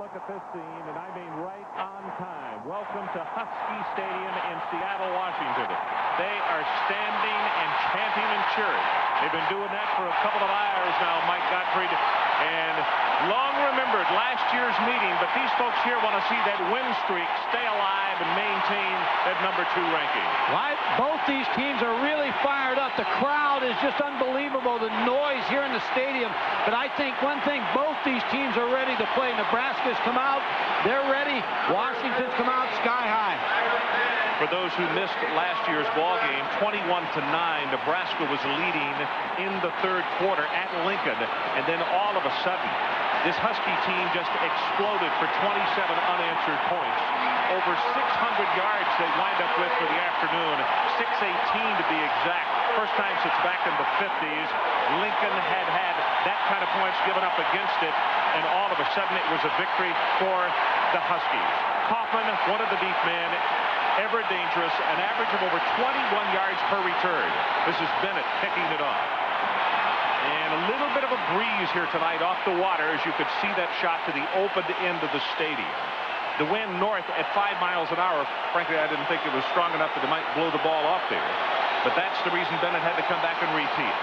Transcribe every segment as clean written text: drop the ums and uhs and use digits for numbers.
look at this team, and I mean right on time. Welcome to Husky Stadium in Seattle, Washington. They are standing and chanting and cheering. They've been doing that for a couple of hours now, Mike Gottfried, and long remembered last year's meeting, but these folks here want to see that win streak stay alive and maintain that #2 ranking. Right? Both these teams are really fired up. The crowd is just unbelievable, the noise here in the stadium. But I think one thing, both these teams are ready to play. Nebraska's come out, they're ready. Washington's come out sky high. For those who missed last year's ball game, 21-9, Nebraska was leading in the third quarter at Lincoln, and then all of a sudden, this Husky team just exploded for 27 unanswered points. Over 600 yards they wind up with for the afternoon, 618 to be exact. First time since back in the 50s, Lincoln had that kind of points given up against it, and all of a sudden it was a victory for the Huskies. Coffin, one of the deep men, ever dangerous, an average of over 21 yards per return. This is Bennett kicking it off. And a little bit of a breeze here tonight off the water, as you could see that shot to the open end of the stadium. The wind north at 5 miles an hour. Frankly, I didn't think it was strong enough that it might blow the ball off there. But that's the reason Bennett had to come back and retee it.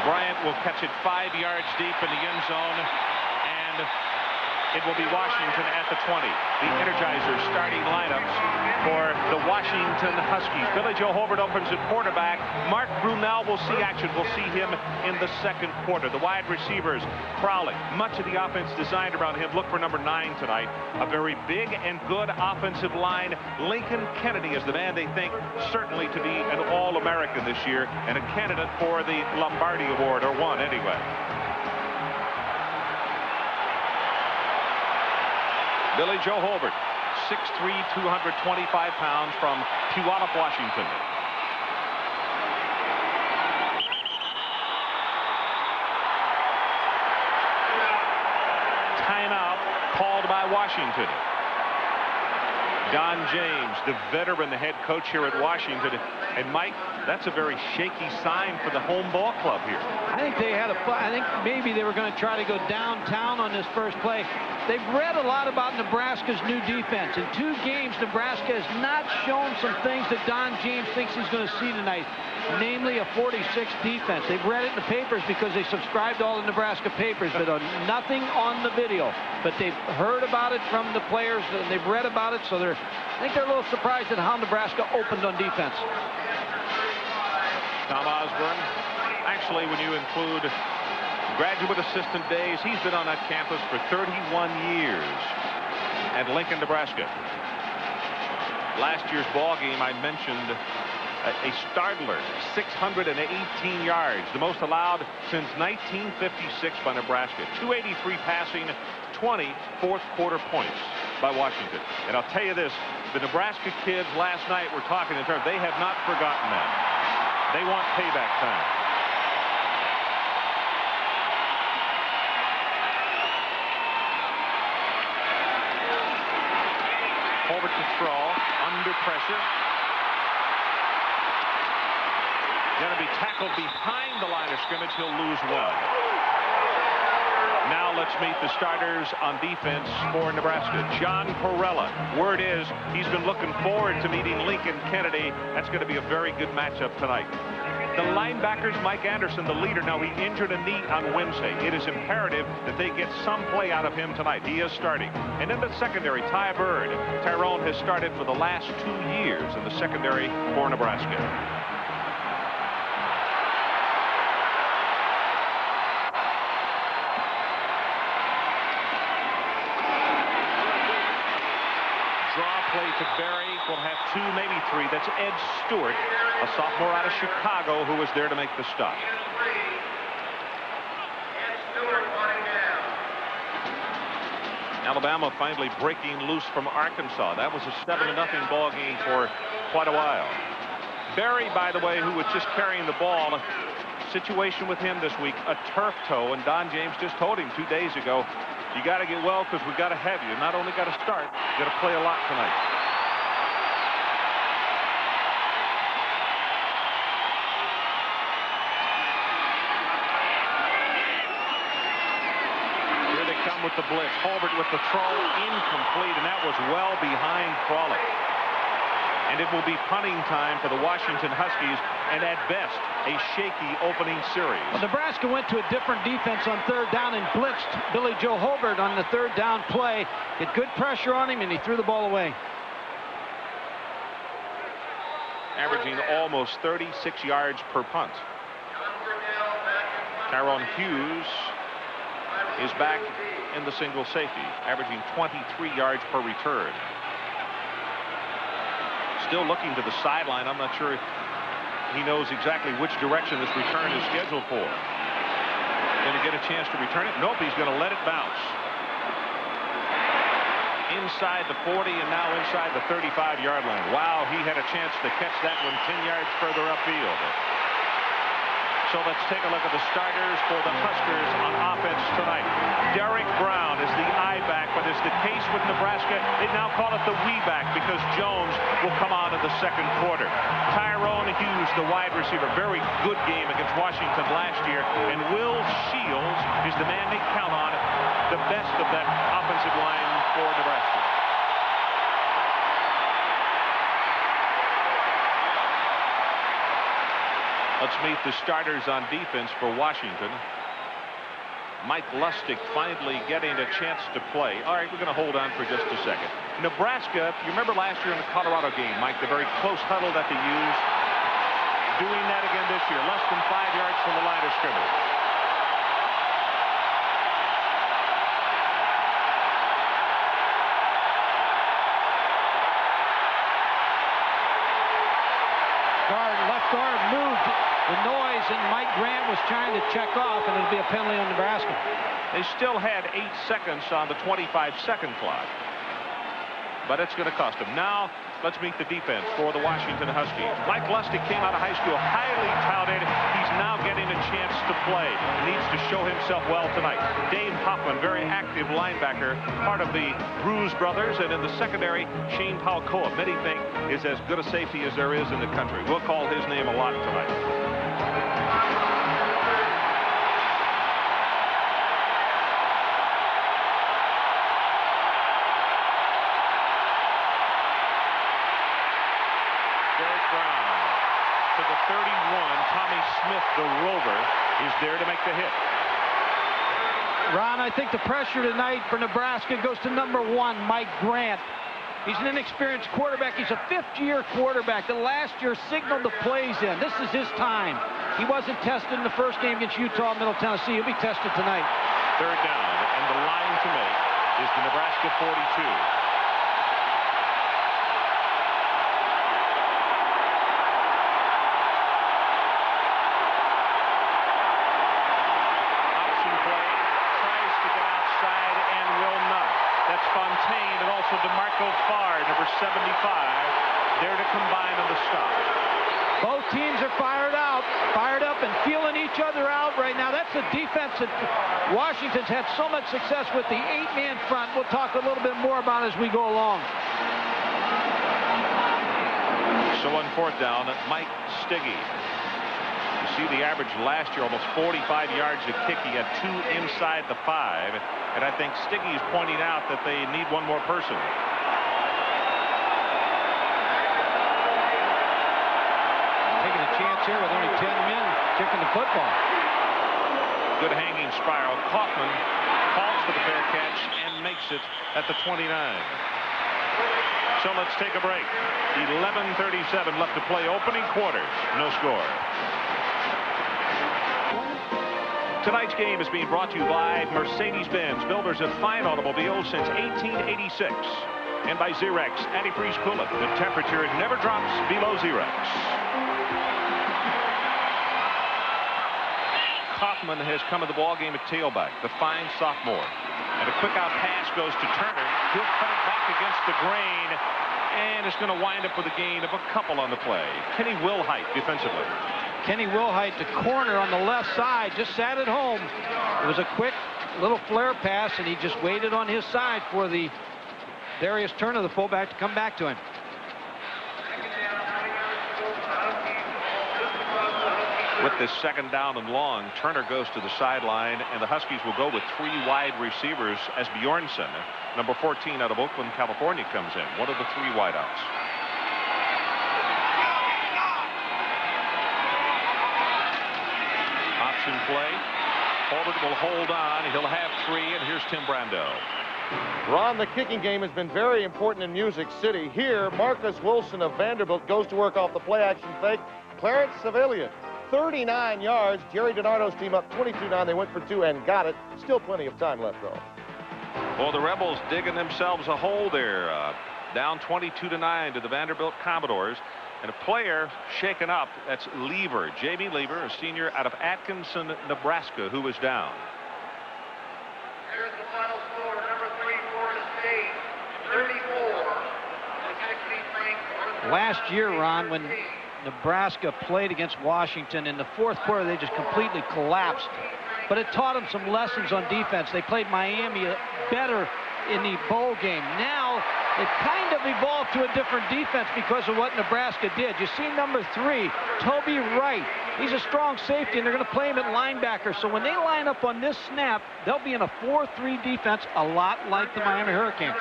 Bryant will catch it 5 yards deep in the end zone, and it will be Washington at the 20. The Energizers starting lineups for the Washington Huskies. Billy Joe Hobart opens at quarterback. Mark Brunell will see action. We'll see him in the second quarter. The wide receivers, Crowley. Much of the offense designed around him. Look for number 9 tonight. A very big and good offensive line. Lincoln Kennedy is the man they think certainly to be an All-American this year and a candidate for the Lombardi Award, or one anyway. Billy Joe Hobart, 6'3", 225 pounds, from Puyallup, Washington. Timeout called by Washington. Don James, the veteran, the head coach here at Washington. And Mike, that's a very shaky sign for the home ball club here. I think they had I think maybe they were going to try to go downtown on this first play. They've read a lot about Nebraska's new defense. In 2 games, Nebraska has not shown some things that Don James thinks he's going to see tonight, namely a 46 defense. They've read it in the papers because they subscribed to all the Nebraska papers, but nothing on the video. But they've heard about it from the players, and they've read about it, so I think they're a little surprised at how Nebraska opened on defense. Tom Osborne, actually, when you include graduate assistant days, he's been on that campus for 31 years at Lincoln, Nebraska. Last year's ball game, I mentioned a startler, 618 yards, the most allowed since 1956 by Nebraska. 283 passing, 20 fourth quarter points by Washington. And I'll tell you this, the Nebraska kids last night were talking in terms, they have not forgotten that. They want payback time. Hobart to throw, under pressure. Going to be tackled behind the line of scrimmage. He'll lose 1. Now let's meet the starters on defense for Nebraska. John Corella. Word is he's been looking forward to meeting Lincoln Kennedy. That's going to be a very good matchup tonight. The linebackers, Mike Anderson, the leader. Now, he injured a knee on Wednesday. It is imperative that they get some play out of him tonight. He is starting. And in the secondary, Ty Bird. Tyrone has started for the last 2 years in the secondary for Nebraska. Play to Barry, will have 2, maybe 3. That's Ed Stewart, a sophomore out of Chicago, who was there to make the stop. Alabama finally breaking loose from Arkansas. That was a 7-0 ball game for quite a while. Barry, by the way, who was just carrying the ball, situation with him this week, a turf toe, and Don James just told him 2 days ago, you got to get well because we got to have you. Not only got to start, you got to play a lot tonight. the blitz. Holbert with the throw, incomplete, and that was well behind Crawley. And it will be punting time for the Washington Huskies, and at best, a shaky opening series. Well, Nebraska went to a different defense on third down and blitzed Billy Joe Holbert on the third down play. Get good pressure on him, and he threw the ball away. Averaging almost 36 yards per punt. Tyrone Hughes is back in the single safety, averaging 23 yards per return. Still looking to the sideline. I'm not sure if he knows exactly which direction this return is scheduled for. Going to get a chance to return it? Nope, he's going to let it bounce. Inside the 40 and now inside the 35-yard line. Wow, he had a chance to catch that one 10 yards further upfield. So let's take a look at the starters for the Huskers on offense tonight. Derek Brown is the I-back, but as the case with Nebraska, they now call it the we-back because Jones will come on in the second quarter. Tyrone Hughes, the wide receiver, very good game against Washington last year, and Will Shields is the man they count on, the best of that offensive line for Nebraska. Let's meet the starters on defense for Washington. Mike Lustig finally getting a chance to play. All right, we're going to hold on for just a second. Nebraska, you remember last year in the Colorado game, Mike, the very close huddle that they used? Doing that again this year, less than 5 yards from the line of scrimmage. Left guard moved the noise, and Mike Grant was trying to check off, and it'll be a penalty on Nebraska. They still had 8 seconds on the 25-second clock, but it's going to cost them. Now let's meet the defense for the Washington Huskies. Mike Lustig came out of high school highly touted. He's now getting a chance to play. Needs to show himself well tonight. Dave Hoffman, very active linebacker, part of the Bruise brothers, and in the secondary, Shane Palcoa, many think is as good a safety as there is in the country. We'll call his name a lot tonight. To the 31, Tommy Smith, the rover, is there to make the hit. Ron, I think the pressure tonight for Nebraska goes to number 1, Mike Grant. He's an inexperienced quarterback. He's a fifth-year quarterback that last year signaled the plays in. This is his time. He wasn't tested in the first game against Utah, Middle Tennessee. He'll be tested tonight. Third down, and the line to make is the Nebraska 42. Fontaine and also DeMarco Farr, number 75, there to combine on the stop. Both teams are fired up and feeling each other out right now. That's a defense that Washington's had so much success with, the 8-man front. We'll talk a little bit more about as we go along. So on fourth down, Mike Stiggy. You see the average last year, almost 45 yards a kick. He had 2 inside the 5. And I think Stiggy is pointing out that they need one more person. Taking a chance here with only 10 men kicking the football. Good hanging spiral. Kaufman calls for the fair catch and makes it at the 29. So let's take a break. 11:37 left to play. Opening quarters. No score. Tonight's game is being brought to you by Mercedes-Benz, builders of fine automobiles since 1886. And by Xerox antifreeze coolant. The temperature never drops below Xerox. Kaufman has come to the ballgame at tailback, the fine sophomore. And a quick out pass goes to Turner. He'll cut it back against the grain. And it's going to wind up with a gain of a couple on the play. Kenny Wilhite defensively. Kenny Wilhite, the corner on the left side, just sat at home. It was a quick little flare pass, and he just waited on his side for the Darius Turner, the fullback, to come back to him. With this second down and long, Turner goes to the sideline, and the Huskies will go with 3 wide receivers as Bjornsson, number 14 out of Oakland, California, comes in. One of the 3 wideouts. Option play. Holbert will hold on. He'll have 3, and here's Tim Brando. Ron, the kicking game has been very important in Music City. Here, Marcus Wilson of Vanderbilt goes to work off the play-action fake. Clarence Savilian, 39 yards. Jerry DiNardo's team up 22-9. They went for 2 and got it. Still plenty of time left, though. Well, the Rebels digging themselves a hole there. Down 22-9 to the Vanderbilt Commodores. And a player shaken up. That's Lever, Jamie Lever, a senior out of Atkinson, Nebraska, who was down. Here's the final score. Number 3, Florida State, 34. Last year, Ron, when Nebraska played against Washington, in the 4th quarter, they just completely collapsed. But it taught them some lessons on defense. They played Miami better in the bowl game. Now, it kind of evolved to a different defense because of what Nebraska did. You see number 3, Toby Wright. He's a strong safety, and they're going to play him at linebacker. So when they line up on this snap, they'll be in a 4-3 defense, a lot like the Miami Hurricanes.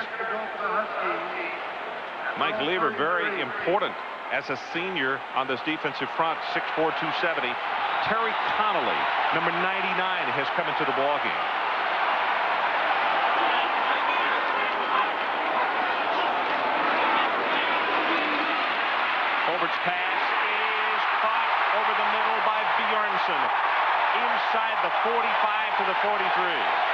Mike Lever, very important as a senior on this defensive front, 6'4", 270. Terry Connolly, number 99, has come into the ballgame. Holbert's pass is caught over the middle by Bjornsson. Inside the 45 to the 43.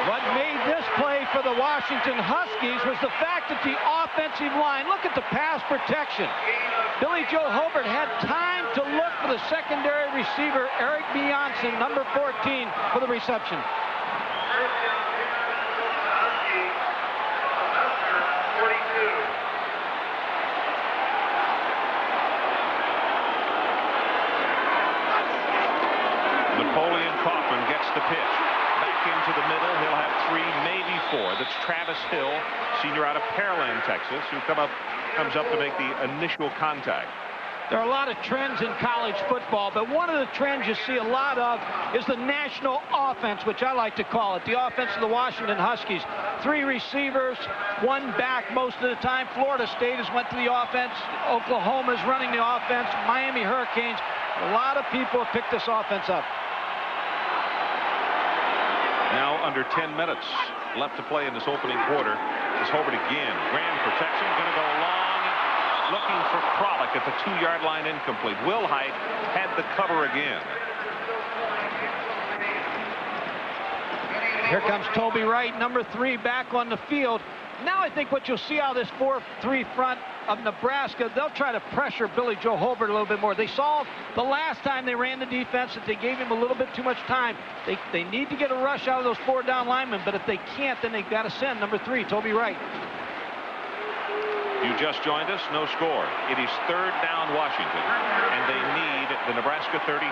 What made this play for the Washington Huskies was the fact that the offensive line, look at the pass protection. Billy Joe Hobart had time to look for the secondary receiver, Eric Bjornsson, number 14, for the reception. Napoleon Kaufman gets the pitch. Back into the middle. He'll have 3, maybe 4. That's Travis Hill, senior out of Pearland, Texas, who comes up to make the initial contact. There are a lot of trends in college football, but one of the trends you see a lot of is the national offense, which I like to call it, the offense of the Washington Huskies. 3 receivers, 1 back most of the time. Florida State has went to the offense. Oklahoma's running the offense. Miami Hurricanes. A lot of people have picked this offense up. Now under 10 minutes left to play in this opening quarter. It's Hobart again. Grand protection, going to go long, looking for Kralik at the 2-yard line, incomplete. Wilhite had the cover again. Here comes Toby Wright, number 3, back on the field. Now I think what you'll see out of this 4-3 front of Nebraska, they'll try to pressure Billy Joe Hobart a little bit more. They saw the last time they ran the defense that they gave him a little bit too much time. They need to get a rush out of those 4 down linemen, but if they can't, then they've got to send number 3, Toby Wright. You just joined us, no score. It is 3rd down Washington, and they need the Nebraska 32.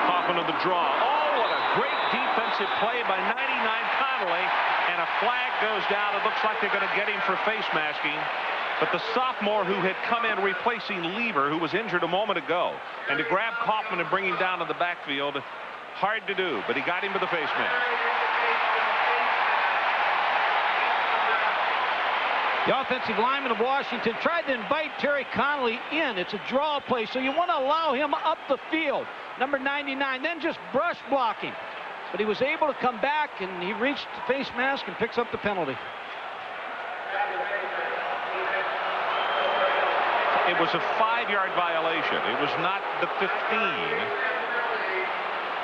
Kaufman of the draw. Oh, what a great defensive play by 99 Connolly, and a flag goes down. It looks like they're going to get him for face masking. But the sophomore who had come in replacing Lever, who was injured a moment ago, and to grab Kaufman and bring him down to the backfield, hard to do, but he got him to the face mask. The offensive lineman of Washington tried to invite Terry Connolly in. It's a draw play, so you want to allow him up the field. Number 99, then just brush block him. But he was able to come back, and he reached the face mask and picks up the penalty. It was a 5-yard violation. It was not the 15.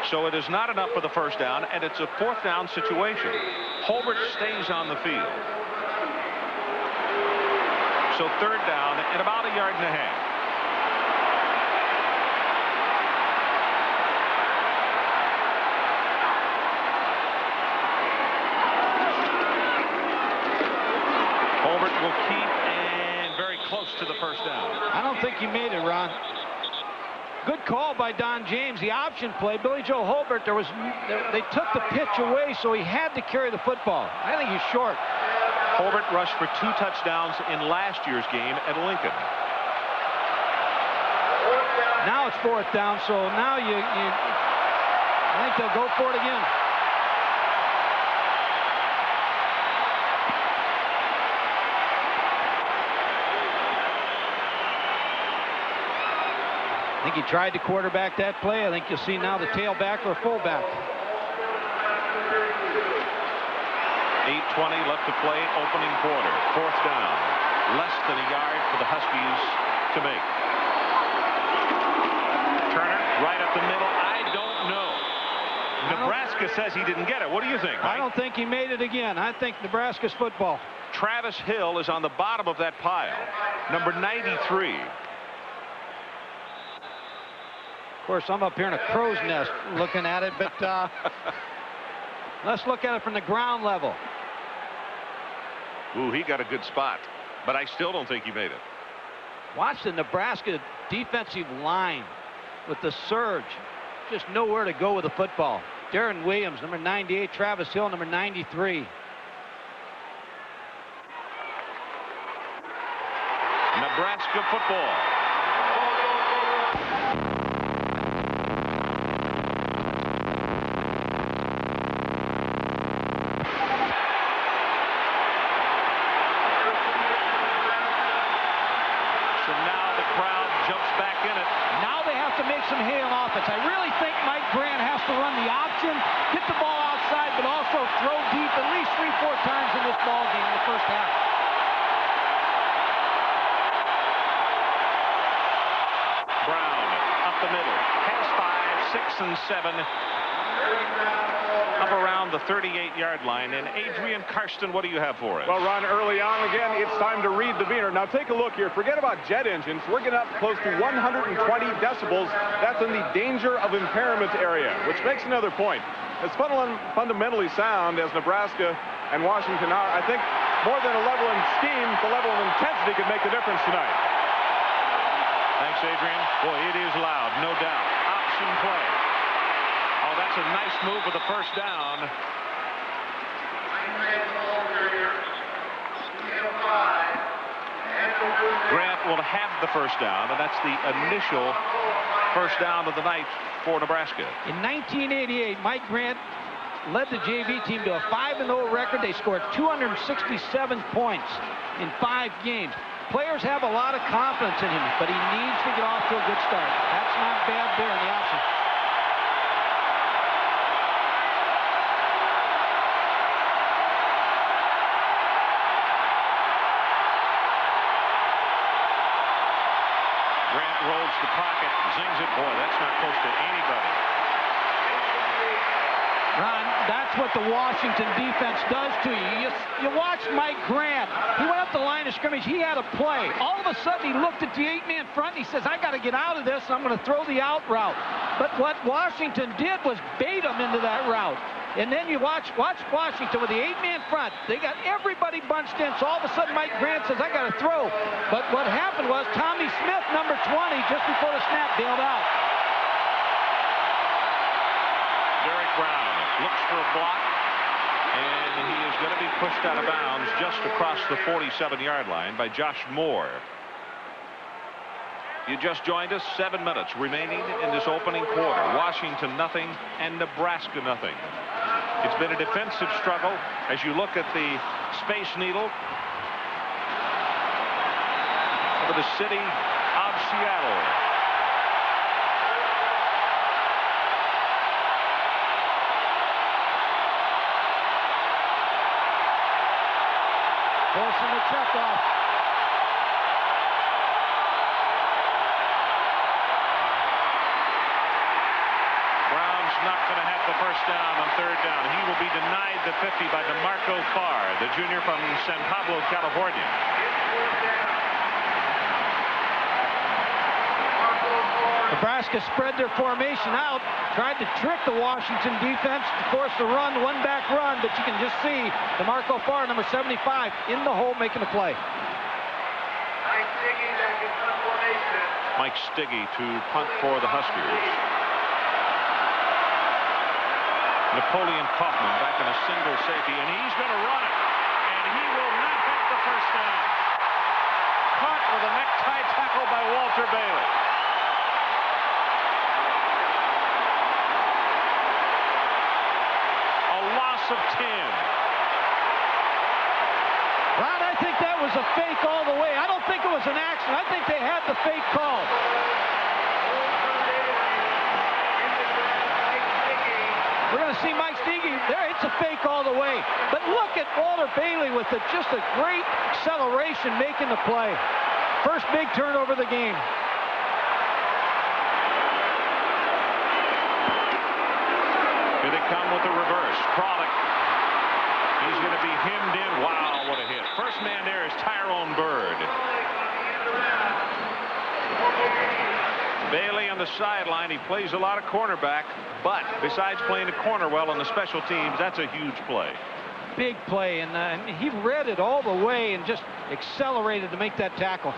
So it is not enough for the first down, and it's a 4th down situation. Holbert stays on the field. So 3rd down and about 1.5 yards. Holbert will keep and very close to the first down. I don't think he made it, Ron. Good call by Don James. The option play, Billy Joe Hobart, they took the pitch away, so he had to carry the football. I think he's short. Hobart rushed for 2 touchdowns in last year's game at Lincoln. Now it's 4th down, so now I think they'll go for it again. I think he tried to quarterback that play. I think you'll see now the tailback or fullback. 8:20 left to play, opening quarter. 4th down. Less than a yard for the Huskies to make. Turner, right up the middle. I don't know. Nebraska says he didn't get it. What do you think, Mike? I don't think he made it again. I think Nebraska's football. Travis Hill is on the bottom of that pile. Number 93. Of course, I'm up here in a crow's nest looking at it, but let's look at it from the ground level. Ooh, he got a good spot, but I still don't think he made it. Watch the Nebraska defensive line with the surge. Just nowhere to go with the football. Darren Williams, number 98. Travis Hill, number 93. Nebraska football. Some hay on offense. I really think Mike Grant has to run the option, get the ball outside, but also throw deep at least 3-4 times in this ball game in the first half. Brown up the middle, has 5, 6, and 7. Up around the 38-yard line. And Adrian Karsten, what do you have for us? Well, Ron, early on again, it's time to read the meter. Now take a look here. Forget about jet engines. We're getting up close to 120 decibels. That's in the danger of impairment area, which makes another point. It's fundamentally sound as Nebraska and Washington are. I think more than a level in scheme, the level of intensity could make the difference tonight. Thanks, Adrian. Boy, it is loud, no doubt. Option play. Oh, that's a nice move with the first down. Grant will have the first down, and that's the initial first down of the night for Nebraska. In 1988, Mike Grant led the JV team to a 5-0 record. They scored 267 points in 5 games. Players have a lot of confidence in him, but he needs to get off to a good start. That's not bad there in the option. Grant rolls the pocket, zings it. Boy, that's not close to anybody. Ron, that's what the Washington defense does to you. You watch Mike Grant. He went up the line of scrimmage. He had a play. All of a sudden, he looked at the 8-man front, and he says, I got to get out of this, and I'm going to throw the out route. But what Washington did was bait him into that route. And then you watch Washington with the 8-man front. They got everybody bunched in, so all of a sudden, Mike Grant says, I got to throw. But what happened was Tommy Smith, number 20, just before the snap, bailed out. Derek Brown looks for a block, and he is going to be pushed out of bounds just across the 47-yard line by Josh Moore. You just joined us. 7 minutes remaining in this opening quarter. Washington nothing and Nebraska nothing. It's been a defensive struggle as you look at the Space Needle over the city of Seattle. Forcing the check off. Brown's not going to have the first down on 3rd down. He will be denied the 50 by DeMarco Farr, the junior from San Pablo, California. Nebraska spread their formation out, tried to trick the Washington defense to force the run, one-back run, but you can just see DeMarco Farr, number 75, in the hole making the play. Nice digging, that gets the formation. Mike Stiggy to punt for the Huskers. Napoleon Kaufman back in a single safety, and he's going to run it, and he will not have the first down. Caught with a necktie tackle by Walter Bailey. A loss of 10. Ron, I think that was a fake all the way. I don't think it was an accident. I think they had the fake call. We're going to see Mike Stiggy there. It's a fake all the way. But look at Walter Bailey with just a great acceleration making the play. First big turnover of the game. Here they come with the reverse. Kralik. He's going to be hemmed in. Wow, what a hit. First man there is Tyrone Bird. Bailey on the sideline. He plays a lot of cornerback, but besides playing the corner well on the special teams, that's a huge play. Big play, and he read it all the way and just accelerated to make that tackle.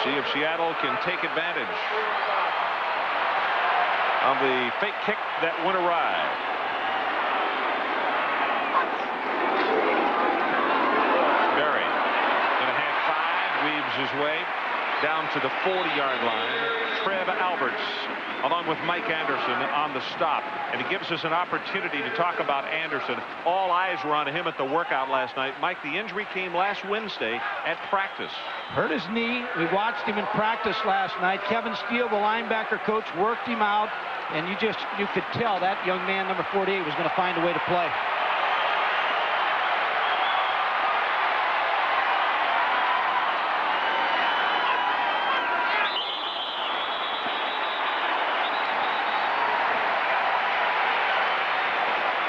See if Seattle can take advantage of the fake kick that went awry. Berry going to have 5, weaves his way down to the 40-yard line. Trev Alberts along with Mike Anderson on the stop, and it gives us an opportunity to talk about Anderson. All eyes were on him at the workout last night. Mike, the injury came last Wednesday at practice. Hurt his knee. We watched him in practice last night. Kevin Steele, the linebacker coach, worked him out, and you could tell that young man, number 48, was going to find a way to play.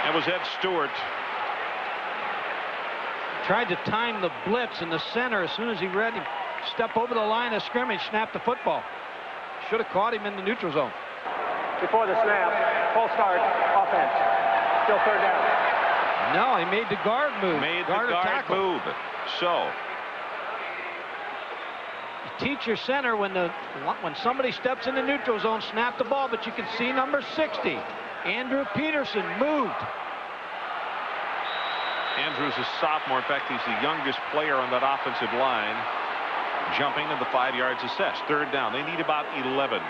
That was Ed Stewart. Tried to time the blitz in the center. As soon as he read him step over the line of scrimmage, snap the football. Should have caught him in the neutral zone. Before the snap, full start, offense. Still third down. No, he made the guard move. Made the guard move. So you teach your center when somebody steps in the neutral zone, snap the ball. But you can see number 60, Andrew Peterson, moved. Andrews is a sophomore. In fact, he's the youngest player on that offensive line. Jumping to the 5 yards assessed. Third down. They need about 11.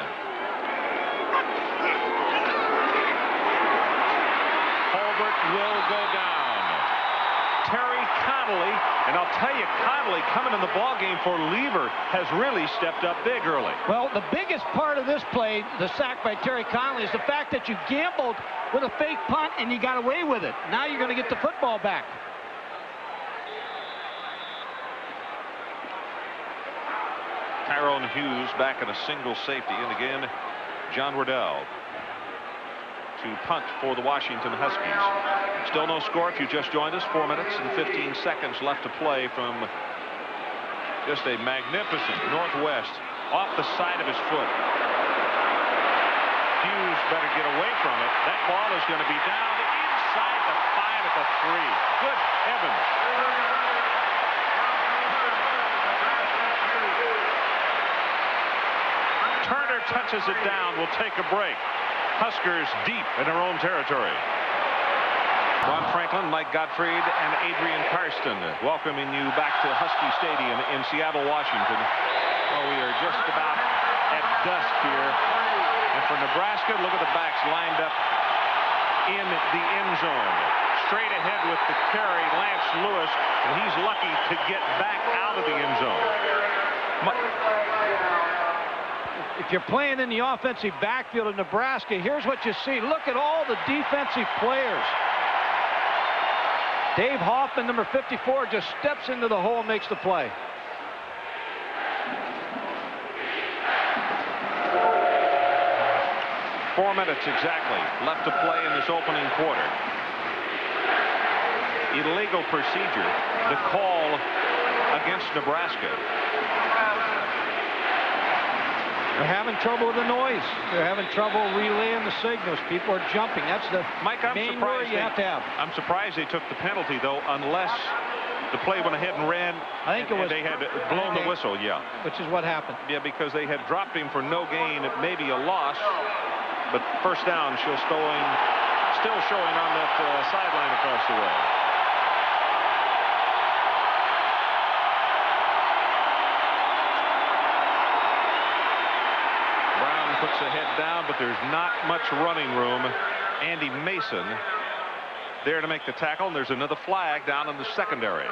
Holbert will go down. Terry Connolly, and I'll tell you, Connolly coming in the ballgame for Lever has really stepped up big early. Well, the biggest part of this play, the sack by Terry Connolly, is the fact that you gambled with a fake punt and you got away with it. Now you're going to get the football back. Tyrone Hughes back in a single safety, and again, John Riddell to punt for the Washington Huskies. Still no score if you just joined us. 4 minutes and 15 seconds left to play from just a magnificent northwest off the side of his foot. Hughes better get away from it. That ball is going to be down inside the 5 at the 3. Good heavens. Turner touches it down. We'll take a break. Huskers deep in their own territory. Ron Franklin, Mike Gottfried, and Adrian Karsten welcoming you back to Husky Stadium in Seattle, Washington. Well, we are just about at dusk here. And for Nebraska, look at the backs lined up in the end zone. Straight ahead with the carry, Lance Lewis, and he's lucky to get back out of the end zone. If you're playing in the offensive backfield of Nebraska, here's what you see. Look at all the defensive players. Dave Hoffman, number 54, just steps into the hole and makes the play. Four minutes exactly left to play in this opening quarter. Illegal procedure, the call against Nebraska. They're having trouble with the noise. They're having trouble relaying the signals. People are jumping. That's the Mike, main worry you have to have. I'm surprised they took the penalty, though, unless The play went ahead and ran. I think it was. They had blown the whistle, yeah. Which is what happened. Yeah, because they had dropped him for no gain, maybe a loss. But first down, still showing on that sideline across the way. Brown puts the head down, but there's not much running room. Andy Mason there to make the tackle, and there's another flag down in the secondary.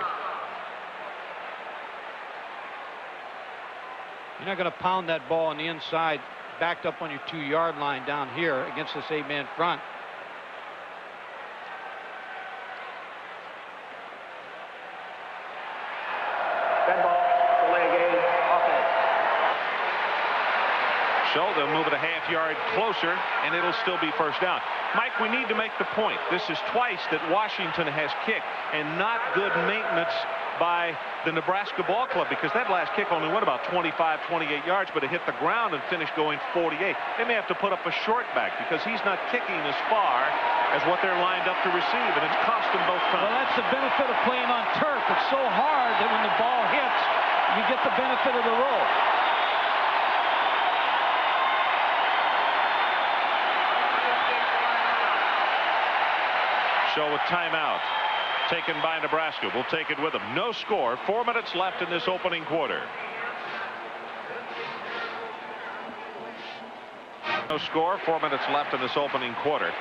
You're not going to pound that ball on the inside, backed up on your 2-yard line down here against this 8-man front. Dead ball, delay game, offense. So they'll move it a half-yard closer, and it'll still be first down. Mike, we need to make the point. This is twice that Washington has kicked, and not good maintenance by the Nebraska ball club, because that last kick only went about 25, 28 yards, but it hit the ground and finished going 48. They may have to put up a short back because he's not kicking as far as what they're lined up to receive, and it's cost them both times. Well, that's the benefit of playing on turf. It's so hard that when the ball hits, you get the benefit of the roll. So a timeout taken by Nebraska. We'll take it with them. No score. 4 minutes left in this opening quarter. No score. 4 minutes left in this opening quarter.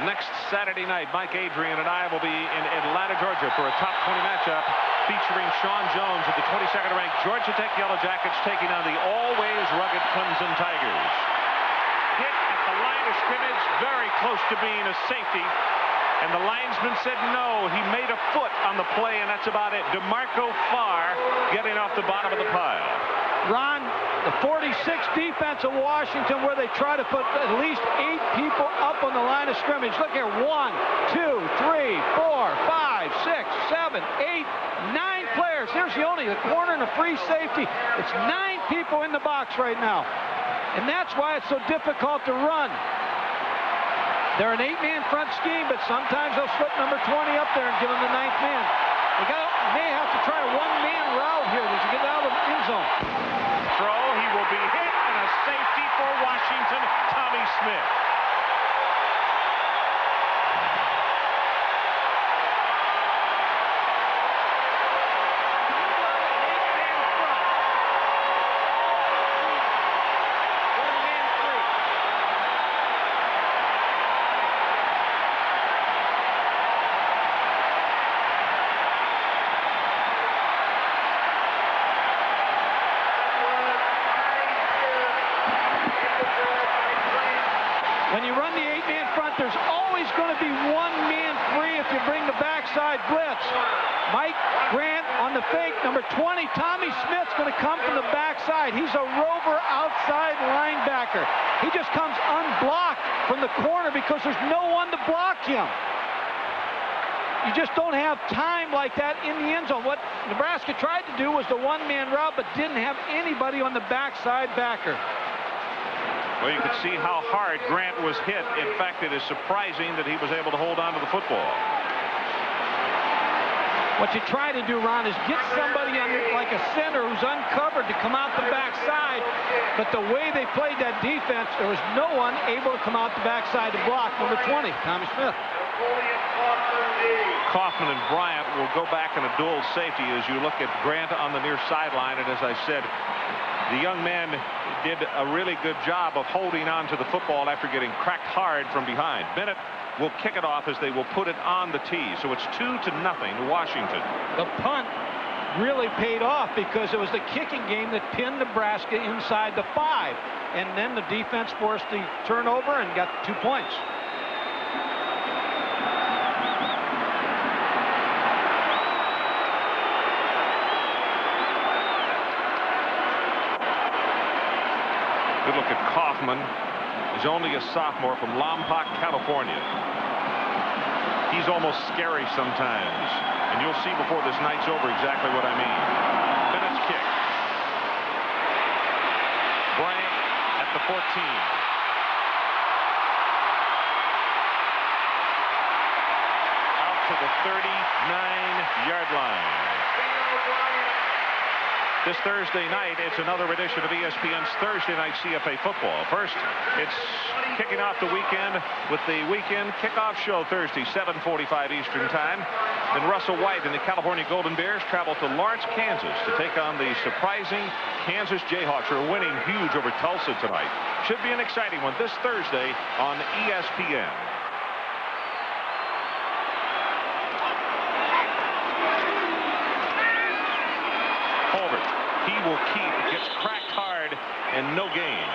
Next Saturday night, Mike Adrian and I will be in Atlanta, Georgia for a top 20 matchup featuring Sean Jones of the 22nd ranked Georgia Tech Yellow Jackets taking on the always rugged Clemson Tigers. Hit at the line of scrimmage, very close to being a safety. And the linesman said no. He made a foot on the play, and that's about it. DeMarco Farr getting off the bottom of the pile. Ron, the 46th defense of Washington, where they try to put at least 8 people up on the line of scrimmage. Look here, 1, 2, 3, 4, 5, 6, 7, 8, 9 players. There's the corner and a free safety. It's 9 people in the box right now. And that's why it's so difficult to run. They're an 8-man front scheme, but sometimes they'll slip number 20 up there and give him the 9th man. They may have to try a 1-man route here to get out of the end zone. Throw, he will be hit, and a safety for Washington, Tommy Smith. When you run the 8-man front, there's always going to be 1-man free if you bring the backside blitz. Mike Grant on the fake, number 20, Tommy Smith's going to come from the backside. He's a rover outside linebacker. He just comes unblocked from the corner because there's no one to block him. You just don't have time like that in the end zone. What Nebraska tried to do was the 1-man route, but didn't have anybody on the backside backer. Well, you could see how hard Grant was hit. In fact, it is surprising that he was able to hold on to the football. What you try to do, Ron, is get somebody under, like a center who's uncovered to come out the backside. But the way they played that defense, there was no one able to come out the backside to block number 20, Tommy Smith. Kaufman and Bryant will go back in a dual safety as you look at Grant on the near sideline. And as I said, the young man did a really good job of holding on to the football after getting cracked hard from behind. Bennett will kick it off as they will put it on the tee. So it's 2-0 Washington. The punt really paid off because it was the kicking game that pinned Nebraska inside the 5. And then the defense forced the turnover and got 2 points. Good look at Kaufman. He's only a sophomore from Lompoc, California. He's almost scary sometimes. And you'll see before this night's over exactly what I mean. Bennett's kick. Bryant at the 14. Out to the 39-yard line. This Thursday night, it's another edition of ESPN's Thursday Night CFA Football. First, it's kicking off the weekend with the weekend kickoff show Thursday, 7:45 Eastern Time. Then Russell White and the California Golden Bears travel to Lawrence, Kansas to take on the surprising Kansas Jayhawks, who are winning huge over Tulsa tonight. Should be an exciting one this Thursday on ESPN. He will keep, gets cracked hard, and no gain.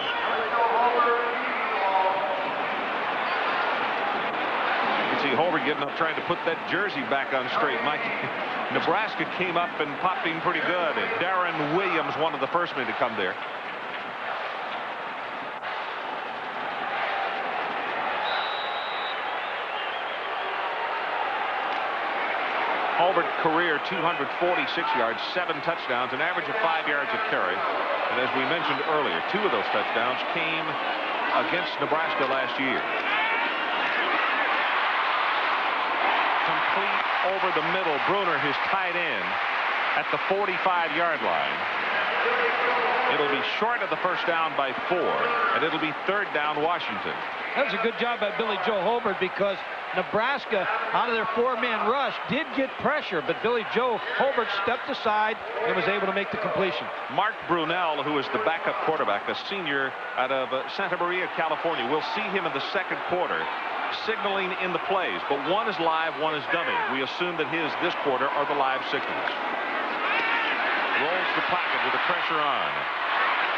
You can see Holbert getting up, trying to put that jersey back on straight. Mike, Nebraska came up and popped him pretty good. And Darren Williams, one of the first men to come there. Holbert career 246 yards, 7 touchdowns, an average of 5 yards a carry. And as we mentioned earlier, 2 of those touchdowns came against Nebraska last year. Complete over the middle. Bruner, his tight end, at the 45-yard line. It'll be short of the first down by 4, and it'll be 3rd down Washington. That was a good job by Billy Joe Holbert, because Nebraska, out of their 4-man rush, did get pressure, but Billy Joe Holbert stepped aside and was able to make the completion. Mark Brunell, who is the backup quarterback, a senior out of Santa Maria, California. We'll see him in the second quarter signaling in the plays, but one is live, one is dummy. We assume that this quarter are the live signals. Rolls the pocket with the pressure on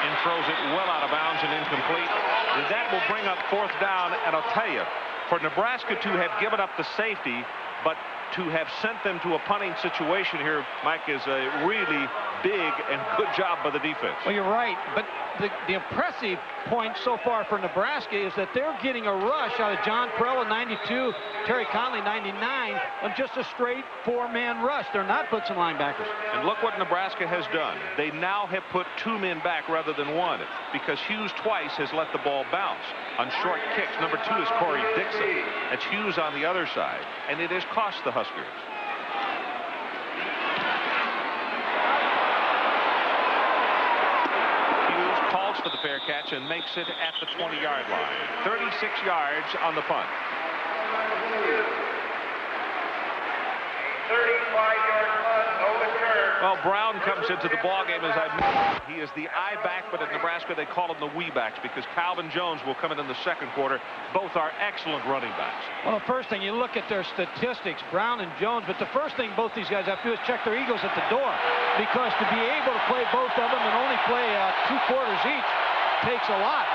and throws it well out of bounds and incomplete. And that will bring up 4th down, and I'll tell you, for Nebraska to have given up the safety, but to have sent them to a punting situation here, Mike, is a really big and good job by the defense. Well, you're right, but the impressive point so far for Nebraska is that they're getting a rush out of John Perella, 92, Terry Conley, 99, on just a straight 4-man rush. They're not blitzing linebackers. And look what Nebraska has done. They now have put 2 men back rather than 1, because Hughes twice has let the ball bounce on short kicks. Number 2 is Corey Dixon. That's Hughes on the other side, and it has cost the Huskers. Calls for the fair catch and makes it at the 20-yard line. 36 yards on the punt. 35-yard punt, no return. Well, Brown comes into the ballgame, as I mentioned. He is the I-back, but at Nebraska they call him the we-backs, because Calvin Jones will come in the second quarter. Both are excellent running backs. Well, the first thing, you look at their statistics, Brown and Jones, but the first thing both these guys have to do is check their egos at the door, because to be able to play both of them and only play 2 quarters each takes a lot.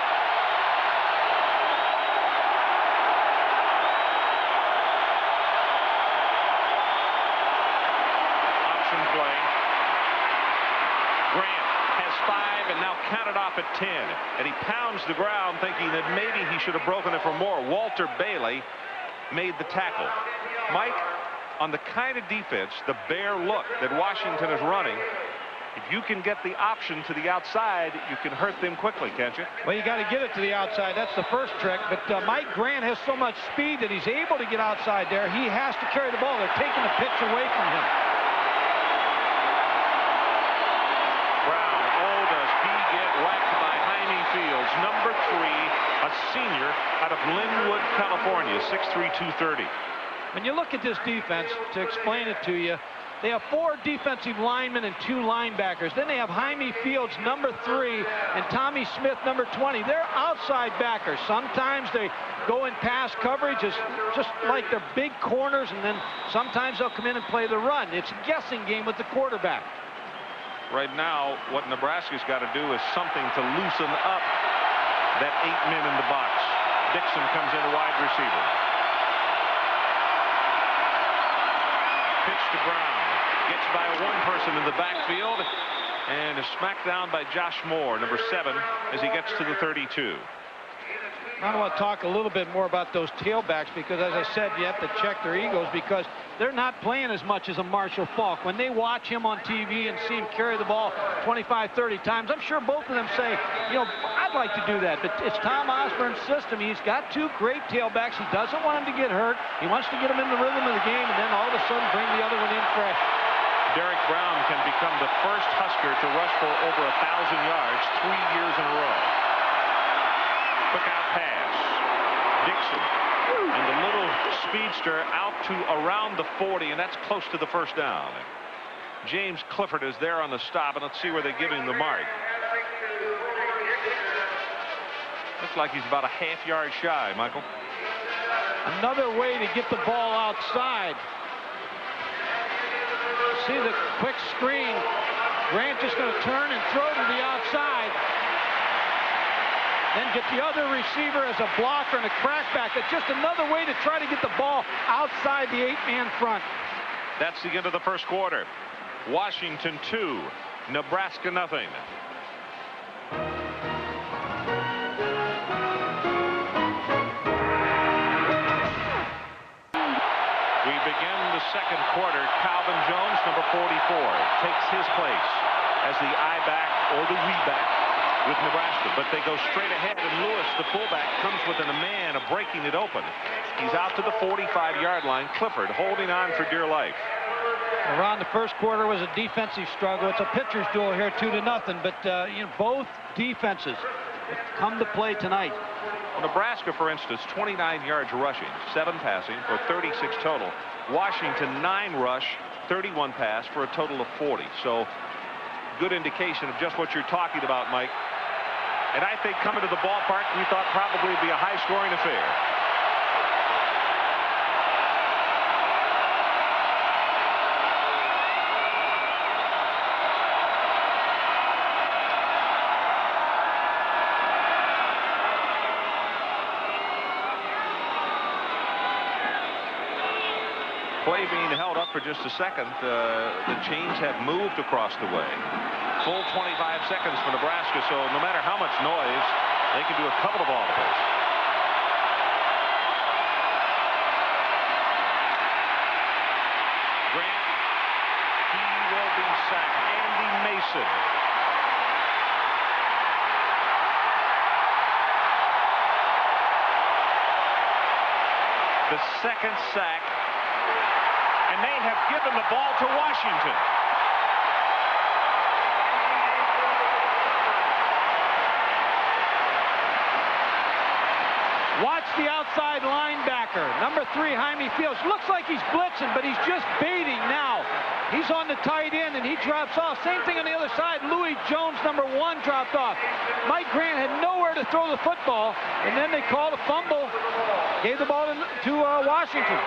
Option play. Grant has 5 and now counted off at 10. And he pounds the ground thinking that maybe he should have broken it for more. Walter Bailey made the tackle. Mike, on the kind of defense, the bare look that Washington is running, if you can get the option to the outside, you can hurt them quickly, can't you? Well, you got to get it to the outside. That's the first trick. But Mike Grant has so much speed that he's able to get outside there. He has to carry the ball. They're taking the pitch away from him. Brown, oh, does he get whacked by Jaime Fields, number 3, a senior out of Linwood, California, 6'3", 230. When you look at this defense, to explain it to you, they have 4 defensive linemen and 2 linebackers. Then they have Jaime Fields, number 3, and Tommy Smith, number 20. They're outside backers. Sometimes they go in pass coverage, just like they're big corners, and then sometimes they'll come in and play the run. It's a guessing game with the quarterback. Right now, what Nebraska's got to do is something to loosen up that 8 men in the box. Dixon comes in a wide receiver. Pitch to Brown. Gets by 1 person in the backfield and is smacked down by Josh Moore, number 7, as he gets to the 32. I want to talk a little bit more about those tailbacks because, as I said, you have to check their egos because they're not playing as much as a Marshall Faulk. When they watch him on TV and see him carry the ball 25, 30 times, I'm sure both of them say, you know, I'd like to do that. But it's Tom Osborne's system. He's got two great tailbacks. He doesn't want him to get hurt. He wants to get him in the rhythm of the game and then all of a sudden bring the other one in fresh. Derek Brown can become the first Husker to rush for over 1,000 yards 3 years in a row. Quick out pass. Dixon and the little speedster out to around the 40, and that's close to the first down. James Clifford is there on the stop, and let's see where they give him the mark. Looks like he's about a half-yard shy, Michael. Another way to get the ball outside. See the quick screen. Grant just going to turn and throw to the outside. Then get the other receiver as a blocker and a crackback. It's just another way to try to get the ball outside the 8-man front. That's the end of the first quarter. Washington 2, Nebraska nothing. We begin the second quarter. Calvin Jones, number 44, takes his place as the I-back or the we-back with Nebraska, but they go straight ahead, and Lewis, the fullback, comes within a man of breaking it open. He's out to the 45-yard line. Clifford holding on for dear life. Around the first quarter was a defensive struggle. It's a pitcher's duel here, 2-0, but you know, both defenses come to play tonight. Well, Nebraska, for instance, 29 yards rushing, 7 passing for 36 total. Washington 9 rush, 31 pass for a total of 40. So good indication of just what you're talking about, Mike. And I think coming to the ballpark, we thought probably it'd be a high-scoring affair. Play being held up for just a second. The chains have moved across the way. Full 25 seconds for Nebraska, so no matter how much noise, they can do a couple of audibles. Grant, he will be sacked. Andy Mason. The second sack. And they have given the ball to Washington. Watch the outside linebacker, number 3, Jaime Fields. Looks like he's blitzing, but he's just baiting now. He's on the tight end, and he drops off. Same thing on the other side. Louis Jones, number 1, dropped off. Mike Grant had nowhere to throw the football, and then they called a fumble. Gave the ball to Washington.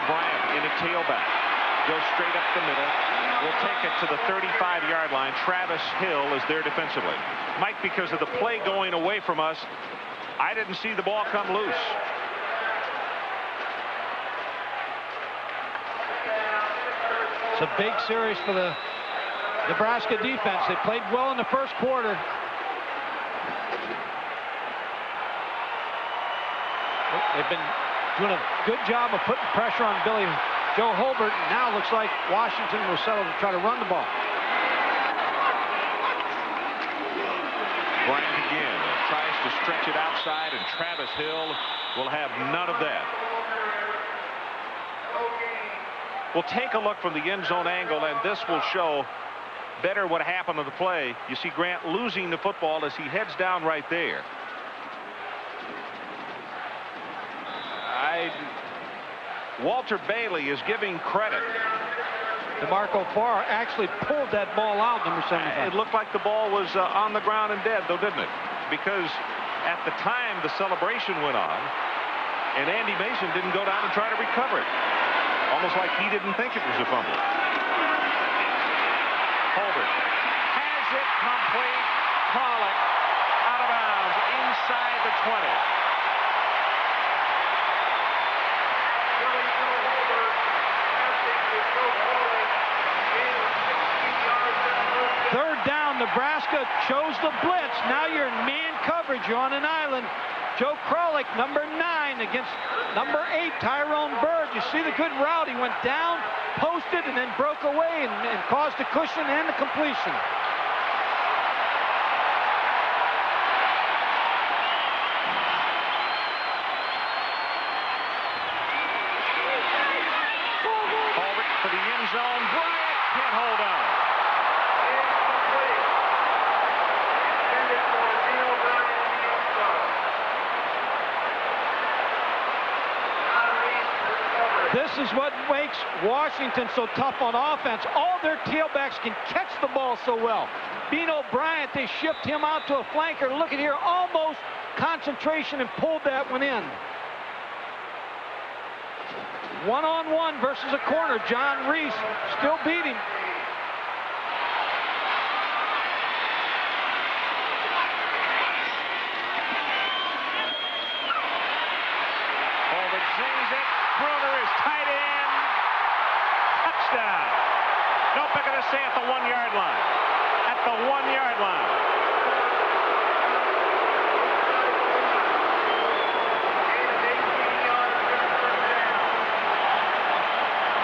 Bryant in a tailback. Goes straight up the middle. Will take it to the 35-yard line. Travis Hill is there defensively. Mike, because of the play going away from us, I didn't see the ball come loose. It's a big series for the Nebraska defense. They played well in the first quarter. They've been doing a good job of putting pressure on Billy Joe Holbert. Now looks like Washington will settle to try to run the ball. Bryant again tries to stretch it outside, and Travis Hill will have none of that. We'll take a look from the end zone angle, and this will show better what happened on the play. You see Grant losing the football as he heads down right there. Walter Bailey is giving credit. DeMarco Farr actually pulled that ball out, number 75. It looked like the ball was on the ground and dead, though, didn't it? Because at the time the celebration went on, and Andy Mason didn't go down and try to recover it. Almost like he didn't think it was a fumble. Holbert has it complete. Pollock out of bounds inside the 20. Well, Nebraska chose the blitz. Now you're in man coverage. You're on an island. Joe Kralik, number 9, against number 8, Tyrone Bird. You see the good route. He went down, posted, and then broke away and caused the cushion and the completion. Holbert for the end zone. Bryant can't hold on. This is what makes Washington so tough on offense. All their tailbacks can catch the ball so well. Beano Bryant, they shipped him out to a flanker. Look at here, almost concentration, and pulled that one in. One-on-one versus a corner. John Reese still beating. Holbert zings it. Bruner is tight end. Touchdown. Nope, they're going to say at the 1-yard line. At the 1-yard line.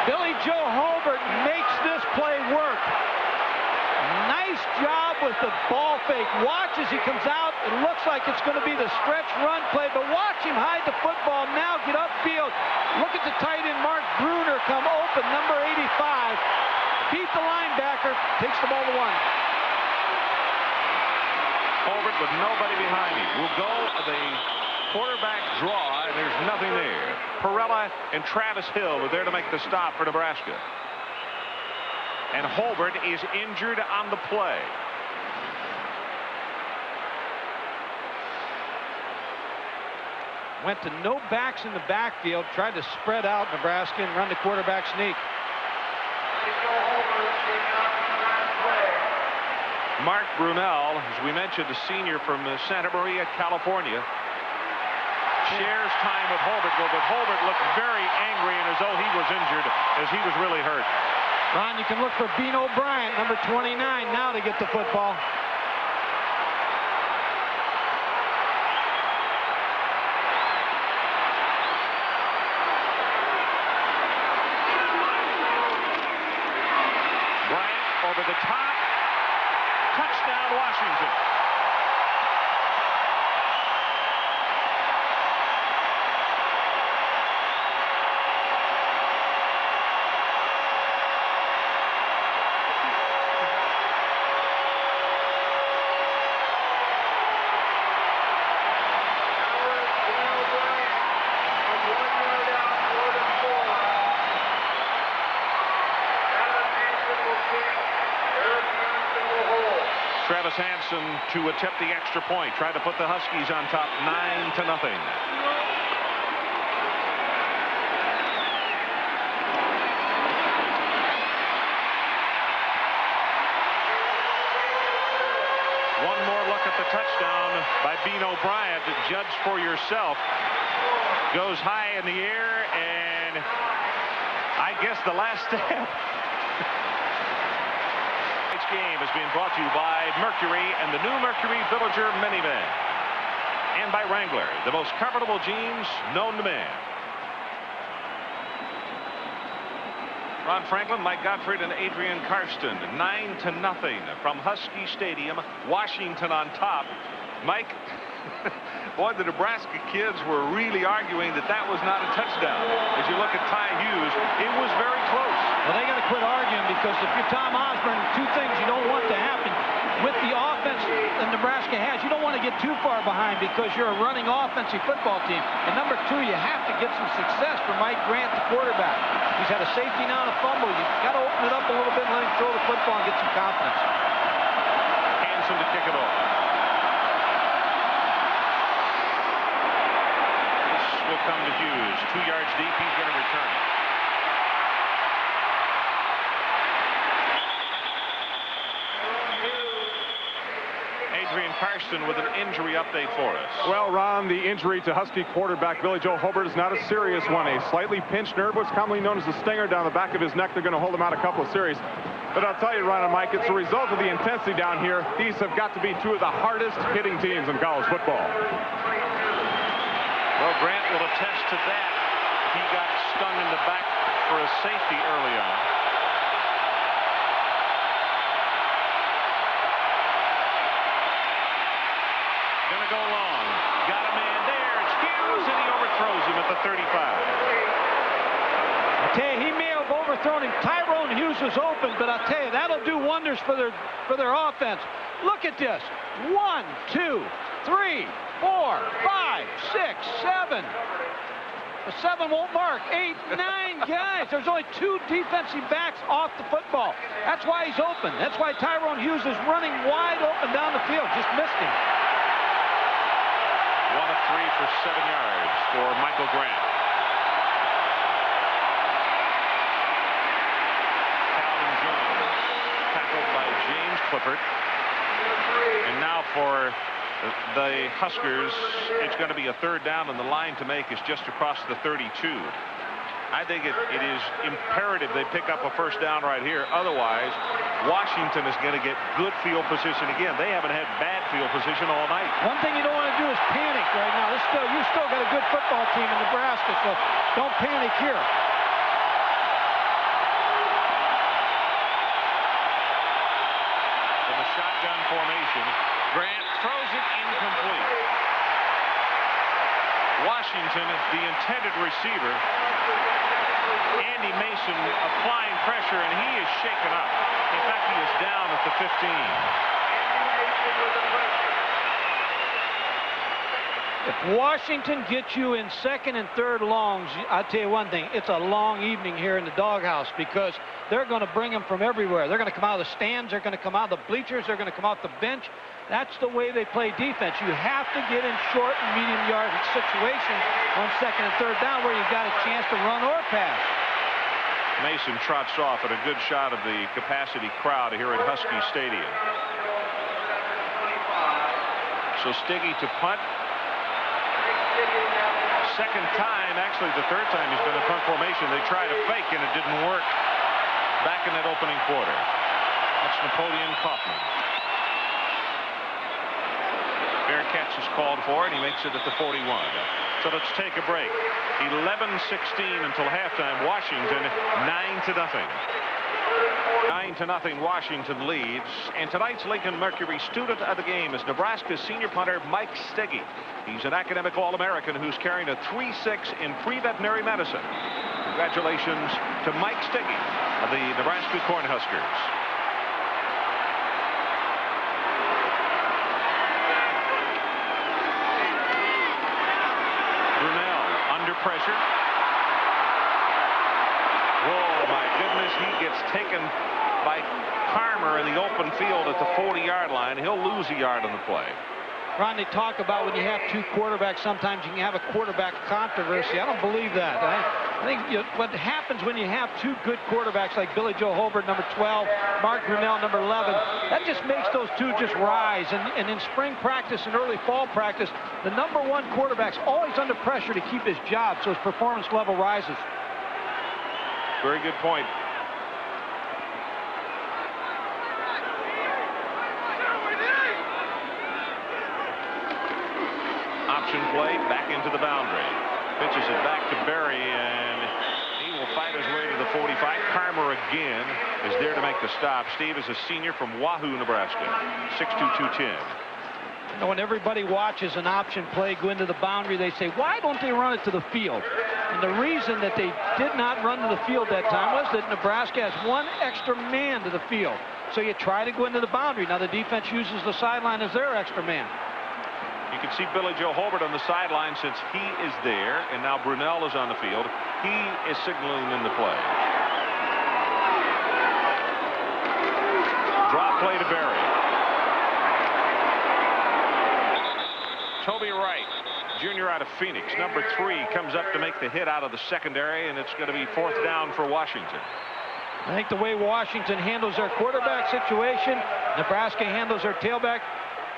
Billy Joe Holbert makes this play work. Nice job with the ball fake. Watch as he comes out. It looks like it's going to be the stretch run play, but watch him hide the football. Now get upfield. Look at the tight end, Mark Bruner, come open, number 85. Beat the linebacker, takes the ball to 1. Holbert with nobody behind him will go the quarterback draw, and there's nothing there. Perella and Travis Hill are there to make the stop for Nebraska. And Holbert is injured on the play. Went to no backs in the backfield, tried to spread out Nebraska and run the quarterback sneak. Mark Brunell, as we mentioned, a senior from Santa Maria, California, shares time with Holbert, but Holbert looked very angry and as though he was injured, as he was really hurt. Ron, you can look for Beano Bryant, number 29, now to get the football. Bryant over the top. Touchdown, Washington. Travis Hansen to attempt the extra point. Try to put the Huskies on top 9-0. One more look at the touchdown by Beano Bryant. Judge for yourself. Goes high in the air, and I guess the last step. Game is being brought to you by Mercury and the new Mercury Villager minivan, and by Wrangler, the most comfortable jeans known to man. Ron Franklin, Mike Gottfried, and Adrian Karsten. 9-0 from Husky Stadium. Washington on top. Mike, boy, the Nebraska kids were really arguing that was not a touchdown. As you look at Ty Hughes, it was very close. Well, they got to quit arguing, because if you're Tom Osborne, two things you don't want to happen with the offense that Nebraska has. You don't want to get too far behind, because you're a running offensive football team. And number 2, you have to get some success for Mike Grant, the quarterback. He's had a safety, now and a fumble. You've got to open it up a little bit and let him throw the football and get some confidence. Hansen to kick it off. Will come to Hughes. 2 yards deep. He's going to return it. Adrian Karsten with an injury update for us. Well, Ron, the injury to Husky quarterback Billy Joe Holbert is not a serious one. A slightly pinched nerve, what's commonly known as a stinger down the back of his neck. They're going to hold him out a couple of series. But I'll tell you, Ron and Mike, it's a result of the intensity down here. These have got to be two of the hardest hitting teams in college football. Well, Grant will attest to that. He got stung in the back for a safety early on. Gonna go long. Got a man there. It's Hughes, and he overthrows him at the 35. I tell you, he may have overthrown him. Tyrone Hughes was open, but I'll tell you, that'll do wonders for their offense. Look at this. 1, 2, 3, 4, 5, 6, 7. The 7 won't mark. 8, 9 guys. There's only 2 defensive backs off the football. That's why he's open. That's why Tyrone Hughes is running wide open down the field. Just missed him. 1 of 3 for 7 yards for Michael Grant. Calvin Jones tackled by James Clifford. And now for the Huskers, it's going to be a 3rd down, and the line to make is just across the 32. I think it is imperative they pick up a 1st down right here. Otherwise, Washington is going to get good field position again. They haven't had bad field position all night. One thing you don't want to do is panic right now. You still got a good football team in Nebraska, so don't panic here. In the shotgun formation, Grant throws it incomplete. Washington, the intended receiver, Andy Mason applying pressure, and he is shaken up. In fact, he is down at the 15. If Washington gets you in 2nd and 3rd longs, I'll tell you one thing, it's a long evening here in the doghouse, because they're going to bring them from everywhere. They're going to come out of the stands, they're going to come out of the bleachers, they're going to come off the bench. That's the way they play defense. You have to get in short and medium yardage situations on 2nd and 3rd down where you've got a chance to run or pass. Mason trots off at a good shot of the capacity crowd here at Husky Stadium. So Stiggy to punt. 2nd time, actually the 3rd time he's been in punt formation. They tried a fake and it didn't work back in that opening quarter. That's Napoleon Kaufman. Bearcats is called for, and he makes it at the 41. So let's take a break. 11-16 until halftime. Washington 9-0. 9-0 Washington leads. And tonight's Lincoln Mercury student of the game is Nebraska's senior punter Mike Stiggy. He's an academic All-American who's carrying a 3.6 in pre-veterinary medicine. Congratulations to Mike Stiggy of the Nebraska Cornhuskers. Pressure. Oh my goodness, he gets taken by Carmer in the open field at the 40-yard line. He'll lose a yard on the play. Ron, they talk about when you have 2 quarterbacks, sometimes you can have a quarterback controversy. I don't believe that. I think what happens when you have 2 good quarterbacks like Billy Joe Holbert, number 12, Mark Brunell, number 11, that just makes those 2 just rise. And in spring practice and early fall practice, the number 1 quarterback's always under pressure to keep his job, so his performance level rises. Very good point. Option play back into the boundary. Pitches it back to Berry, and he will fight his way to the 45. Carmer again is there to make the stop. Steve is a senior from Wahoo, Nebraska. 6'2", 210. You know, when everybody watches an option play go into the boundary, they say, why don't they run it to the field? And the reason that they did not run to the field that time was that Nebraska has 1 extra man to the field. So you try to go into the boundary. Now the defense uses the sideline as their extra man. You can see Billy Joe Holbert on the sideline since he is there, and now Brunell is on the field. He is signaling in the play. Draw play to Berry. Toby Wright, junior out of Phoenix, number 3, comes up to make the hit out of the secondary, and it's going to be 4th down for Washington. I think the way Washington handles their quarterback situation, Nebraska handles their tailback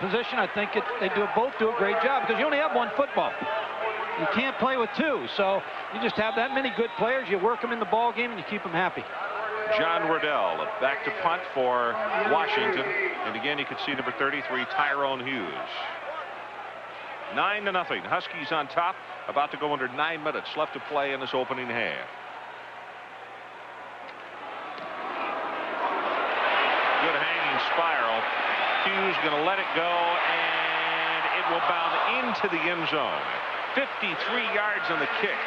position, I think they both do a great job, because you only have 1 football. You can't play with 2, so you just have that many good players. You work them in the ball game and you keep them happy. John Riddell back to punt for Washington. And again, you can see number 33, Tyrone Hughes. 9-0. Huskies on top. About to go under 9 minutes left to play in this opening half. Good hanging spiral. Hughes going to let it go, and it will bound into the end zone. 53 yards on the kick.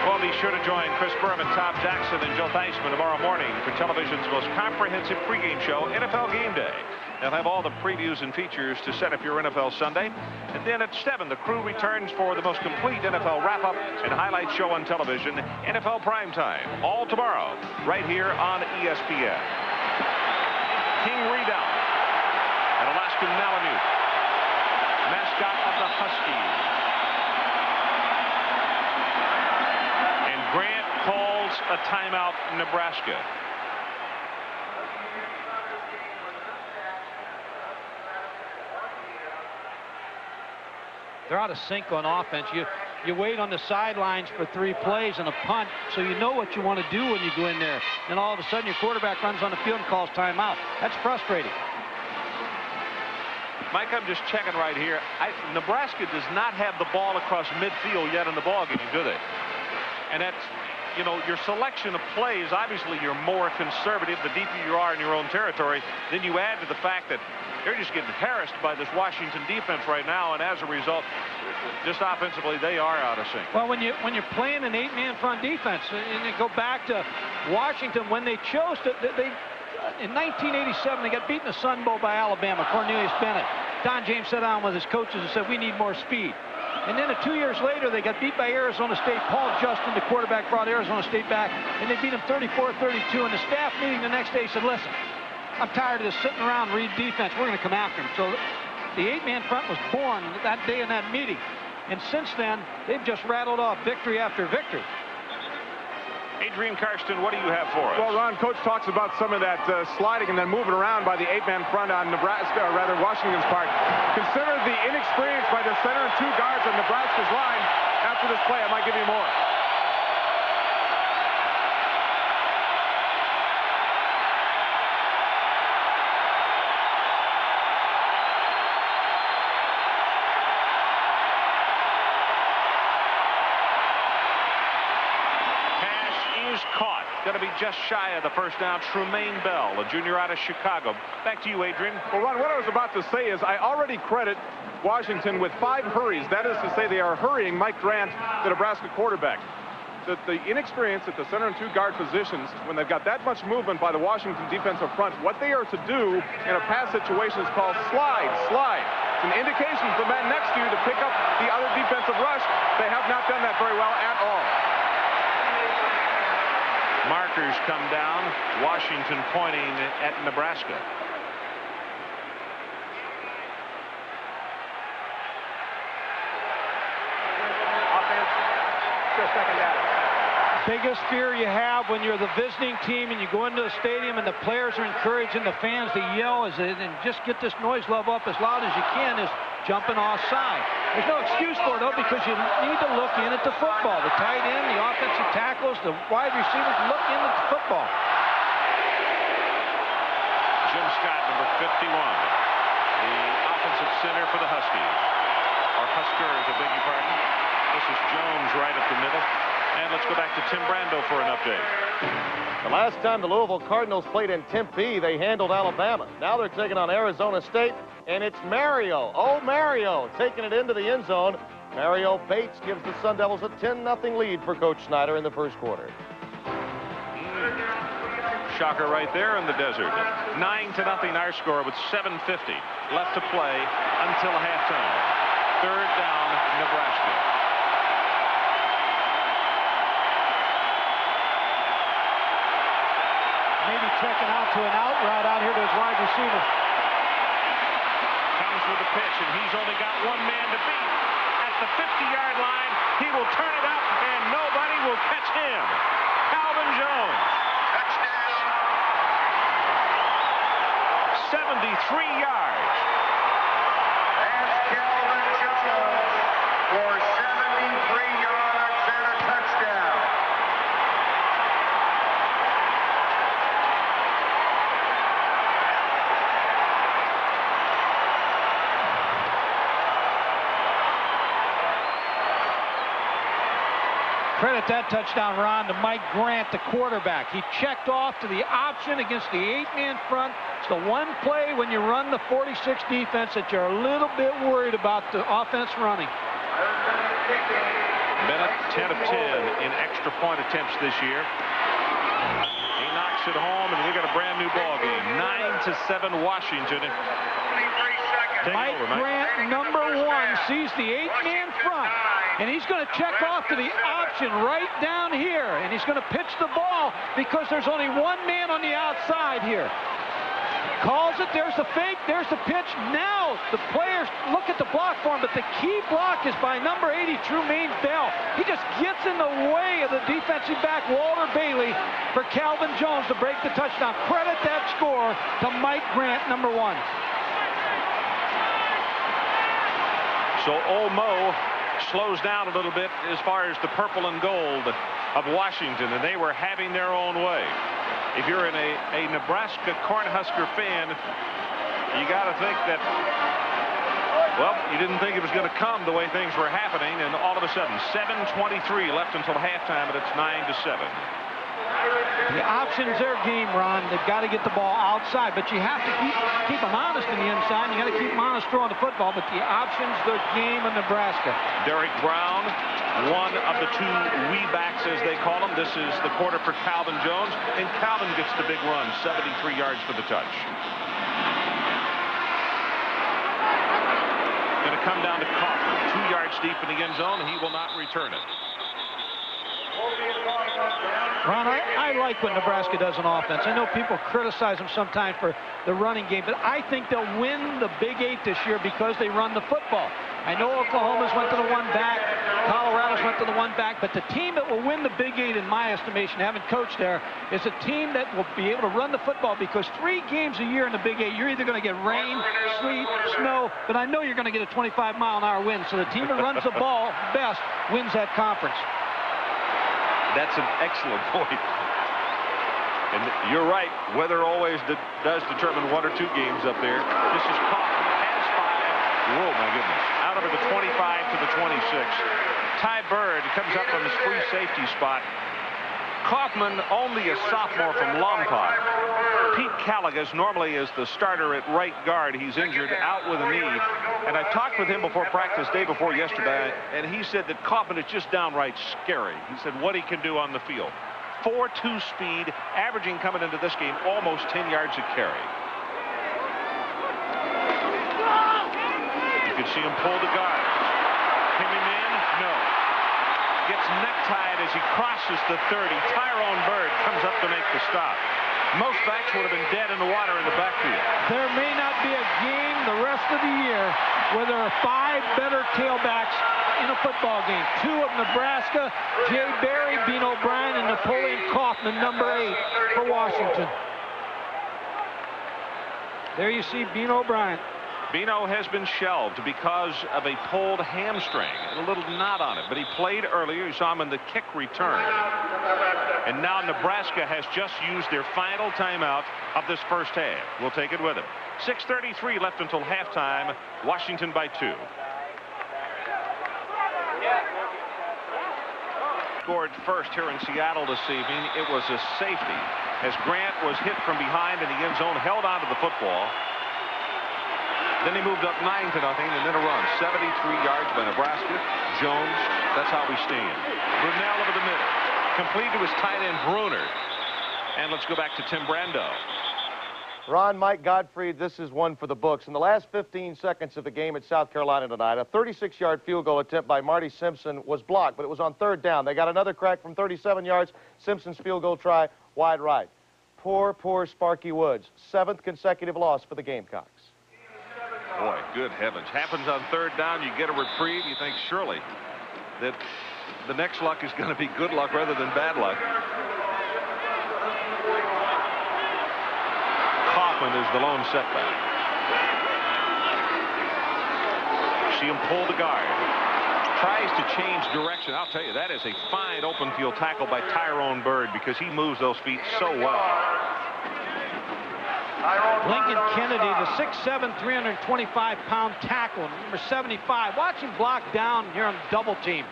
Well, be sure to join Chris Berman, Tom Jackson, and Joe Theismann tomorrow morning for television's most comprehensive pregame show, NFL Game Day. They'll have all the previews and features to set up your NFL Sunday. And then at 7, the crew returns for the most complete NFL wrap-up and highlight show on television, NFL Primetime. All tomorrow, right here on ESPN. King Redoubt at Alaskan Malamute, mascot of the Huskies. And Grant calls a timeout, Nebraska. They're out of sync on offense. You wait on the sidelines for 3 plays and a punt, so you know what you want to do when you go in there. And all of a sudden, your quarterback runs on the field and calls timeout. That's frustrating. Mike, I'm just checking right here. Nebraska does not have the ball across midfield yet in the ballgame, do they? And that's, you know, your selection of plays, obviously you're more conservative the deeper you are in your own territory. Then you add to the fact that they're just getting harassed by this Washington defense right now, and as a result, just offensively, they are out of sync. Well, when you're playing an 8-man front defense, and you go back to Washington, when they chose to, in 1987, they got beaten in the Sun Bowl by Alabama, Cornelius Bennett. Don James sat down with his coaches and said, we need more speed. And then 2 years later, they got beat by Arizona State. Paul Justin, the quarterback, brought Arizona State back, and they beat them 34-32. And the staff meeting the next day said, listen, I'm tired of just sitting around and read defense. We're going to come after them. So the 8-man front was born that day in that meeting. And since then, they've just rattled off victory after victory. Adrian Karsten, what do you have for us? Well, Ron, Coach talks about some of that sliding and then moving around by the 8-man front on Nebraska, or rather Washington's part. Consider the inexperience by the center and 2 guards on Nebraska's line. After this play, I might give you more. Caught. Going to be just shy of the first down. Tremaine Bell, a junior out of Chicago. Back to you, Adrian. Well, Ron, what I was about to say is I already credit Washington with 5 hurries. That is to say they are hurrying Mike Grant, the Nebraska quarterback. The inexperience at the center and 2 guard positions, when they've got that much movement by the Washington defensive front, what they are to do in a pass situation is called slide. It's an indication to the man next to you to pick up the other defensive rush. They have not done that very well at all. Markers come down. Washington pointing at Nebraska. Offense, still second down. Biggest fear you have when you're the visiting team and you go into the stadium and the players are encouraging the fans to yell and just get this noise level up as loud as you can is jumping offside. There's no excuse for it, though, because you need to look in at the football. The tight end, the offensive tackles, the wide receivers, look in at the football. Jim Scott, number 51, the offensive center for the Huskies. Or Huskers, I beg your pardon. This is Jones right up the middle. And let's go back to Tim Brando for an update. The last time the Louisville Cardinals played in Tempe, they handled Alabama. Now they're taking on Arizona State, and it's Mario. Oh, Mario, taking it into the end zone. Mario Bates gives the Sun Devils a 10-0 lead for Coach Snyder in the first quarter. Shocker right there in the desert. 9-0 our score with 7:50 left to play until halftime. 3rd down, Nebraska. Maybe checking out to an out route out here to his wide receiver. Comes with the pitch, and he's only got 1 man to beat. At the 50-yard line, he will turn it up, and nobody will catch him. Calvin Jones. Touchdown. 73 yards. That's Calvin Jones for 73 yards and a touchdown. Credit that touchdown, Ron, to Mike Grant, the quarterback. He checked off to the option against the 8-man front. It's the one play when you run the 46 defense that you're a little bit worried about the offense running. Bennett, 10 of 10 in extra point attempts this year. He knocks it home, and we got a brand new ball game. 9-7 Washington. Mike Grant, #1, sees the 8-man front, and he's going to check off to the option right down here, and he's going to pitch the ball because there's only one man on the outside here. Calls it, there's the fake, there's the pitch. Now the players look at the block for him, but the key block is by number 80, Trumaine Bell. He just gets in the way of the defensive back, Walter Bailey, for Calvin Jones to break the touchdown. Credit that score to Mike Grant, #1. So Old Mo slows down a little bit as far as the purple and gold of Washington, and they were having their own way. If you're a Nebraska Cornhusker fan, you got to think that, well, you didn't think it was going to come the way things were happening, and all of a sudden, 7:23 left until halftime, and it's 9-7. The option's their game, Ron. They've got to get the ball outside, but you have to keep them honest in the inside. You got to keep them honest throwing the football, but the option's their game in Nebraska. Derek Brown, one of the two wee-backs, as they call him. This is the quarter for Calvin Jones, and Calvin gets the big run, 73 yards for the touch. Going to come down to Kaufman, 2 yards deep in the end zone. He will not return it. Ron, I like what Nebraska does on offense. I know people criticize them sometimes for the running game, but I think they'll win the Big 8 this year because they run the football. I know Oklahoma's went to the one back, Colorado's went to the one back, but the team that will win the Big 8, in my estimation, having coached there, is a team that will be able to run the football, because 3 games a year in the Big 8, you're either going to get rain, sleet, snow, but I know you're going to get a 25-mile-an-hour wind, so the team that runs the ball best wins that conference. That's an excellent point. And you're right, weather always does determine 1 or 2 games up there. This is Kaufman, has 5. Whoa, my goodness. Out over the 25 to the 26. Ty Bird comes up from his free safety spot. Kaufman, only a sophomore from Lompoc. Pete Callaghan normally is the starter at right guard. He's injured, out with a knee. And I talked with him before practice, day before yesterday, and he said that Kaufman is just downright scary. He said what he can do on the field. 4.2 speed, averaging coming into this game almost 10 yards a carry. You can see him pull the guard. Him in? No. Gets necktied as he crosses the 30. Tyrone Bird comes up to make the stop. Most backs would have been dead in the water in the backfield. There may not be a game the rest of the year where there are 5 better tailbacks in a football game. 2 of Nebraska, Jay Berry, Bean O'Brien, and Napoleon Kaufman, number 8 for Washington. There you see Bean O'Brien. Bino has been shelved because of a pulled hamstring and a little knot on it, but he played earlier. You saw him in the kick return. And now Nebraska has just used their final timeout of this first half. We'll take it with them. 6:33 left until halftime. Washington by 2. Scored first here in Seattle this evening. It was a safety as Grant was hit from behind in the end zone, held onto the football. Then he moved up 9-0 and then a run. 73 yards by Nebraska. Jones, that's how we stand. Brunell over the middle. Complete to his tight end, Bruner. And let's go back to Tim Brando. Ron, Mike Gottfried, this is one for the books. In the last 15 seconds of the game at South Carolina tonight, a 36-yard field goal attempt by Marty Simpson was blocked, but it was on 3rd down. They got another crack from 37 yards. Simpson's field goal try, wide right. Poor Sparky Woods. 7th consecutive loss for the Gamecocks. Boy, good heavens. Happens on 3rd down, you get a reprieve. You think surely that the next luck is going to be good luck rather than bad luck. Kaufman is the lone setback. See him pull the guard. Tries to change direction. I'll tell you, that is a fine open field tackle by Tyrone Bird because he moves those feet so well. Lincoln Kennedy, the 6'7", 325-pound tackle, number 75. Watch him block down here on the double team.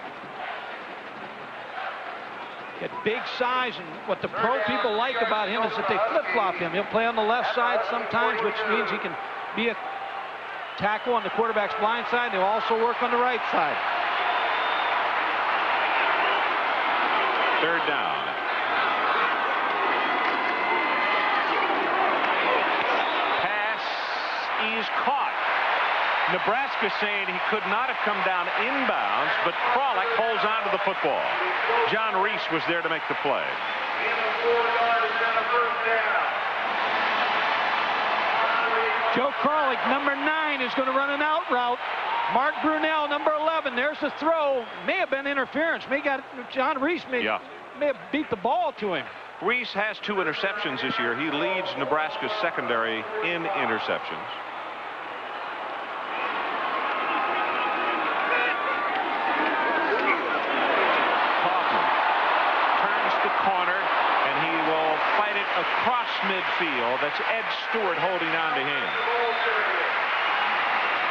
Got big size, and what the pro people like about him is that they flip-flop him. He'll play on the left side sometimes, which means he can be a tackle on the quarterback's blind side. They'll also work on the right side. Third down. Pass is caught. Nebraska saying he could not have come down inbounds, but Kralik holds on to the football. John Reese was there to make the play. Joe Kralik, number 9, is going to run an out route. Mark Brunell, number 11. There's the throw. May have been interference. John Reese may have beat the ball to him. Reese has 2 interceptions this year. He leads Nebraska's secondary in interceptions. Corner, and he will fight it across midfield. That's Ed Stewart holding on to him.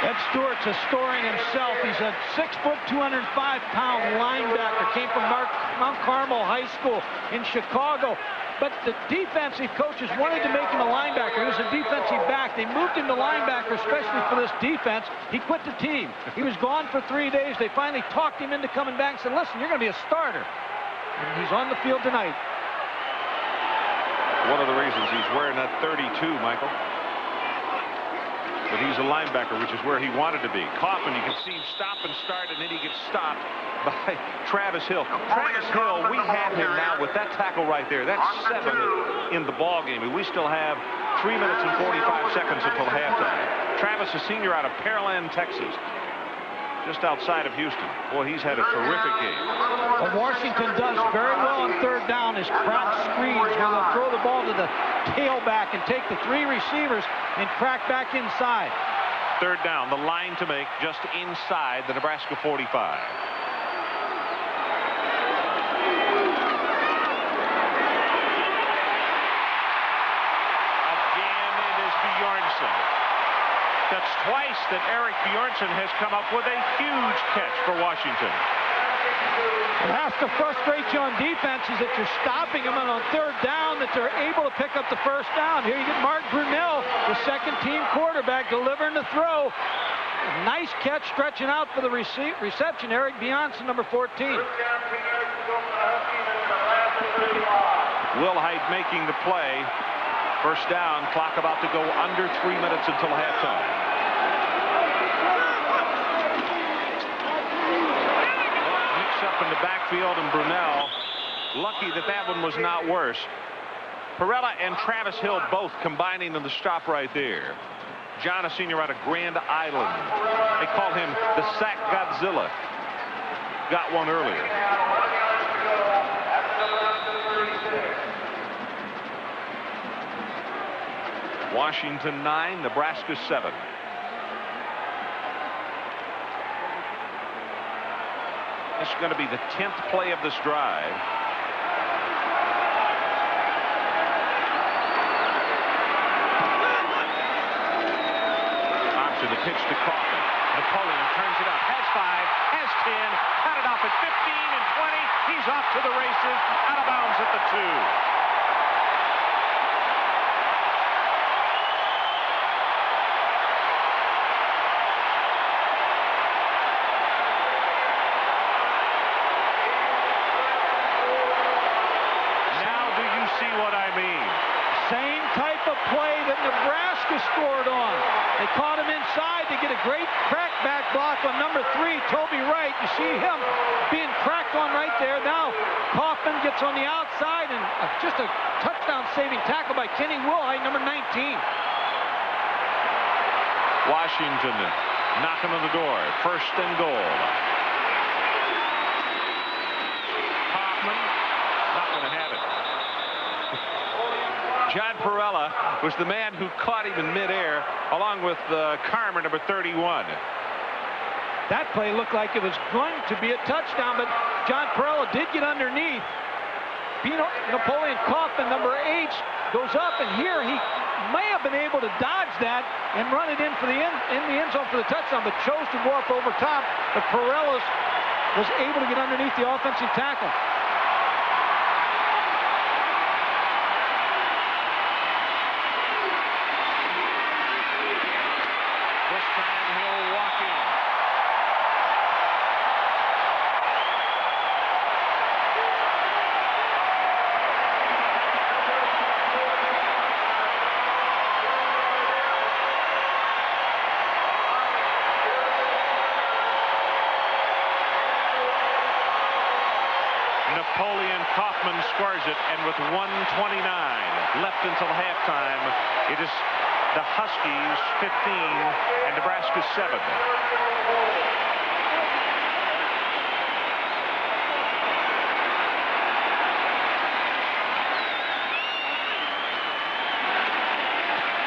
Ed Stewart's a story in himself. He's a 6', 205-pound linebacker. Came from Mount Carmel High School in Chicago. But the defensive coaches wanted to make him a linebacker. He was a defensive back. They moved him to linebacker, especially for this defense. He quit the team. He was gone for 3 days. They finally talked him into coming back and said, listen, you're going to be a starter. And he's on the field tonight. One of the reasons he's wearing that 32, Michael. But he's a linebacker, which is where he wanted to be. Kaufman, you can see him stop and start, and then he gets stopped by Travis Hill. Travis Hill, we have him now with that tackle right there. That's 7 in the ball game. And we still have 3 minutes and 45 seconds until halftime. Travis, a senior out of Pearland, Texas. Just outside of Houston. Boy, he's had a terrific game. What Washington does very well on third down is crack screens where they'll throw the ball to the tailback and take the 3 receivers and crack back inside. Third down, the line to make just inside the Nebraska 45. Again, it is Bjornsson. That's twice that Eric Bjornsson has come up with a huge catch for Washington. It has to frustrate you on defense is that you're stopping them, and on third down that they're able to pick up the first down. Here you get Mark Brunell, the second-team quarterback, delivering the throw. Nice catch stretching out for the reception. Eric Bjornsson, number 14. Wilhite making the play. First down, clock about to go under 3 minutes until halftime. Mix up in the backfield, and Brunell, lucky that one was not worse. Perella and Travis Hill both combining in the stop right there. John, a senior out of Grand Island. They call him the Sack Godzilla. Got one earlier. Washington 9, Nebraska 7. This is going to be the 10th play of this drive. Option to pitch to Kaufman. Napoleon turns it up, has 5, has 10, cut it off at 15 and 20. He's off to the races, out of bounds at the 2. Same type of play that Nebraska scored on. They caught him inside to get a great crackback block on number 3, Toby Wright. You see him being cracked on right there. Now Kaufman gets on the outside, and just a touchdown-saving tackle by Kenny Wilhite, number 19. Washington knocking on the door. First and goal. Kaufman not going to have it. John Perella was the man who caught him in midair, along with Carmer, number 31. That play looked like it was going to be a touchdown, but John Perella did get underneath. Napoleon Kaufman, number 8, goes up, and here he may have been able to dodge that and run it in the end zone for the touchdown, but chose to go up over top. But Perella was able to get underneath the offensive tackle. Napoleon Kaufman scores it, and with 1:29 left until halftime, it is the Huskies 15 and Nebraska 7.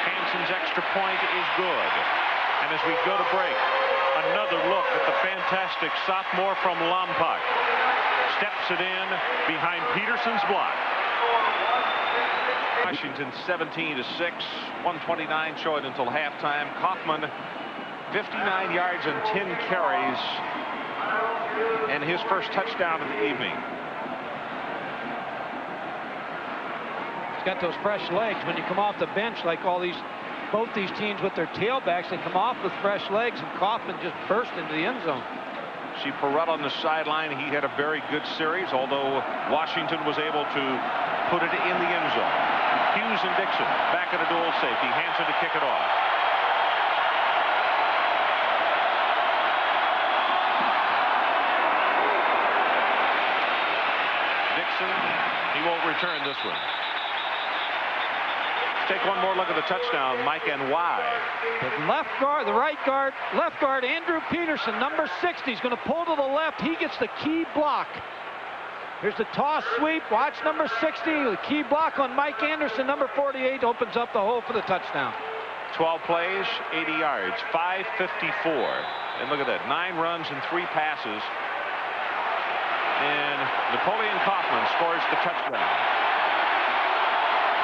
Hanson's extra point is good. And as we go to break, another look at the fantastic sophomore from Lompoc. Steps it in behind Peterson's block. Washington 17-6, 1:29 showing until halftime. Kaufman 59 yards and 10 carries, and his first touchdown of the evening. He's got those fresh legs when you come off the bench, like both these teams with their tailbacks. They come off with fresh legs, and Kaufman just burst into the end zone. See Perrott on the sideline. He had a very good series, although Washington was able to put it in the end zone. Hughes and Dixon back at a dual safety. Hanson to kick it off. Dixon, he won't return this one. Take one more look at the touchdown. Mike and why. The left guard, the right guard, left guard, Andrew Peterson, number 60, is going to pull to the left. He gets the key block. Here's the toss sweep. Watch number 60. The key block on Mike Anderson, number 48, opens up the hole for the touchdown. 12 plays, 80 yards, 5:54. And look at that, 9 runs and 3 passes. And Napoleon Kaufman scores the touchdown.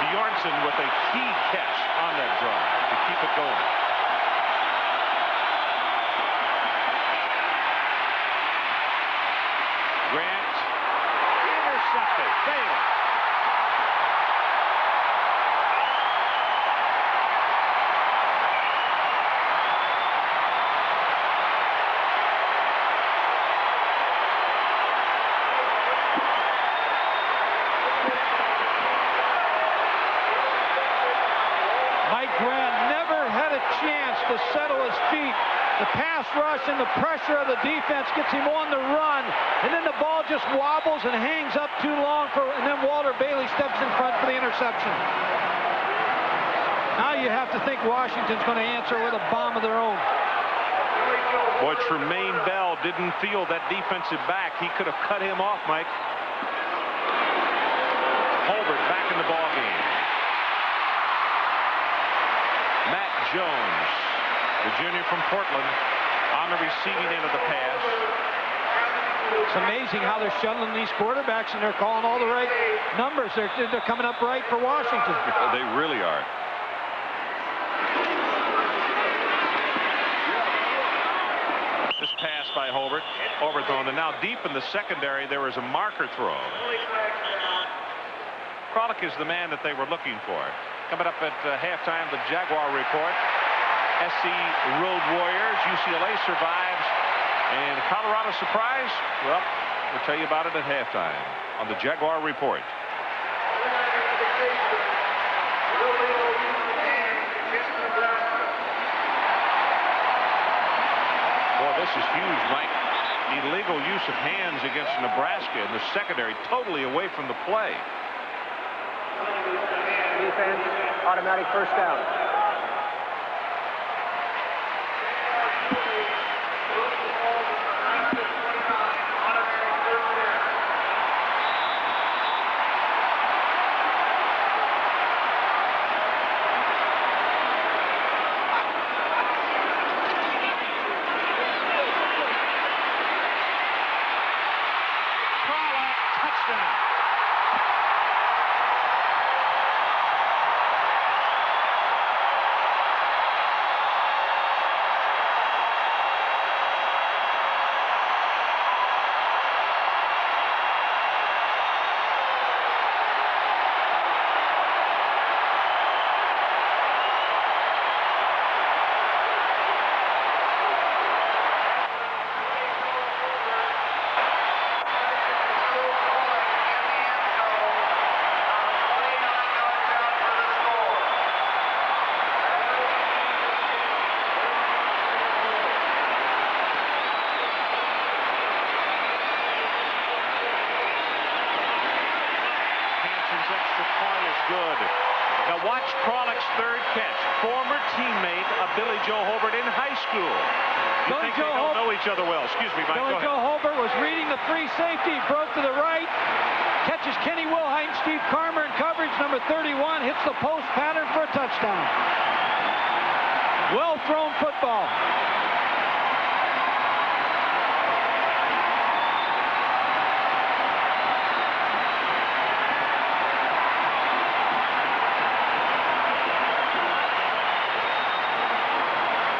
Bjornsson with a key catch on that drive to keep it going. Grant intercepted. Baylor. To settle his feet. The pass rush and the pressure of the defense gets him on the run, and then the ball just wobbles and hangs up too long and then Walter Bailey steps in front for the interception. Now you have to think Washington's going to answer with a bomb of their own. Boy, Tremaine Bell didn't feel that defensive back. He could have cut him off, Mike. Holbert back in the ball game. Matt Jones, the junior from Portland, on the receiving end of the pass. It's amazing how they're shuttling these quarterbacks, and they're calling all the right numbers. They're coming up right for Washington. They really are. This pass by Holbert, overthrown, and now deep in the secondary there is a marker throw. Kralik is the man that they were looking for. Coming up at halftime, the Jaguar report. SC Road Warriors, UCLA survives, and Colorado surprise? Well, we'll tell you about it at halftime on the Jaguar report. Boy, this is huge, Mike. Illegal use of hands against Nebraska in the secondary, totally away from the play. Defense, automatic first down. good. Now watch Krolick's third catch. Former teammate of Billy Joe Hobart in high school. You think they don't know each other well? Excuse me, Mike. Billy Joe Hobart was reading the free safety. Broke to the right. Catches Kenny Wilhite and Steve Carmer in coverage. Number 31 hits the post pattern for a touchdown. Well thrown football.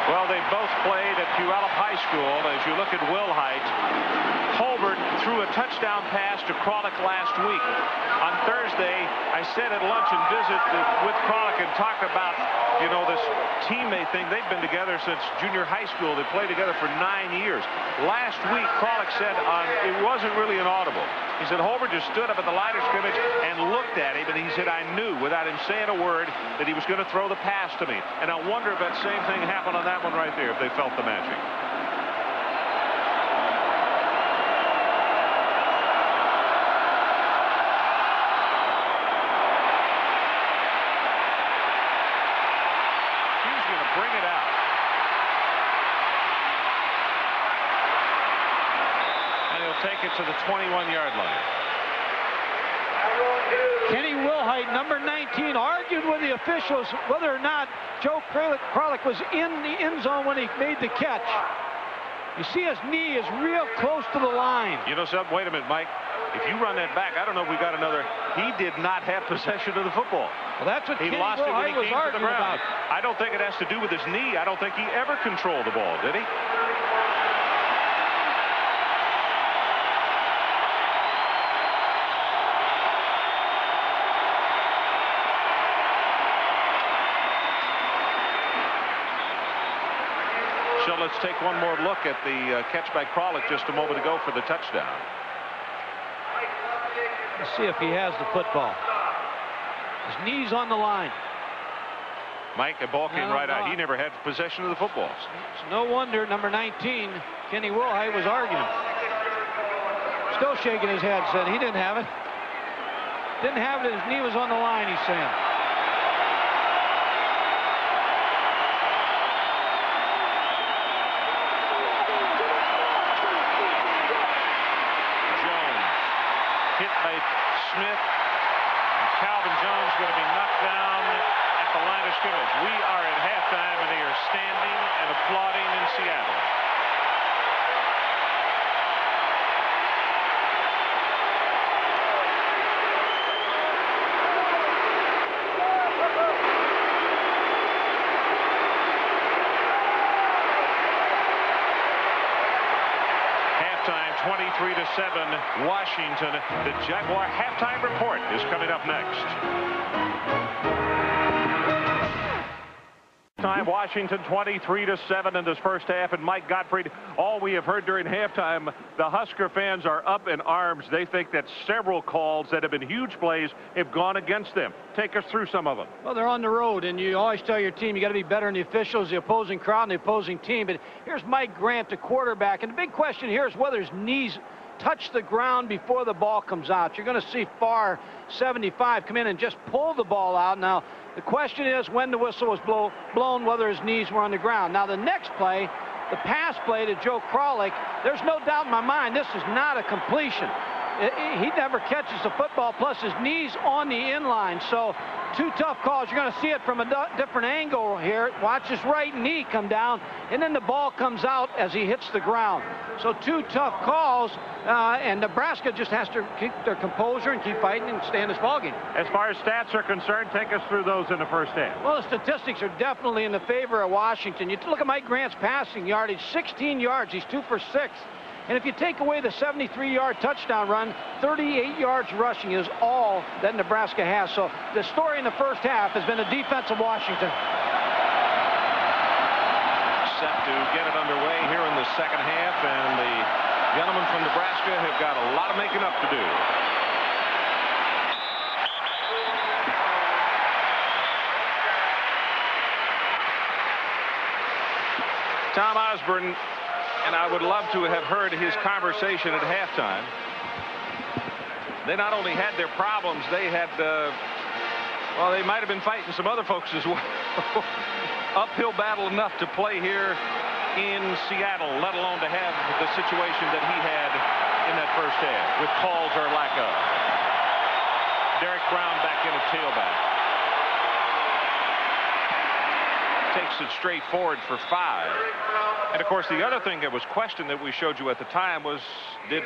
Well, they both played at Puyallup High School. As you look at Wilhite, Hobart threw a touchdown pass to Krolick last week. On Thursday, I sat at lunch and visited with Krolick and talked about, you know, this teammate thing. They've been together since junior high school. They played together for 9 years. Last week, Krolick said it wasn't really an audible. He said Hobart just stood up at the line of scrimmage and looked at him, and he said, I knew without him saying a word that he was going to throw the pass to me. And I wonder if that same thing happened on that one right there, if they felt the matching. He's going to bring it out. And he'll take it to the 21-yard line. Kenny Wilhite, number 19, argued with the officials whether or not Joe Krolick was in the end zone when he made the catch. You see his knee is real close to the line. You know something? Wait a minute, Mike. If you run that back, I don't know if we got another. He did not have possession of the football. Well, that's what he Kenny lost it when he Wilhite was came to the arguing ground. about. I don't think it has to do with his knee. I don't think he ever controlled the ball, did he? So let's take one more look at the catch by Krolick just a moment ago for the touchdown. Let's see if he has the football. His knee's on the line. Mike, the ball came right out. He never had possession of the football. It's no wonder number 19, Kenny Wilhite, was arguing. Still shaking his head, said he didn't have it. Didn't have it. His knee was on the line, he's saying. Hit by Smith. And Calvin Jones going to be knocked down at the line of scrimmage. We are at halftime, and they are standing and applauding in Seattle. Halftime, 23-7, Washington. The Jaguar halftime report is coming up next. Time, Washington 23-7 in this first half, and Mike Gottfried, all we have heard during halftime, the Husker fans are up in arms. They think that several calls that have been huge plays have gone against them. Take us through some of them. Well, they're on the road, and you always tell your team you got to be better than the officials, the opposing crowd, and the opposing team. But here's Mike Grant, the quarterback, and the big question here is whether his knees touch the ground before the ball comes out. You're going to see Farr 75 come in and just pull the ball out. Now, the question is when the whistle was blown, whether his knees were on the ground. Now, the next play, the pass play to Joe Krolick, there's no doubt in my mind this is not a completion. He never catches the football, plus his knees on the inline. So, two tough calls. You're going to see it from a different angle here. Watch his right knee come down, and then the ball comes out as he hits the ground. So, two tough calls, and Nebraska just has to keep their composure and keep fighting and stay in this ballgame. As far as stats are concerned, take us through those in the first half. Well, the statistics are definitely in the favor of Washington. You look at Mike Grant's passing yardage, 16 yards. He's 2 for 6. And if you take away the 73-yard touchdown run, 38 yards rushing is all that Nebraska has. So the story in the first half has been the defense of Washington. Set to get it underway here in the second half, and the gentlemen from Nebraska have got a lot of making up to do. Tom Osborne, and I would love to have heard his conversation at halftime. They not only had their problems, they had Well, they might have been fighting some other folks as well. Uphill battle enough to play here in Seattle, let alone to have the situation that he had in that first half with calls or lack of. Derek Brown back in at tailback. Takes it straight forward for 5. And of course, the other thing that was questioned that we showed you at the time was, did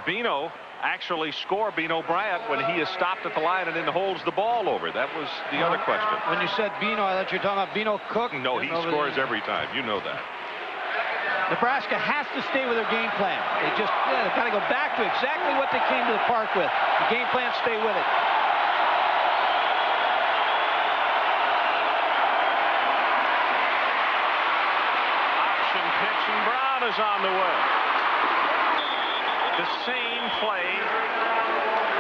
Bino actually score Bino Bryant when he is stopped at the line and then holds the ball over? That was the other question. When you said Bino, I thought you were talking about Bino Cook. No, he scores every time. You know that. Nebraska has to stay with their game plan. They just got to go back to exactly what they came to the park with. The game plan, stay with it. Option pitch, and Brown is on the way. The same play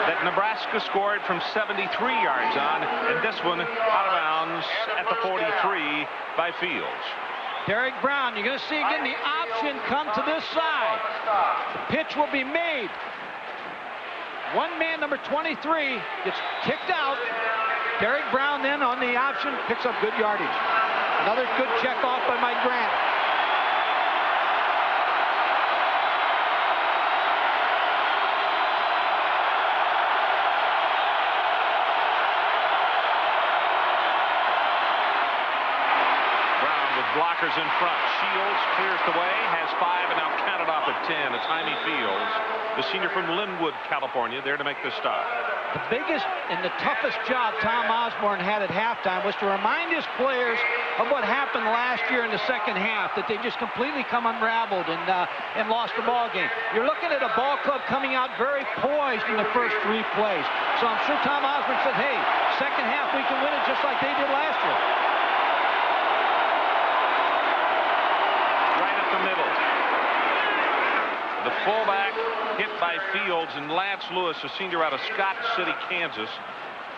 that Nebraska scored from 73 yards on, and this one out of bounds at the 43 by Fields. Derek Brown, you're going to see again the option come to this side. The pitch will be made. One man, number 23, gets kicked out. Derek Brown then on the option picks up good yardage. Another good check off by Mike Grant. Blockers in front. Shields clears the way, has 5, and now counted off at 10. It's Jaime Fields, the senior from Linwood, California, there to make the stop. The biggest and the toughest job Tom Osborne had at halftime was to remind his players of what happened last year in the second half, that they just completely come unraveled and lost the ball game. You're looking at a ball club coming out very poised in the first 3 plays. So I'm sure Tom Osborne said, hey, second half we can win it just like they did last year. The fullback hit by Fields, and Lance Lewis, a senior out of Scott City, Kansas,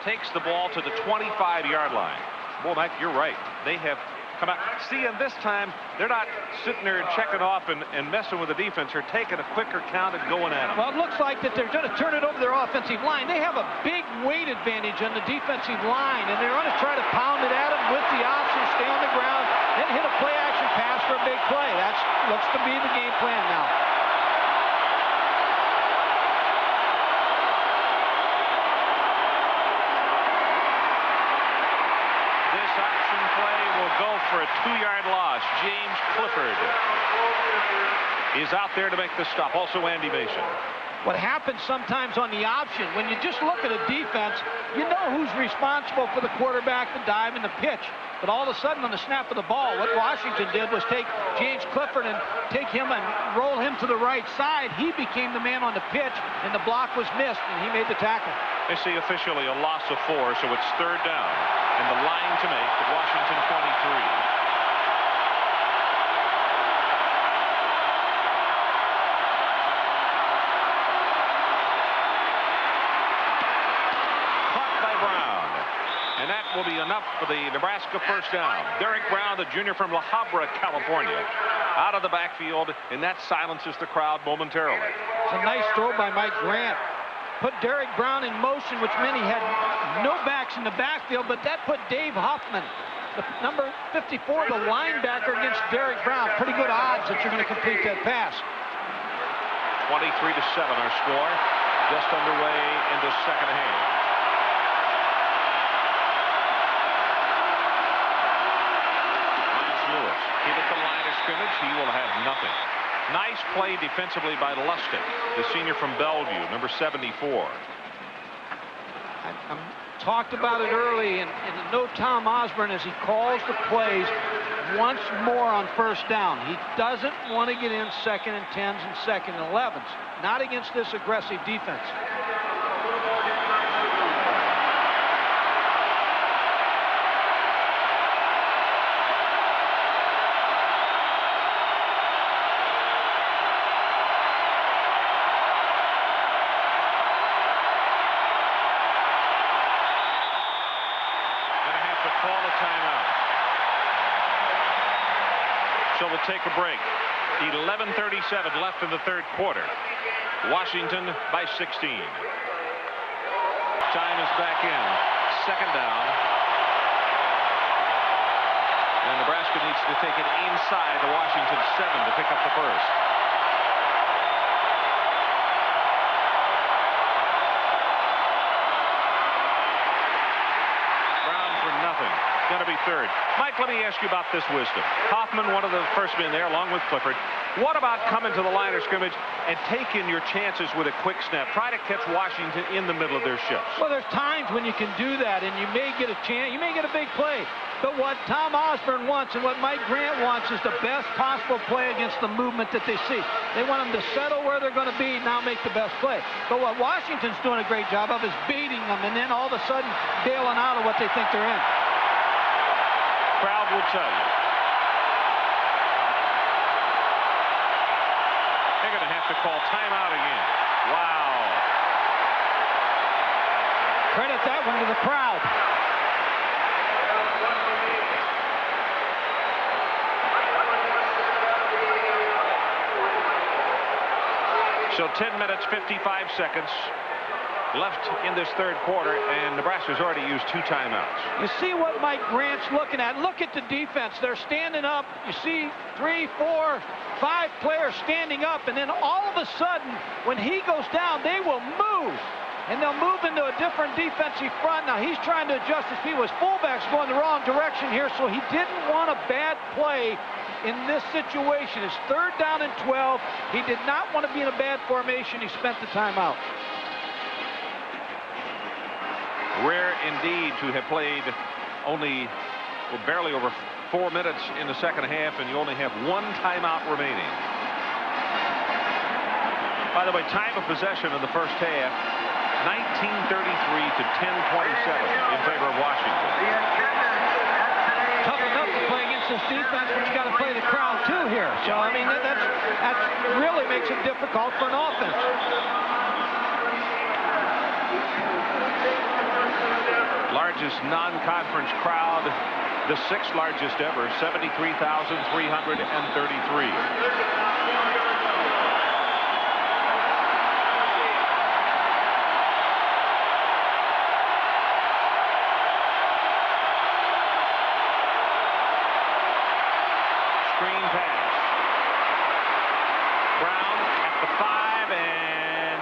takes the ball to the 25-yard line. Boy, Mike, you're right. They have come out. See, and this time, they're not sitting there and checking off and messing with the defense. They're taking a quicker count and going at them. Well, it looks like that they're going to turn it over their offensive line. They have a big weight advantage on the defensive line, and they're going to try to pound it at them with the option, stay on the ground, then hit a play-action pass for a big play. That looks to be the game plan now. Go for a 2-yard loss. James Clifford is out there to make the stop. Also Andy Mason. What happens sometimes on the option, when you just look at a defense, you know who's responsible for the quarterback, the dive, and the pitch. But all of a sudden on the snap of the ball, what Washington did was take James Clifford and take him and roll him to the right side. He became the man on the pitch, and the block was missed, and he made the tackle. They see officially a loss of 4, so it's 3rd down. And the line to make the Washington 23. Caught by Brown. And that will be enough for the Nebraska first down. Derek Brown, the junior from La Habra, California, out of the backfield, and that silences the crowd momentarily. It's a nice throw by Mike Grant. Put Derek Brown in motion, which meant he had no backs in the backfield, but that put Dave Huffman, the number 54, the linebacker, against Derek Brown. Pretty good odds that you're going to complete that pass. 23-7 our score, just underway in the second half. Lance Lewis hit at the line of scrimmage. He will have nothing. Nice play defensively by Lustig, the senior from Bellevue, number 74. I talked about it early, and no Tom Osborne as he calls the plays once more on first down. He doesn't want to get in 2nd and 10s and 2nd and 11s. Not against this aggressive defense. So we'll take a break. 11:37 left in the 3rd quarter. Washington by 16. Time is back in. second down. And Nebraska needs to take it inside the Washington 7 to pick up the first. Brown for nothing. Going to be third. Mike, let me ask you about this wisdom. Hoffman, one of the first men there, along with Clifford. What about coming to the line of scrimmage and taking your chances with a quick snap? Try to catch Washington in the middle of their shifts. Well, there's times when you can do that, and you may get a chance. You may get a big play. But what Tom Osborne wants and what Mike Grant wants is the best possible play against the movement that they see. They want them to settle where they're going to be, now make the best play. But what Washington's doing a great job of is baiting them and then all of a sudden bailing out of what they think they're in. Crowd will tell you. They're going to have to call timeout again. Wow. Credit that one to the crowd. So 10 minutes, 55 seconds left in this third quarter, and Nebraska's already used 2 timeouts. You see what Mike Grant's looking at. Look at the defense. They're standing up. You see 3, 4, 5 players standing up, and then all of a sudden, when he goes down, they will move. And they'll move into a different defensive front. Now, he's trying to adjust his feet. His fullback's going the wrong direction here, so he didn't want a bad play in this situation. It's 3rd down and 12. He did not want to be in a bad formation. He spent the timeout. Rare indeed to have played only barely over 4 minutes in the second half, and you only have 1 timeout remaining. By the way, time of possession in the first half, 1933 to 10:27 in favor of Washington. Tough enough to play against this defense, but you got to play the crowd too here. So I mean, that really makes it difficult for an offense. Largest non-conference crowd, the 6th largest ever, 73,333. Screen pass. Brown at the 5, and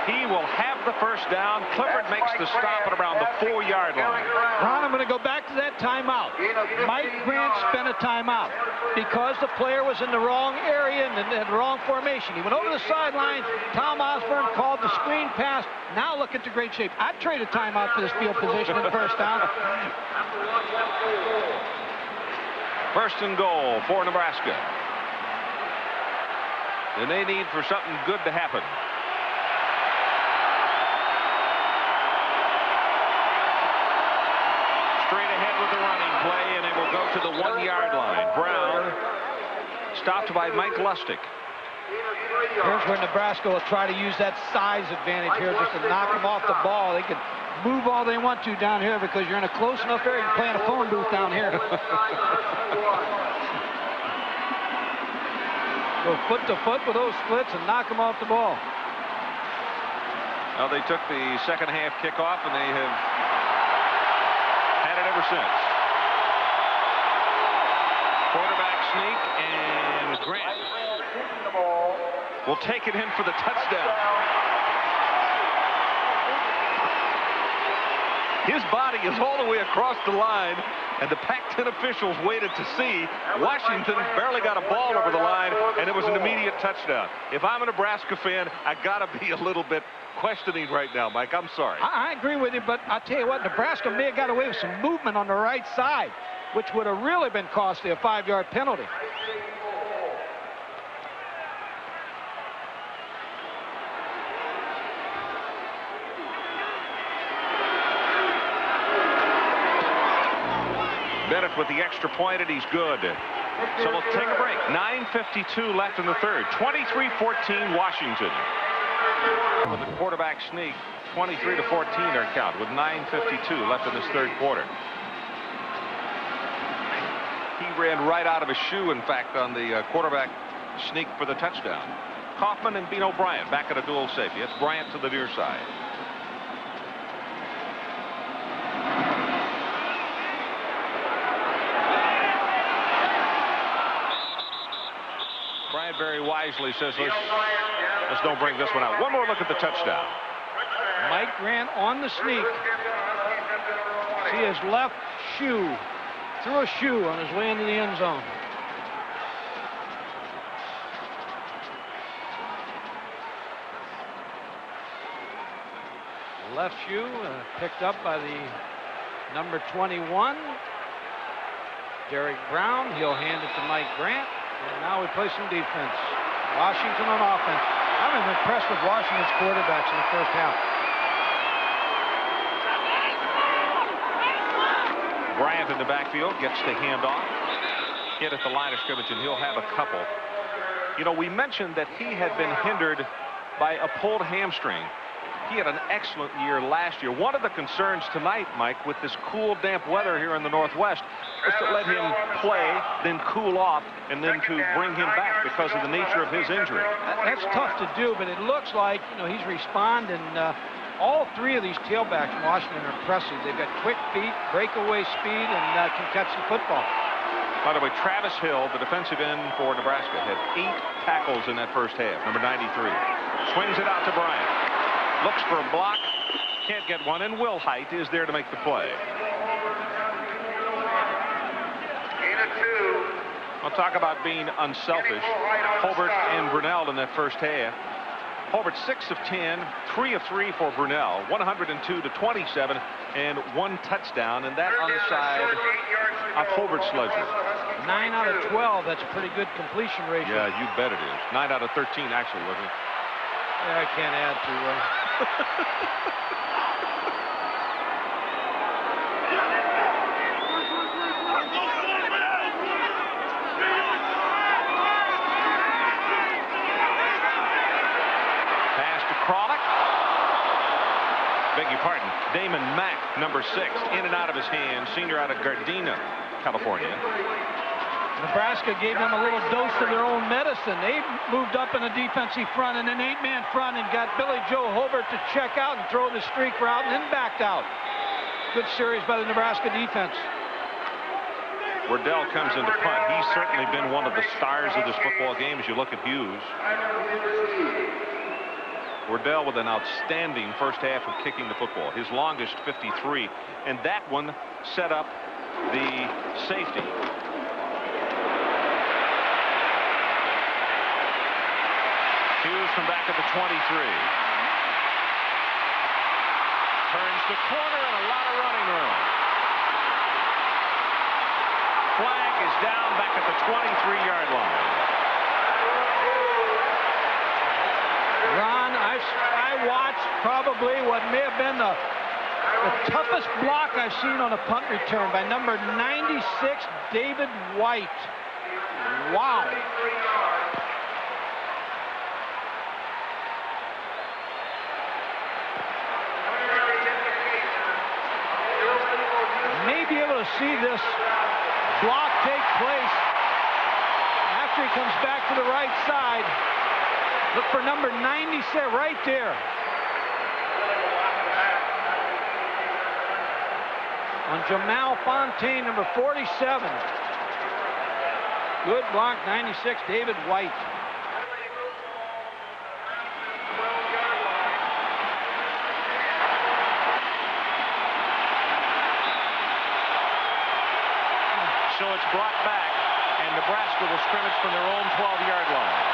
he will have the first down. Clifford makes the stop at around the 4-yard line. Ron, I'm going to go back to that timeout. Mike Grant spent a timeout because the player was in the wrong area and in the wrong formation. He went over the sideline. Tom Osborne called the screen pass. Now look at the great shape. I'd trade a timeout for this field position in first down. 1st and goal for Nebraska. And they need for something good to happen. Straight ahead with the running play, and they will go to the 1-yard line. Brown stopped by Mike Lustig. Here's where Nebraska will try to use that size advantage here just to knock them off the ball. They can move all they want to down here because you're in a close enough area. You can play in a phone booth down here. Go foot to foot with those splits and knock them off the ball. Well, they took the second half kickoff, and they have had it ever since. Quarterback sneak, and Grant will take it in for the touchdown. His body is all the way across the line, and the Pac-10 officials waited to see. Washington barely got a ball over the line, and it was an immediate touchdown. If I'm a Nebraska fan, I got to be a little bit questioning right now, Mike. I'm sorry. I agree with you, but I'll tell you what, Nebraska may have got away with some movement on the right side, which would have really been costly, a 5-yard penalty. Bennett with the extra point, and he's good. So we'll take a break. 9:52 left in the third. 23-14 Washington. With the quarterback sneak, 23-14 their count with 9:52 left in this third quarter. He ran right out of his shoe, in fact, on the quarterback sneak for the touchdown. Kaufman and Bean O'Brien back at a dual safety. It's Bryant to the near side. very wisely says, let's don't bring this one out. One more look at the touchdown. Mike Grant on the sneak. See his left shoe. Threw a shoe on his way into the end zone. Left shoe picked up by the number 21, Derek Brown. He'll hand it to Mike Grant. And now we play some defense. Washington on offense. I'm impressed with Washington's quarterbacks in the first half. Bryant in the backfield gets the handoff. Hit at the line of scrimmage, and he'll have a couple. You know, we mentioned that he had been hindered by a pulled hamstring. He had an excellent year last year. One of the concerns tonight, Mike, with this cool, damp weather here in the Northwest, was to let him play, then cool off, and then to bring him back because of the nature of his injury. That's tough to do, but it looks like, you know, he's responding. All three of these tailbacks from Washington are impressive. They've got quick feet, breakaway speed, and can catch the football. By the way, Travis Hill, the defensive end for Nebraska, had 8 tackles in that first half, number 93. Swings it out to Bryant. Looks for a block, can't get one, and Will Height is there to make the play. I'll talk about being unselfish. Holbert and Brunell in that first half. Holbert 6 of 10, 3 of 3 for Brunell, 102 to 27, and 1 touchdown, and that on the side of Holbert's ledger. 9 out of 12, that's a pretty good completion ratio. Yeah, you bet it is. 9 out of 13 actually, wasn't it? Yeah, I can't add to Pass to Kralik. Beg your pardon. Damon Mack, number 6, in and out of his hands. Senior out of Gardena, California. Nebraska gave them a little dose of their own medicine. They moved up in a defensive front and an 8-man front and got Billy Joe Holbert to check out and throw the streak route and then backed out. Good series by the Nebraska defense. Wardell comes into punt. He's certainly been one of the stars of this football game as you look at Hughes. Wardell with an outstanding first half of kicking the football. His longest 53. And that one set up the safety. Hughes from back at the 23. Turns the corner and a lot of running room. Flag is down back at the 23-yard line. Ron, I watched probably what may have been the toughest block I've seen on a punt return by number 96, David White. Wow. May be able to see this block take place after he comes back to the right side. Look for number 97 right there. On Jamal Fontaine, number 47. Good block, 96, David White. So it's brought back, and Nebraska will scrimmage from their own 12-yard line.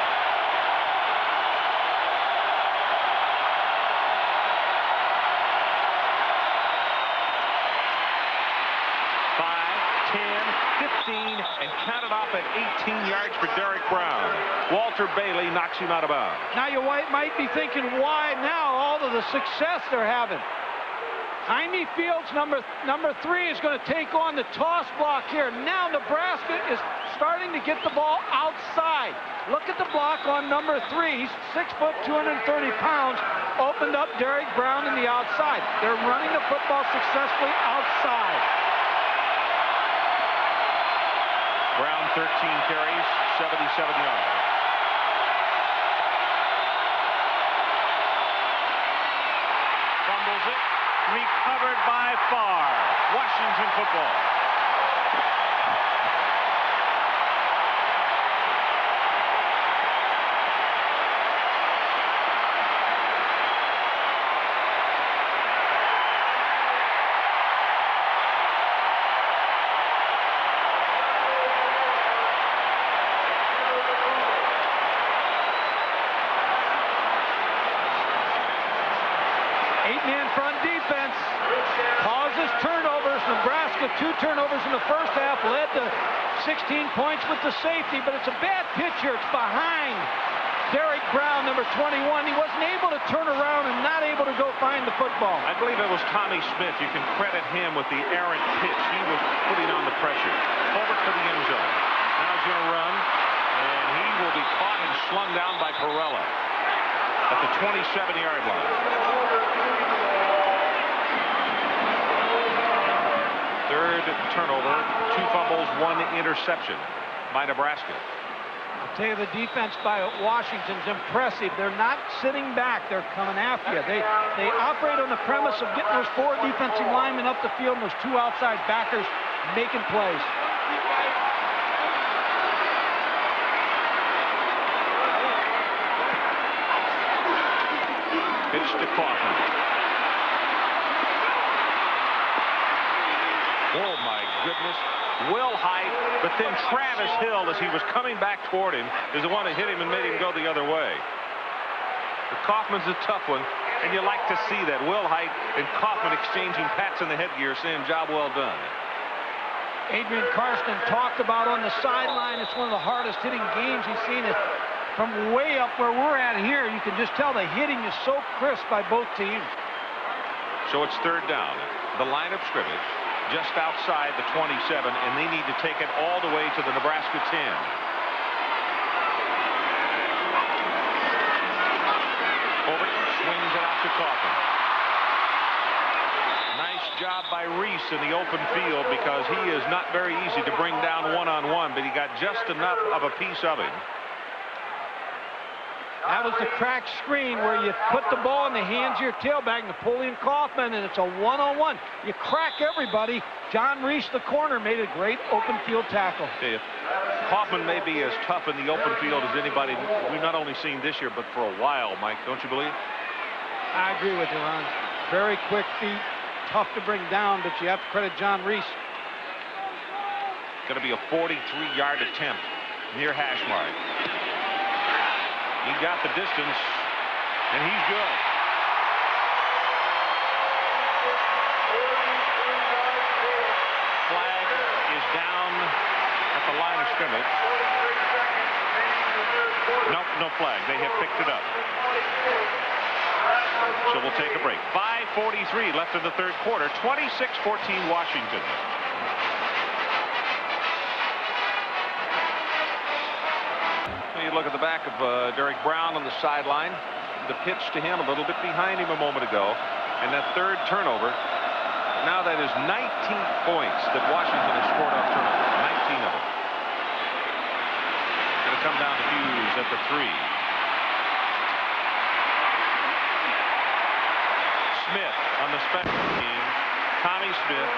And counted off at 18 yards for Derek Brown. Walter Bailey knocks him out of bounds. Now you might be thinking, why now all of the success they're having? Jaime Fields, number 3, is going to take on the toss block here. Now Nebraska is starting to get the ball outside. Look at the block on number 3. He's 6 foot, 230 pounds. Opened up Derek Brown in the outside. They're running the football successfully outside. Brown 13 carries, 77 yards. Fumbles it, recovered by Farr. Washington football. 8-man front defense causes turnovers. Nebraska 2 turnovers in the first half, led to 16 points with the safety, but it's a bad pitch here. It's behind Derek Brown, number 21. He wasn't able to turn around and not able to go find the football. I believe it was Tommy Smith. You can credit him with the errant pitch. He was putting on the pressure. Over to the end zone. Now he's going to run, and he will be caught and slung down by Perella at the 27-yard line. Third turnover, 2 fumbles, 1 interception by Nebraska. I'll tell you, the defense by Washington's impressive. They're not sitting back. They're coming after you. They operate on the premise of getting those 4 defensive linemen up the field and those 2 outside backers making plays. Pitch to Kaufman. Oh, my goodness. Will Height, but then Travis Hill, as he was coming back toward him, is the one that hit him and made him go the other way. But Kaufman's a tough one, and you like to see that. Will Height and Kaufman exchanging pats in the headgear, saying, job well done. Adrian Karsten talked about on the sideline, it's one of the hardest hitting games he's seen. It from way up where we're at here, you can just tell the hitting is so crisp by both teams. So it's third down. The line of scrimmage just outside the 27, and they need to take it all the way to the Nebraska 10. Over, swings it out to Kaufman. Nice job by Reese in the open field, because he is not very easy to bring down one-on-one, but he got just enough of a piece of him. That was the cracked screen where you put the ball in the hands of your tailback, Napoleon Kaufman, and it's a one-on-one. You crack everybody. John Reese, the corner, made a great open field tackle. Okay, Kaufman may be as tough in the open field as anybody we've not only seen this year, but for a while, Mike. Don't you believe? I agree with you, Ron. Very quick feet, tough to bring down, but you have to credit John Reese. Going to be a 43-yard attempt near hash mark. He got the distance, and he's good. Flag is down at the line of scrimmage. Nope, no flag. They have picked it up. So we'll take a break. 5:43 left in the third quarter. 26-14 Washington. You look at the back of Derek Brown on the sideline. The pitch to him a little bit behind him a moment ago. And that third turnover. Now that is 19 points that Washington has scored off turnovers. 19 of them. Going to come down to Hughes at the 3. Smith on the special team. Tommy Smith.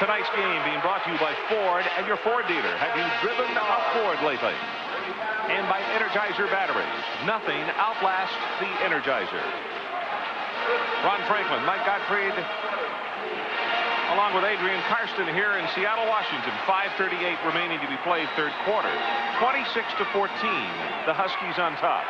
Tonight's game being brought to you by Ford and your Ford dealer. Have you driven a Ford lately? And by Energizer batteries. Nothing outlasts the Energizer. Ron Franklin, Mike Gottfried, along with Adrian Karsten here in Seattle, Washington. 5:38 remaining to be played, third quarter. 26-14, the Huskies on top.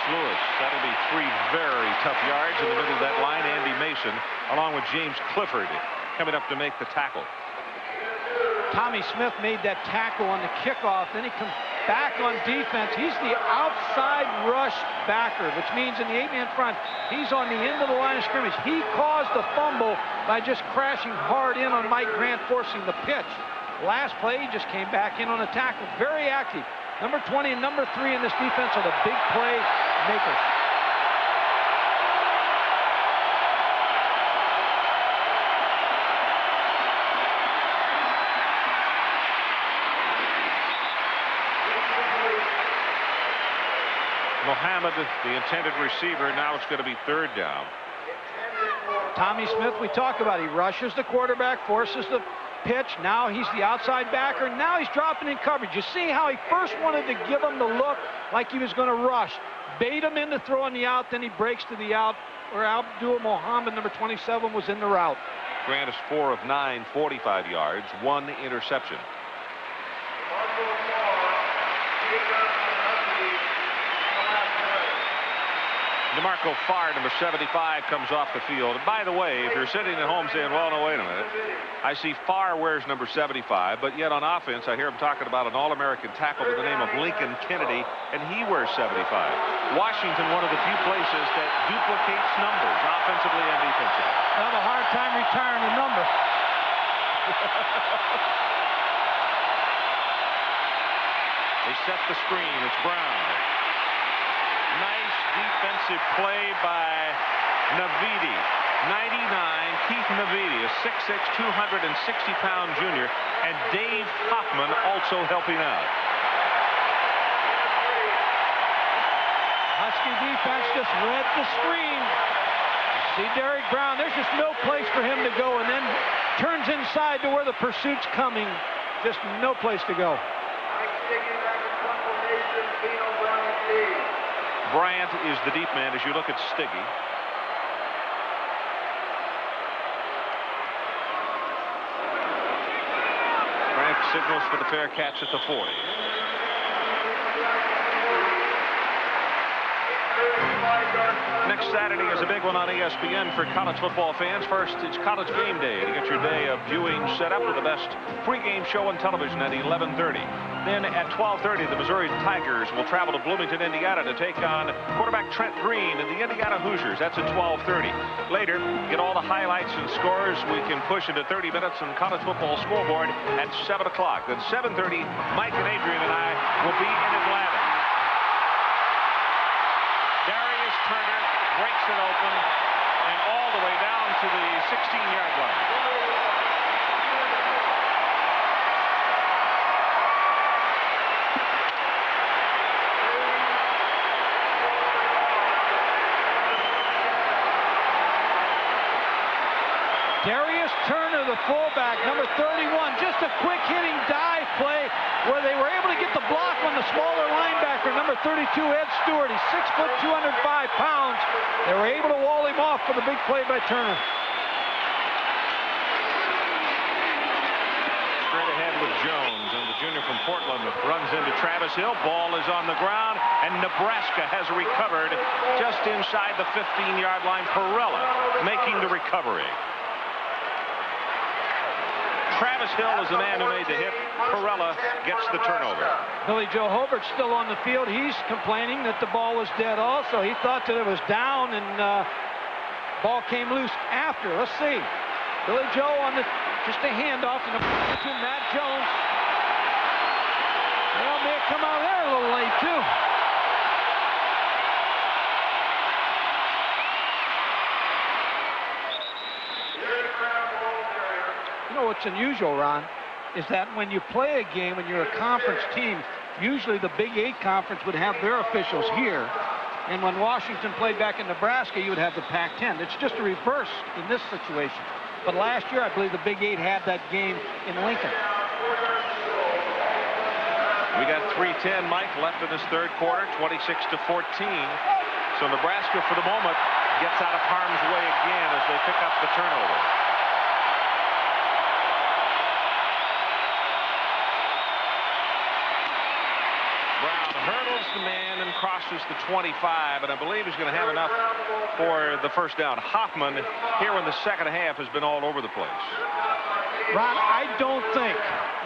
Lewis, that'll be 3 very tough yards in the middle of that line. Andy Mason, along with James Clifford, coming up to make the tackle. Tommy Smith made that tackle on the kickoff. Then he comes back on defense. He's the outside rush backer, which means in the 8-man front, he's on the end of the line of scrimmage. He caused the fumble by just crashing hard in on Mike Grant, forcing the pitch. Last play, he just came back in on a tackle. Very active. Number 20 and number 3 in this defense are the big play makers. Mohammed, the intended receiver. Now it's going to be third down. Tommy Smith, we talk about, he rushes the quarterback, forces the pitch. Now he's the outside backer. Now he's dropping in coverage. You see how he first wanted to give him the look like he was going to rush. Bait him into throwing the out, then he breaks to the out where Abdul Mohammed, number 27, was in the route. Grant is 4 of 9, 45 yards, 1 interception. DeMarco Farr, number 75, comes off the field. And by the way, if you're sitting at home saying, well, no, wait a minute. I see Farr wears number 75, but yet on offense, I hear him talking about an All-American tackle by the name of Lincoln Kennedy, and he wears 75. Washington, one of the few places that duplicates numbers, offensively and defensively. I have a hard time retiring a number. They set the screen. It's Brown. Nice defensive play by Navidi. 99, Keith Navidi, a 6'6", 260-pound junior, and Dave Hoffman also helping out. Husky defense just read the screen. See Derek Brown, there's just no place for him to go, and then turns inside to where the pursuit's coming. Just no place to go. Bryant is the deep man as you look at Stiggy. Bryant signals for the fair catch at the 40. Next Saturday is a big one on ESPN for college football fans. First, it's College Game Day to get your day of viewing set up with the best pregame show on television at 11:30. Then at 12:30, the Missouri Tigers will travel to Bloomington, Indiana to take on quarterback Trent Green and the Indiana Hoosiers. That's at 12:30. Later, get all the highlights and scores. We can push into 30 minutes on college football scoreboard at 7 o'clock. Then 7:30, Mike and Adrian and I will be in Atlanta. Darius Turner breaks it open and all the way down to the 16-yard line. Darius Turner, the fullback, number 31, just a quick hitting dive play where they were able to get the block on the smaller linebacker, number 32, Ed Stewart. He's 6 foot, 205 pounds. They were able to wall him off for the big play by Turner. Straight ahead with Jones, and the junior from Portland runs into Travis Hill. Ball is on the ground, and Nebraska has recovered just inside the 15-yard line. Perella making the recovery. Travis Hill is the man who made the hit. Perella gets the turnover. Billy Joe Hobart's still on the field. He's complaining that the ball was dead also. He thought that it was down, and ball came loose after. Let's see. Billy Joe on the, just a handoff to Matt Jones. Well, may have come out there a little late, too. You know what's unusual, Ron, is that when you play a game and you're a conference team, usually the Big 8 conference would have their officials here. And when Washington played back in Nebraska, you would have the Pac-10. It's just a reverse in this situation. But last year, I believe the Big 8 had that game in Lincoln. We got 3:10, Mike, left in this third quarter, 26-14. So Nebraska, for the moment, gets out of harm's way again as they pick up the turnover. Hurdles the man and crosses the 25, and I believe he's going to have enough for the first down. Hoffman, here in the second half, has been all over the place. Ron, I don't think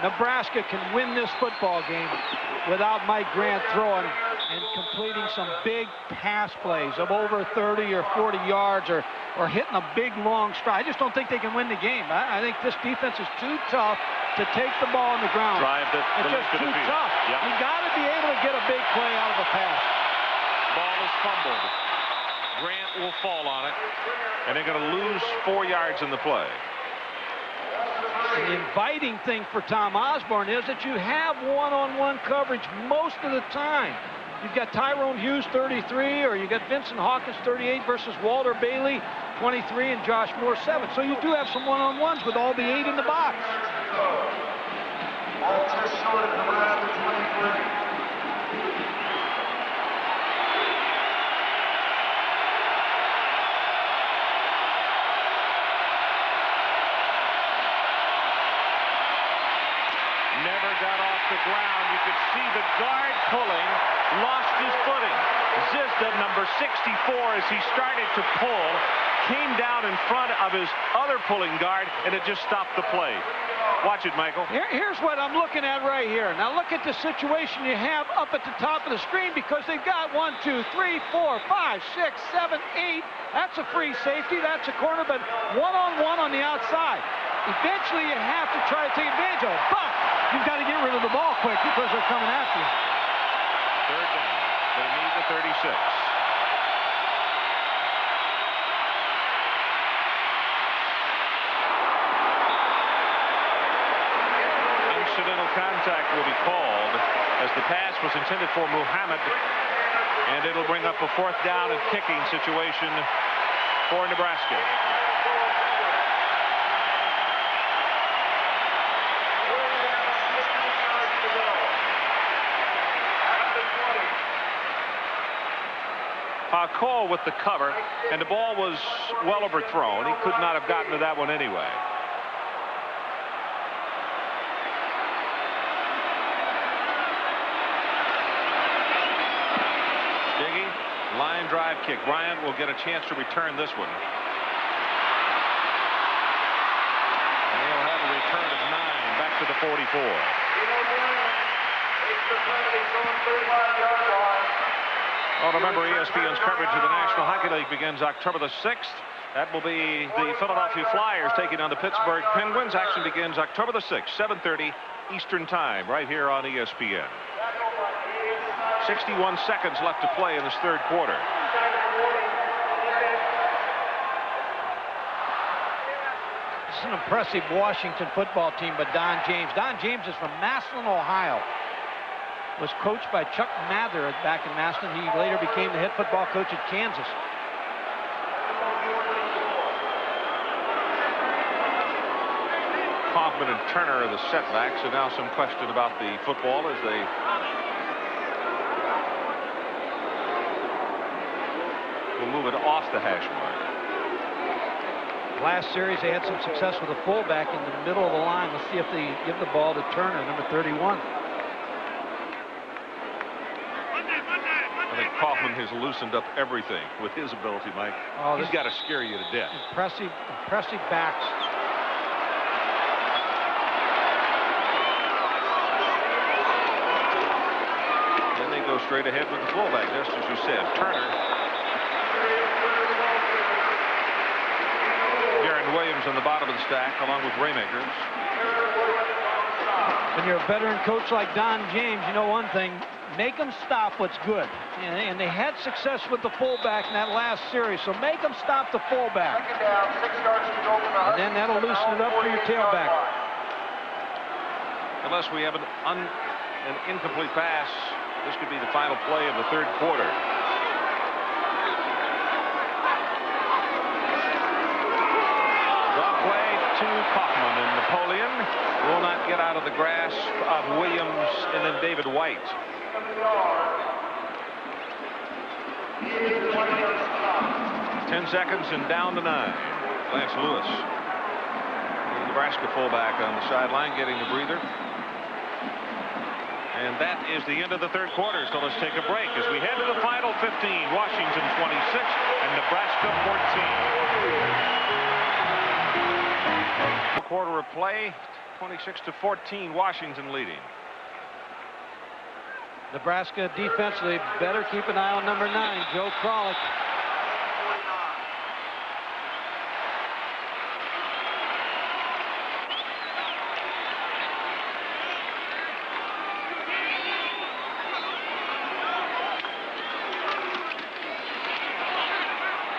Nebraska can win this football game without Mike Grant throwing and completing some big pass plays of over 30 or 40 yards or hitting a big long stride. I just don't think they can win the game. I think this defense is too tough to take the ball on the ground. It's just too tough. Yep. You got to be able to get a big play out of a pass. Ball is fumbled. Grant will fall on it, and they're going to lose 4 yards in the play. The inviting thing for Tom Osborne is that you have one-on-one coverage most of the time. You've got Tyrone Hughes, 33, or you got Vincent Hawkins, 38, versus Walter Bailey, 23, and Josh Moore, 7. So you do have some one-on-ones with all the 8 in the box. got off the ground. You could see the guard pulling, lost his footing. Zizda, number 64, as he started to pull, came down in front of his other pulling guard, and it just stopped the play. Watch it, Michael. Here's what I'm looking at right here. Now look at the situation you have up at the top of the screen, because they've got 1, 2, 3, 4, 5, 6, 7, 8. That's a free safety. That's a corner, but one-on-one on the outside. Eventually, you have to try to take advantage of it, but you've got to get rid of the ball quick because they're coming after you. Third down. They need the 36. Incidental contact will be called as the pass was intended for Muhammad, and it'll bring up a 4th down and kicking situation for Nebraska. Call with the cover, and the ball was well overthrown. He could not have gotten to that one anyway. Diggy, line drive kick. Bryant will get a chance to return this one. And he'll have a return of 9 back to the 44. Well, remember, ESPN's coverage of the National Hockey League begins October the 6th. That will be the Philadelphia Flyers taking on the Pittsburgh Penguins. Action begins October the 6th, 7:30 Eastern Time, right here on ESPN. 61 seconds left to play in this third quarter. This is an impressive Washington football team by Don James. Don James is from Massillon, Ohio. Was coached by Chuck Mather back in Massillon. He later became the head football coach at Kansas. Kaufman and Turner are the setbacks, so now some question about the football as they will move it off the hash mark. Last series, they had some success with a fullback in the middle of the line. Let's see if they give the ball to Turner, number 31. I think Kaufman has loosened up everything with his ability, Mike. Oh, he's got to scare you to death. Impressive backs. Then they go straight ahead with the fullback, just as you said. Turner. Darren Williams on the bottom of the stack, along with Raymakers. When you're a veteran coach like Don James, you know one thing. Make them stop what's good. And they had success with the fullback in that last series, so make them stop the fullback. And then that'll loosen it up for your tailback. Unless we have an incomplete pass, this could be the final play of the third quarter. Draw play to Kaufman, and Napoleon will not get out of the grasp of Williams and then David White. 10 seconds and down to 9. Lance Lewis, the Nebraska fullback, on the sideline getting the breather. And that is the end of the third quarter, so let's take a break as we head to the final 15. Washington 26 and Nebraska 14. Quarter of play, 26-14, Washington leading. Nebraska defensively better keep an eye on number 9, Joe Kralik.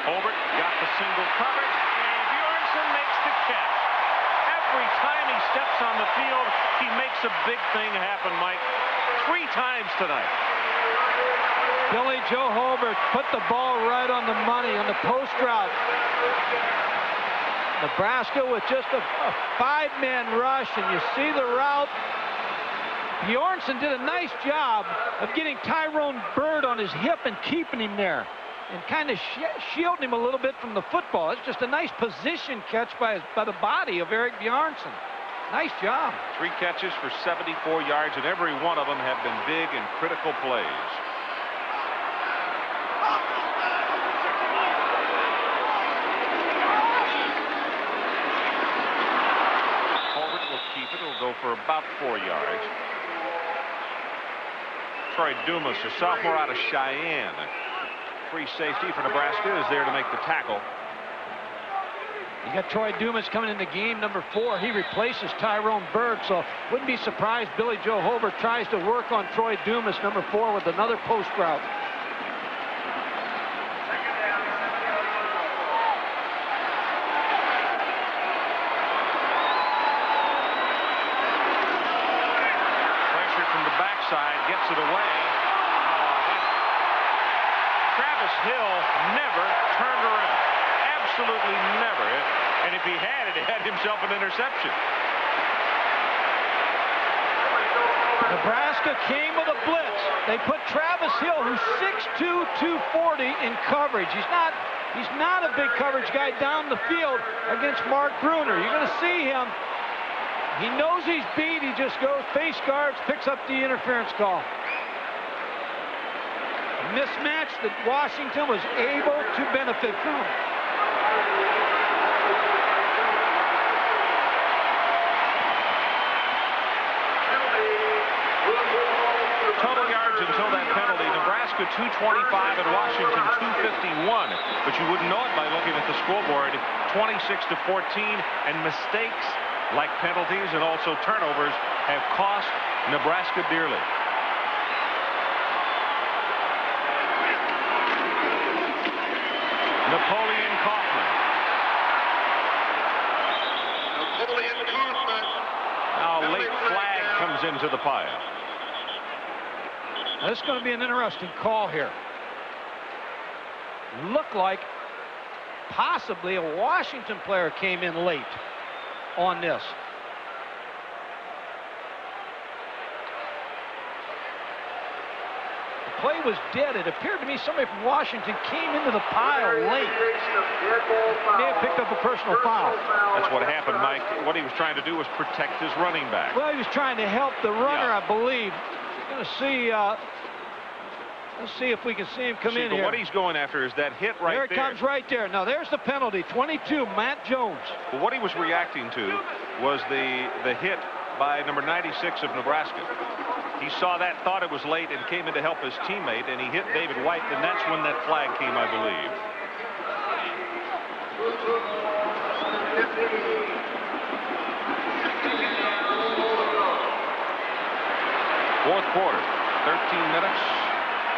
Holbert got the single coverage, and Bjornsson makes the catch. Every time he steps on the field, he makes a big thing happen, Mike. 3 times tonight. Billy Joe Holbert put the ball right on the money on the post route. Nebraska with just a 5-man rush, and you see the route. Bjornsson did a nice job of getting Tyrone Bird on his hip and keeping him there and kind of shielding him a little bit from the football. It's just a nice position catch by the body of Eric Bjornsson. Nice job. 3 catches for 74 yards, and every one of them have been big and critical plays. Holbert will keep it. It'll go for about 4 yards. Troy Dumas, a sophomore out of Cheyenne. Free safety for Nebraska, is there to make the tackle. You got Troy Dumas coming into game number 4. He replaces Tyrone Bird, so wouldn't be surprised Billy Joe Holbert tries to work on Troy Dumas, number 4, with another post route. Pressure from the backside, gets it away. Travis Hill never turned around. Absolutely never. And if he had it, he had himself an interception. Nebraska came with a blitz. They put Travis Hill, who's 6'2", 240, in coverage. He's not a big coverage guy down the field against Mark Bruner. You're going to see him. He knows he's beat. He just goes face guards, picks up the interference call. Mismatch that Washington was able to benefit from. Total yards until that penalty, Nebraska 225 and Washington 251. But you wouldn't know it by looking at the scoreboard. 26-14, and mistakes like penalties and also turnovers have cost Nebraska dearly. Napoleon Kaufman. Now late flag comes into the pile. This is going to be an interesting call here. Looked like possibly a Washington player came in late on this. The play was dead. It appeared to me somebody from Washington came into the pile late. May have picked up a personal foul. That's what happened, Mike. What he was trying to do was protect his running back. Well, he was trying to help the runner, I believe. Going to see. Let's see if we can see him come in here. What he's going after is that hit right there. There it comes right there. Now there's the penalty. 22, Matt Jones. Well, what he was reacting to was the hit by number 96 of Nebraska. He saw that, thought it was late, and came in to help his teammate, and he hit David White, and that's when that flag came, I believe. Fourth quarter, 13 minutes,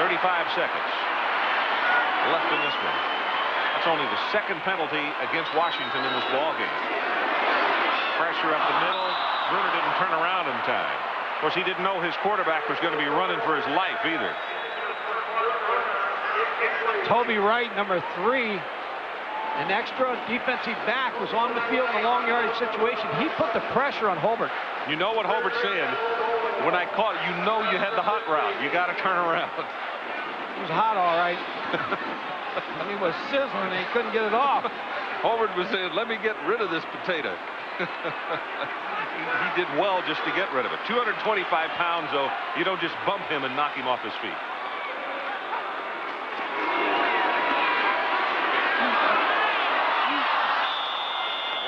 35 seconds left in this one. That's only the second penalty against Washington in this ballgame. Pressure up the middle. Bruner didn't turn around in time. Of course, he didn't know his quarterback was going to be running for his life either. Toby Wright, number 3, an extra defensive back, was on the field in a long yardage situation. He put the pressure on Holbert. You know what Holbert's saying? When I caught, you know you had the hot route. You got to turn around. It was hot, all right. I mean, it was sizzling, and he couldn't get it off. Holbert was saying, let me get rid of this potato. He did well just to get rid of it. 225 pounds, though. You don't just bump him and knock him off his feet.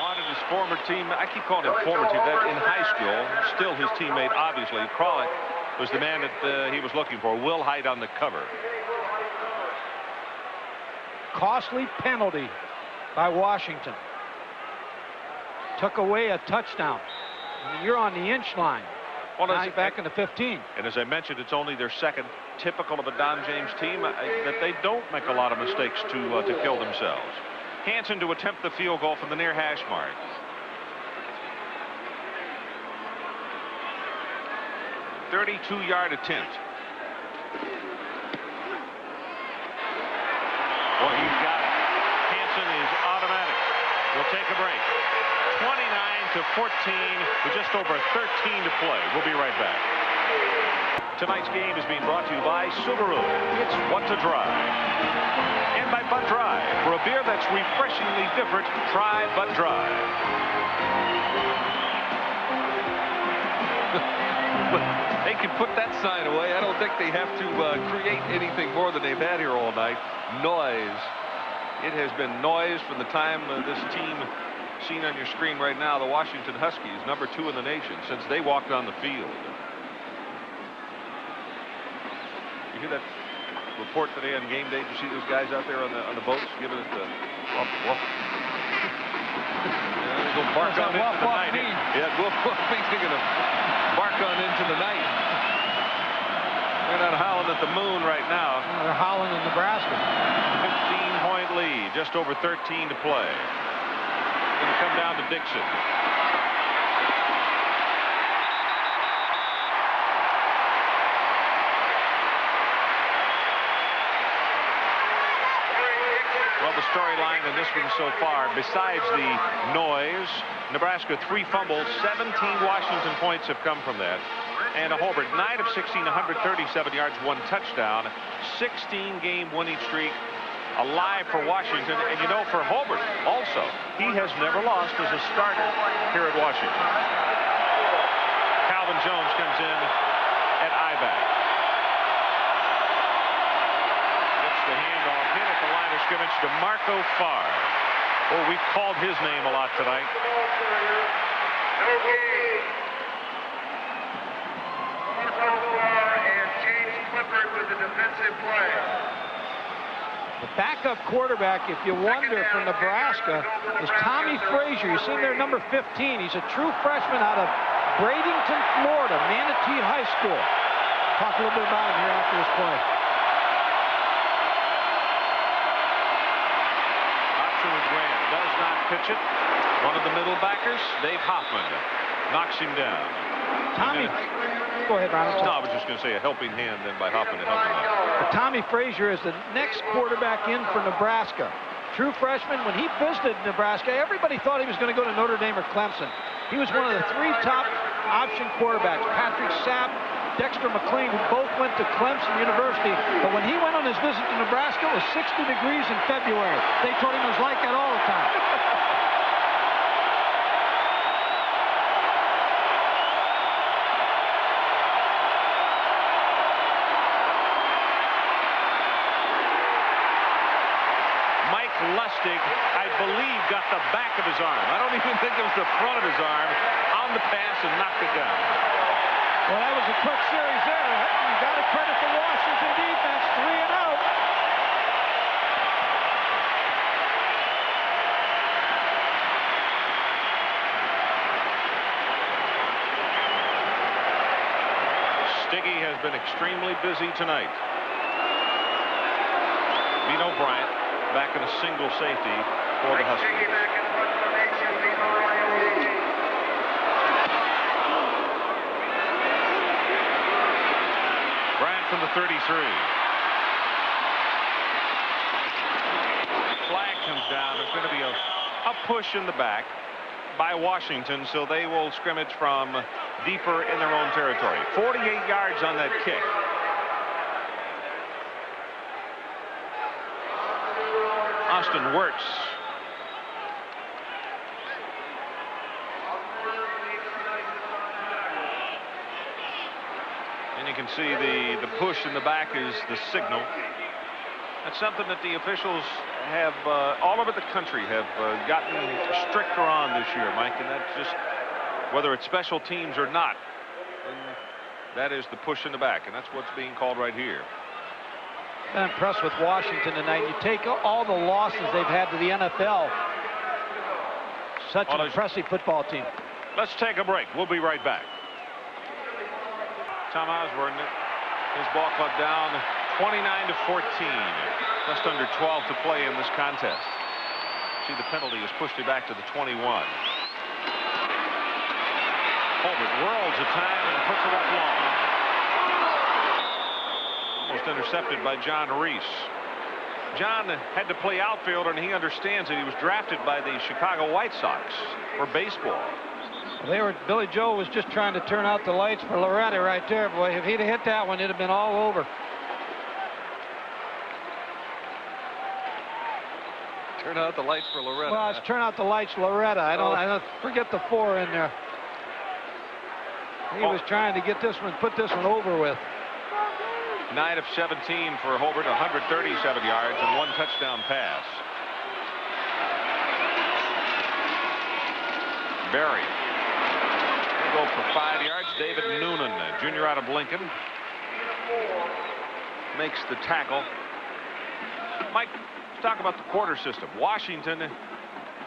Wanted his former team. I keep calling him former team. That in high school, still his teammate, obviously. Kralik was the man that he was looking for. Will Hyde on the cover. Costly penalty by Washington. Took away a touchdown. I mean, you're on the inch line. Well, back in the 15. And as I mentioned, it's only their second, typical of a Don James team, that they don't make a lot of mistakes to kill themselves. Hansen to attempt the field goal from the near hash mark. .32-yard attempt. Well, he's got it. Hansen is automatic. We'll take a break. 29-14 with just over 13 to play. We'll be right back. Tonight's game is being brought to you by Subaru. It's what to drive. And by Bud Dry. For a beer that's refreshingly different, try Bud Dry. They can put that sign away. I don't think they have to create anything more than they've had here all night. Noise. It has been noise from the time this team seen on your screen right now, the Washington Huskies, #2 in the nation, since they walked on the field. You hear that report today on game day? Did you see those guys out there on the boats giving it the woof, woof. Go bark on into the night. Yeah, woof, woof. They're going to bark on into the night. They're not howling at the moon right now. They're howling in Nebraska. 15-point lead, just over 13 to play. Going to come down to Dixon. Well, the storyline in this one so far, besides the noise, Nebraska 3 fumbles, 17 Washington points have come from that. And a Hobart, 9 of 16, 137 yards, 1 touchdown, 16-game winning streak alive for Washington. And you know, for Hobart also, he has never lost as a starter here at Washington. Calvin Jones comes in at I-back. The handoff hit at the line of scrimmage to Marco Farr. Oh, we've called his name a lot tonight. Marco Farr and James Clifford with the defensive play. The backup quarterback, if you wonder, for Nebraska is Tommy Frazier. You see there, number 15. He's a true freshman out of Bradenton, Florida, Manatee High School. Talk a little bit about him here after this play. Does not pitch it. One of the middle backers, Dave Hoffman, knocks him down. Tommy, go ahead, Ron. No, I was just going to say a helping hand then by Hoffman to help him out. Tommy Frazier is the next quarterback in for Nebraska. True freshman. When he visited Nebraska, everybody thought he was going to go to Notre Dame or Clemson. He was one of the 3 top option quarterbacks. Patrick Sept, Dexter McLean, who both went to Clemson University. But when he went on his visit to Nebraska, it was 60 degrees in February. They told him it was like that all the time. Mike Lustig, I believe, got the back of his arm. I don't even think it was the front of his arm on the pass and knocked it down. Well, that was a quick series there. You got to credit the Washington defense, 3 and out. Stiggy has been extremely busy tonight. Vino Bryant back in a single safety for the Huskies. From the 33. Flag comes down. There's going to be a push in the back by Washington, so they will scrimmage from deeper in their own territory. 48 yards on that kick. Austin Wirtz. And you can see the push in the back is the signal. That's something that the officials have all over the country have gotten stricter on this year, Mike, and that's just whether it's special teams or not. And that is the push in the back, and that's what's being called right here. I'm impressed with Washington tonight. You take all the losses they've had to the NFL. Such an impressive football team. Let's take a break. We'll be right back. Tom Osborne, his ball club down 29-14. Just under 12 to play in this contest. See, the penalty has pushed it back to the 21. Hobart whirls a time and puts it up long. Almost intercepted by John Reese. John had to play outfield, and he understands that he was drafted by the Chicago White Sox for baseball. Billy Joe was just trying to turn out the lights for Loretta right there, boy. If he'd have hit that one, it'd have been all over. Turn out the lights for Loretta. Well, it's turn out the lights, Loretta. I don't forget the 4 in there. He was trying to get this one, put this one over with. 9 of 17 for Hobart, 137 yards and 1 touchdown pass. Berry will go for 5 yards. David Noonan, a junior out of Lincoln, makes the tackle. Mike, let's talk about the quarter system. Washington,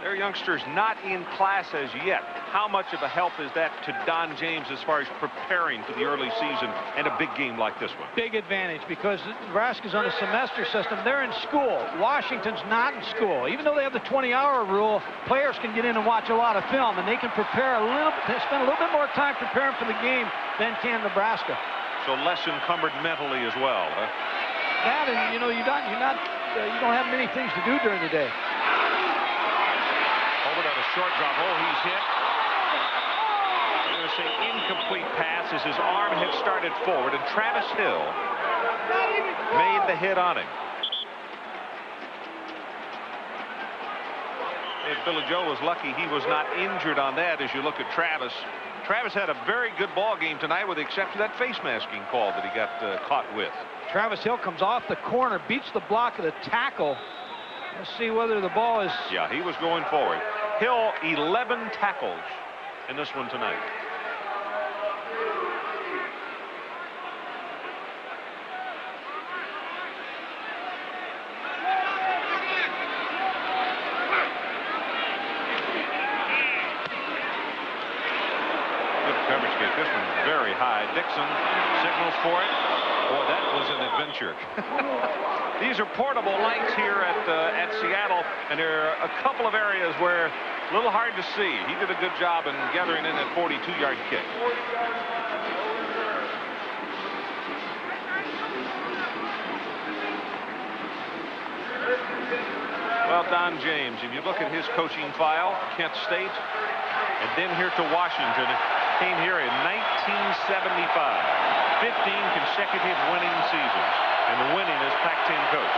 their youngsters not in class as yet. How much of a help is that to Don James as far as preparing for the early season and a big game like this one? Big advantage, because Nebraska's on a semester system. They're in school. Washington's not in school. Even though they have the 20-hour rule, players can get in and watch a lot of film, and they can prepare a little bit, spend a little bit more time preparing for the game than can Nebraska. So less encumbered mentally as well, huh? That, and you know, you don't have many things to do during the day. Over on a short drop. Oh, he's hit. I'm going to say incomplete pass as his arm had started forward, and Travis Hill made the hit on him. And Billy Joe was lucky he was not injured on that. As you look at Travis, Travis had a very good ball game tonight, with the exception of that face masking call that he got caught with. Travis Hill comes off the corner, beats the block of the tackle. Let's see whether the ball is... Yeah, he was going forward. Hill, 11 tackles in this one tonight. Good coverage kick. This one's very high. Dixon signals for it. Boy, that was an adventure. These are portable lights here at Seattle, and there are a couple of areas where a little hard to see. He did a good job in gathering in that 42-yard kick. Well, Don James, if you look at his coaching file, Kent State, and then here to Washington, came here in 1975. 15 consecutive winning seasons, and the winningest Pac-10 coach.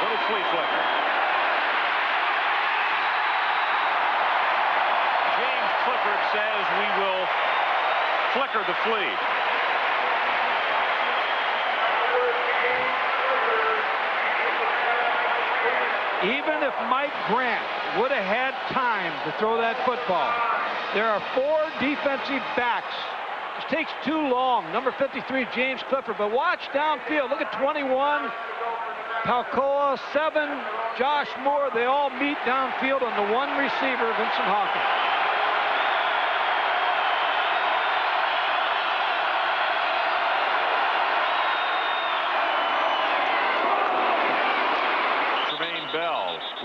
Little flea flicker. James Clifford says we will flicker the flea. Even if Mike Grant would have had time to throw that football, there are 4 defensive backs. It takes too long. Number 53, James Clifford. But watch downfield. Look at 21, Palcoa, 7, Josh Moore. They all meet downfield on the one receiver, Vincent Hawkins.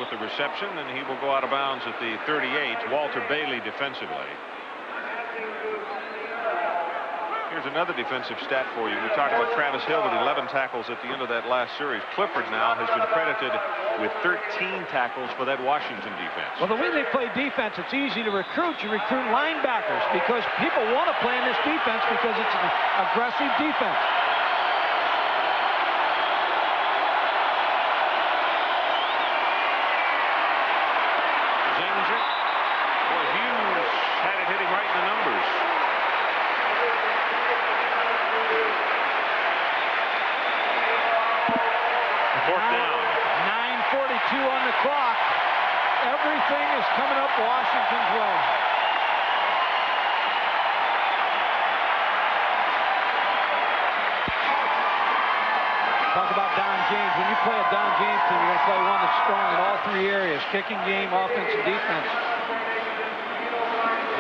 With the reception, and he will go out of bounds at the 38. Walter Bailey defensively. Here's another defensive stat for you. We talked about Travis Hill with 11 tackles at the end of that last series. Clifford now has been credited with 13 tackles for that Washington defense. Well, the way they play defense, it's easy to recruit. You recruit linebackers because people want to play in this defense because it's an aggressive defense. On the clock. Everything is coming up Washington's way. Talk about Don James. When you play a Don James team, you're going to play one that's strong in all 3 areas: kicking game, offense, and defense.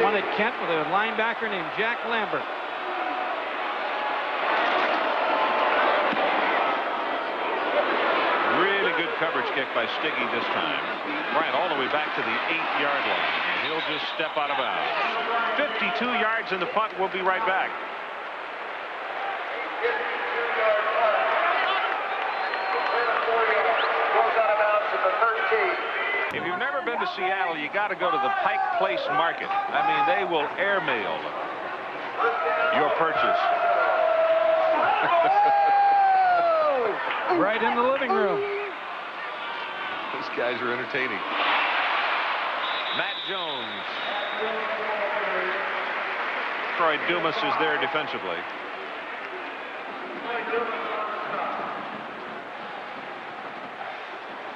One at Kent with a linebacker named Jack Lambert. Good coverage kick by Stiggy this time. Bryant all the way back to the 8-yard line, and he'll just step out of bounds. 52 yards in the punt. We'll be right back. If you've never been to Seattle, you got to go to the Pike Place Market. I mean, they will airmail your purchase. Right in the living room. These guys are entertaining. Matt Jones Troy Dumas is there defensively.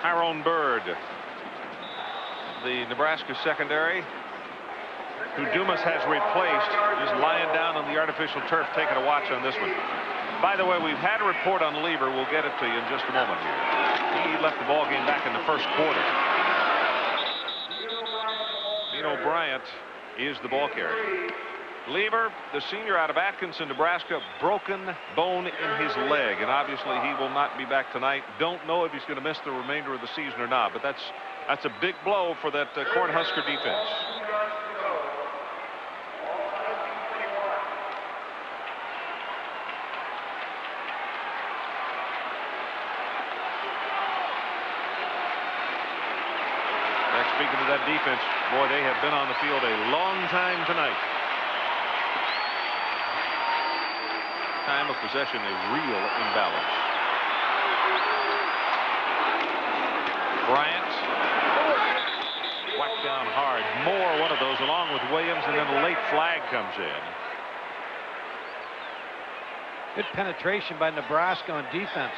Tyrone Bird, the Nebraska secondary, who Dumas has replaced, is lying down on the artificial turf, taking a watch on this one. By the way, we've had a report on Lever. We'll get it to you in just a moment here. He left the ball game back in the first quarter. Dino Bryant is the ball carrier. Lever, the senior out of Atkinson, Nebraska, broken bone in his leg, and obviously he will not be back tonight. Don't know if he's going to miss the remainder of the season or not, but that's a big blow for that Cornhusker defense. Speaking of that defense, boy, they have been on the field a long time tonight. Time of possession, a real imbalance. Bryant whacked down hard. More one of those along with Williams, and then a late flag comes in. Good penetration by Nebraska on defense.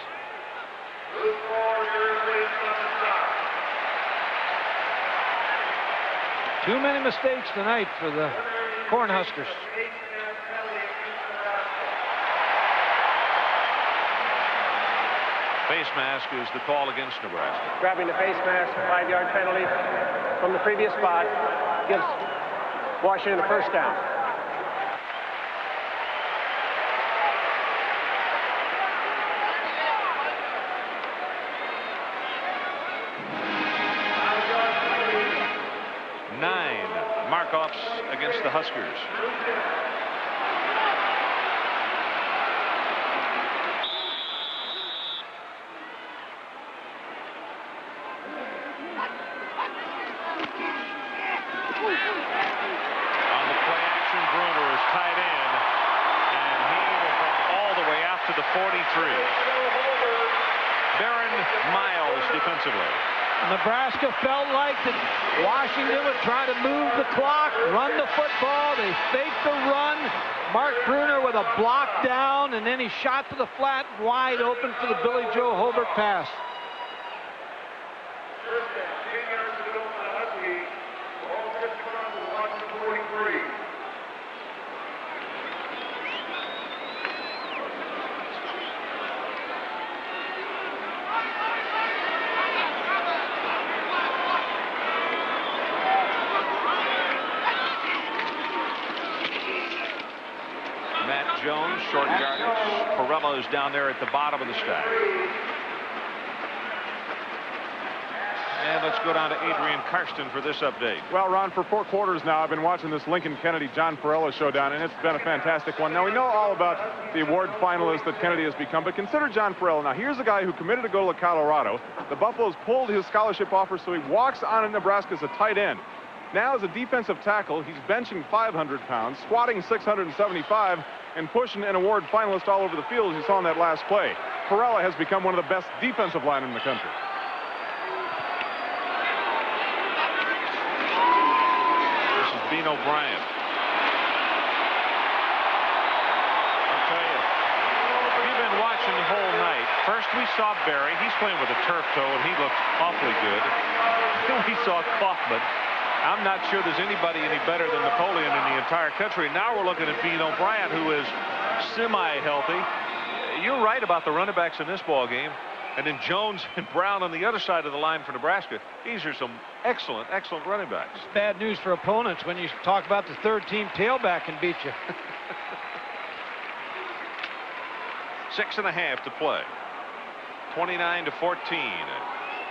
Too many mistakes tonight for the Cornhuskers. Face mask is the call against Nebraska. Grabbing the face mask, 5-yard penalty from the previous spot, gives Washington the first down. Mark-offs against the Huskers. On the play action, Bruner is tied in, and he will go all the way out to the 43. Baron Miles defensively. Nebraska felt like that Washington would try to move the clock, run the football. They faked the run. Mark Bruner with a block down, and then he shot to the flat, wide open for the Billy Joe Hobart pass. Jones, short yardage. Perello is down there at the bottom of the stack. And let's go down to Adrian Karsten for this update. Well, Ron, for 4 quarters now, I've been watching this Lincoln Kennedy John Perello showdown, and it's been a fantastic one. Now, we know all about the award finalist that Kennedy has become, but consider John Perello. Now, here's a guy who committed to go to Colorado. The Buffaloes pulled his scholarship offer, so he walks on in Nebraska as a tight end. Now, as a defensive tackle, he's benching 500 pounds, squatting 675, and pushing an award finalist all over the field, as you saw in that last play. Perello has become one of the best defensive linemen in the country. This is Bean O'Brien. I'll tell you, we've been watching the whole night. First we saw Barry. He's playing with a turf toe, and he looks awfully good. Then we saw Kaufman. I'm not sure there's anybody any better than Napoleon in the entire country. Now we're looking at Bean O'Brien, who is semi-healthy. You're right about the running backs in this ball game. And then Jones and Brown on the other side of the line for Nebraska. These are some excellent, excellent running backs. Bad news for opponents when you talk about the third-team tailback can beat you. 6.5 to play. 29-14.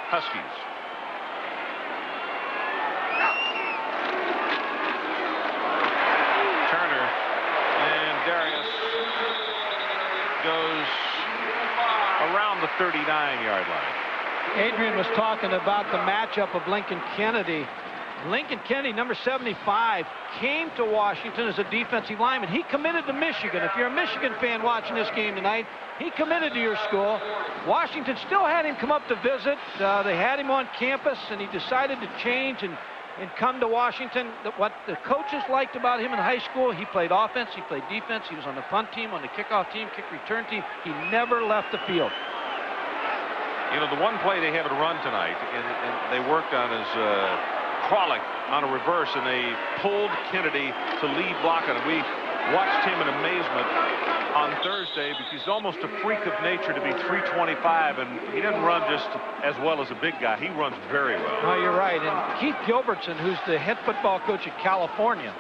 Huskies. Darius goes around the 39-yard line. Adrian was talking about the matchup of Lincoln Kennedy. Lincoln Kennedy, number 75, came to Washington as a defensive lineman. He committed to Michigan. If you're a Michigan fan watching this game tonight, he committed to your school. Washington still had him come up to visit. They had him on campus, and he decided to change and and come to Washington. What the coaches liked about him in high school, he played offense, he played defense, he was on the punt team, on the kickoff team, kick return team. He never left the field. You know, the one play they haven't run tonight, and they worked on his Kralik on a reverse, and they pulled Kennedy to lead block on it. We watched him in amazement on Thursday because he's almost a freak of nature to be 325, and he doesn't run just as well as a big guy. He runs very well. No, you're right. And Keith Gilbertson, who's the head football coach at California,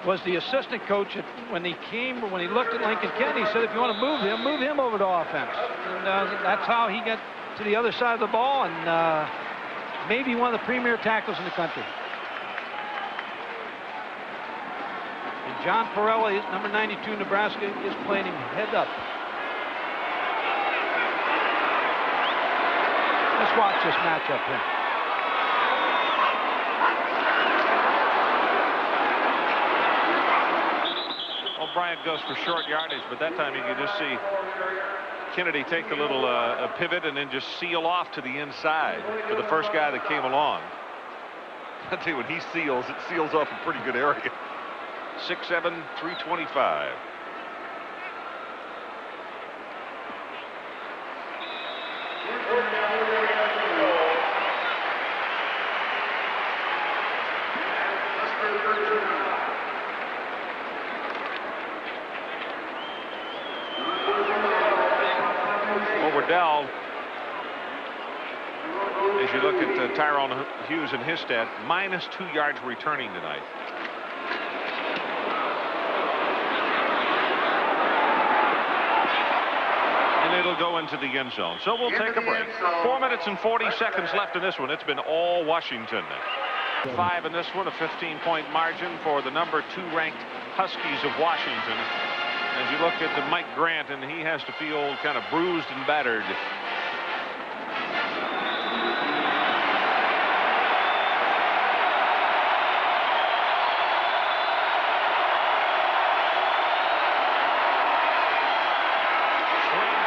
was the assistant coach when he looked at Lincoln Kennedy. He said, if you want to move him over to offense. And that's how he got to the other side of the ball, and maybe one of the premier tackles in the country. And John Perella, number 92, Nebraska, is playing him head up. Let's watch this matchup here. Well, Bryant goes for short yardage, but that time you can just see Kennedy take the little pivot and then just seal off to the inside for the first guy that came along. I tell you, when he seals, it seals off a pretty good area. 6'7", 325. Waddell, as you look at Tyrone Hughes and his stat, -2 yards returning tonight. And it'll go into the end zone. So we'll take a break. 4 minutes and 40 seconds left in this one. It's been all Washington. 5 in this one, a 15-point margin for the number 2 ranked Huskies of Washington. As you look at Mike Grant, and he has to feel kind of bruised and battered. Swing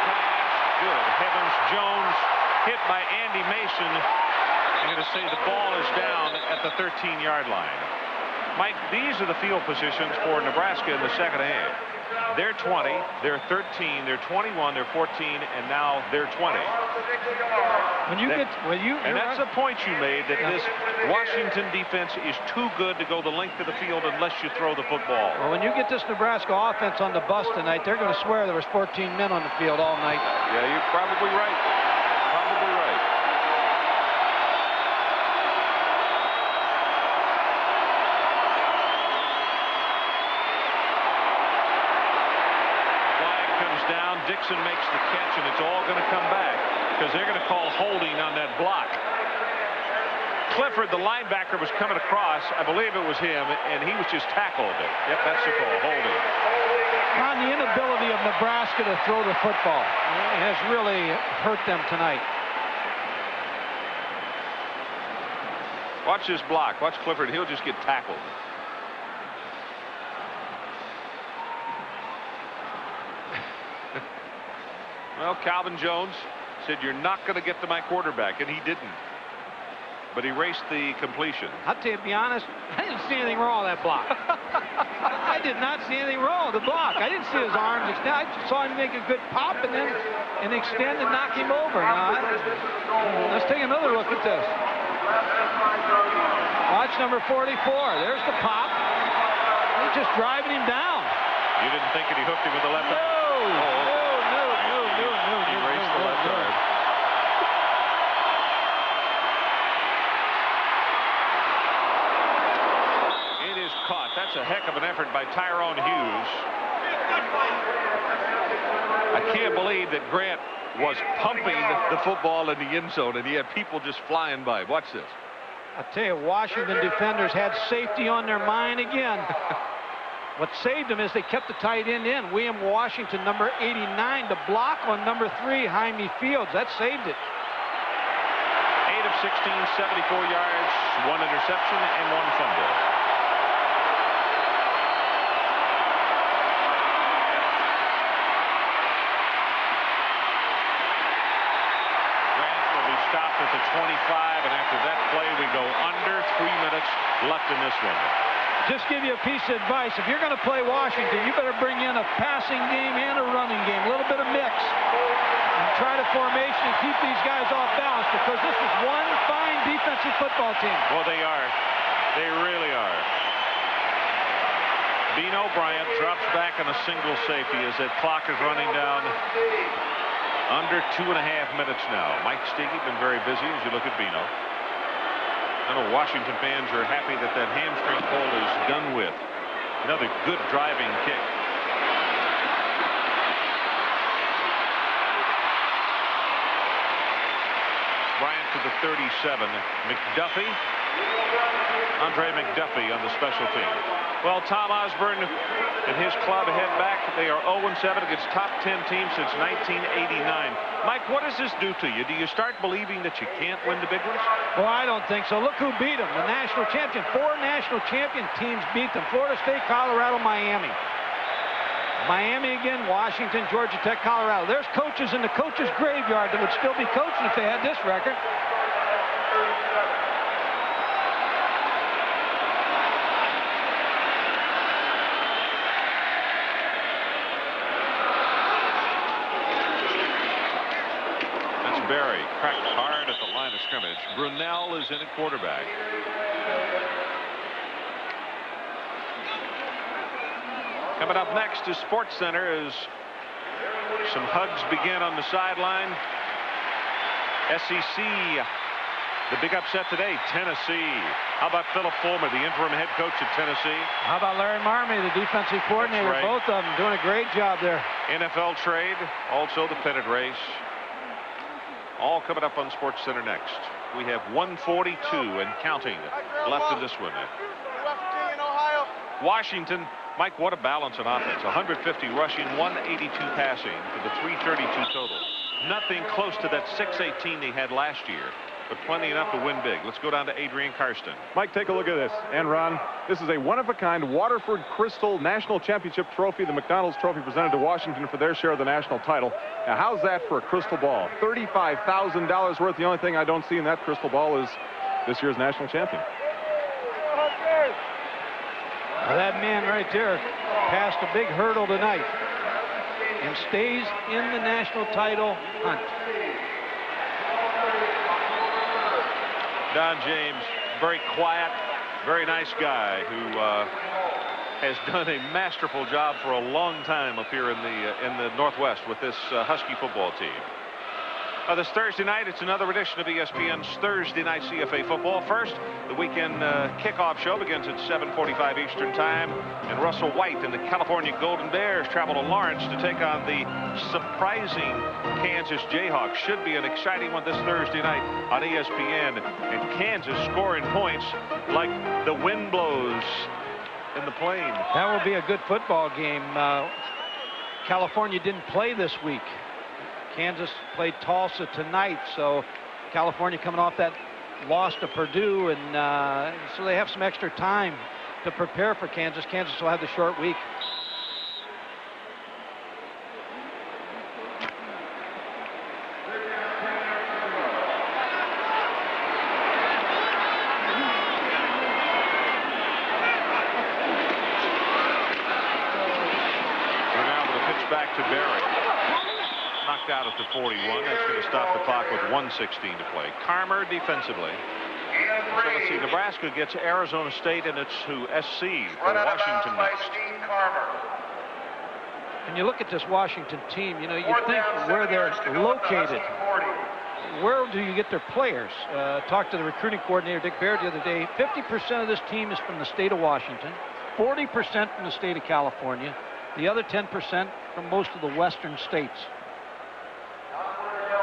pass, good heavens. Jones hit by Andy Mason. I'm going to say the ball is down at the 13-yard line. Mike, these are the field positions for Nebraska in the second half. They're 20, they're 13, they're 21, they're 14, and now they're 20. And that's the point you made, that this Washington defense is too good to go the length of the field unless you throw the football. Well, when you get this Nebraska offense on the bus tonight, they're going to swear there was 14 men on the field all night. Yeah, you're probably right. Probably right. Down, Dixon makes the catch, and it's all going to come back because they're going to call holding on that block. Clifford, the linebacker, was coming across. I believe it was him, and he was just tackled. Yep, that's the call, holding. On the inability of Nebraska to throw the football has really hurt them tonight. Watch this block. Watch Clifford. He'll just get tackled. Well, Calvin Jones said, you're not going to get to my quarterback, and he didn't. But he raced the completion. I'll tell you, to be honest, I didn't see anything wrong with that block. I did not see anything wrong with the block. I didn't see his arms extend. I saw him make a good pop and then extend and knock him over. Now, let's take another look at this. Watch number 44. There's the pop. He's just driving him down. You didn't think that he hooked him with the left arm? No. He raced the left arm. It is caught. That's a heck of an effort by Tyrone Hughes. I can't believe that Grant was pumping the football in the end zone, and he had people just flying by. Watch this. I tell you, Washington defenders had safety on their mind again. What saved them is they kept the tight end in. William Washington, number 89, to block on number 3, Jaime Fields. That saved it. 8 of 16, 74 yards, 1 interception, and 1 fumble. Grant will be stopped at the 25. and after that play, we go under 3 minutes left in this one. Just give you a piece of advice. If you're going to play Washington, you better bring in a passing game and a running game, a little bit of mix. And try to formation and keep these guys off balance, because this is one fine defensive football team. Well, they are. They really are. Bino Bryant drops back on a single safety as that clock is running down under 2.5 minutes now. Mike Steggy been very busy as you look at Bino. I know Washington fans are happy that that hamstring pull is done with. Another good driving kick. Bryant to the 37. McDuffie. Andre McDuffie on the special team. Well, Tom Osborne and his club head back. They are 0-7 against top 10 teams since 1989. Mike, what does this do to you? Do you start believing that you can't win the big ones? Well, I don't think so. Look who beat them. The national champion. 4 national champion teams beat them. Florida State, Colorado, Miami. Miami again, Washington, Georgia Tech, Colorado. There's coaches in the coaches' graveyard that would still be coaching if they had this record. Berry cracked hard at the line of scrimmage. Brunell is in at quarterback. Coming up next to Sports Center as some hugs begin on the sideline. SEC, the big upset today, Tennessee. How about Philip Fulmer, the interim head coach at Tennessee? How about Larry Marmee, the defensive coordinator? Right. Both of them doing a great job there. NFL trade, also the pennant race. All coming up on Sports Center next. We have 1:42 and counting left in this one. Washington, Mike, what a balance on offense. 150 rushing, 182 passing for the 332 total. Nothing close to that 618 they had last year, but plenty enough to win big. Let's go down to Adrian Karsten. Mike, take a look at this. And Ron, this is a one-of-a-kind Waterford Crystal National Championship trophy, the McDonald's Trophy presented to Washington for their share of the national title. Now, how's that for a crystal ball? $35,000 worth. The only thing I don't see in that crystal ball is this year's national champion. Well, that man right there passed a big hurdle tonight and stays in the national title hunt. Don James, very quiet, very nice guy who has done a masterful job for a long time up here in the Northwest with this Husky football team. This Thursday night, it's another edition of ESPN's Thursday Night CFA Football. First, the weekend kickoff show begins at 7:45 Eastern Time, and Russell White and the California Golden Bears travel to Lawrence to take on the surprising Kansas Jayhawks. Should be an exciting one this Thursday night on ESPN, and Kansas scoring points like the wind blows in the plain. That will be a good football game. California didn't play this week. Kansas played Tulsa tonight, so California coming off that loss to Purdue, and so they have some extra time to prepare for Kansas. Kansas will have the short week. We're now with a pitch back to Berry. Knocked out at the 41. That's going to stop the clock with 1:16 to play. Carmer defensively. So let's see. Nebraska gets Arizona State, and it's who? SC for Washington next. And you look at this Washington team, you know, you think where they're located. Where do you get their players? Talked to the recruiting coordinator, Dick Baird, the other day. 50% of this team is from the state of Washington, 40% from the state of California, the other 10% from most of the western states.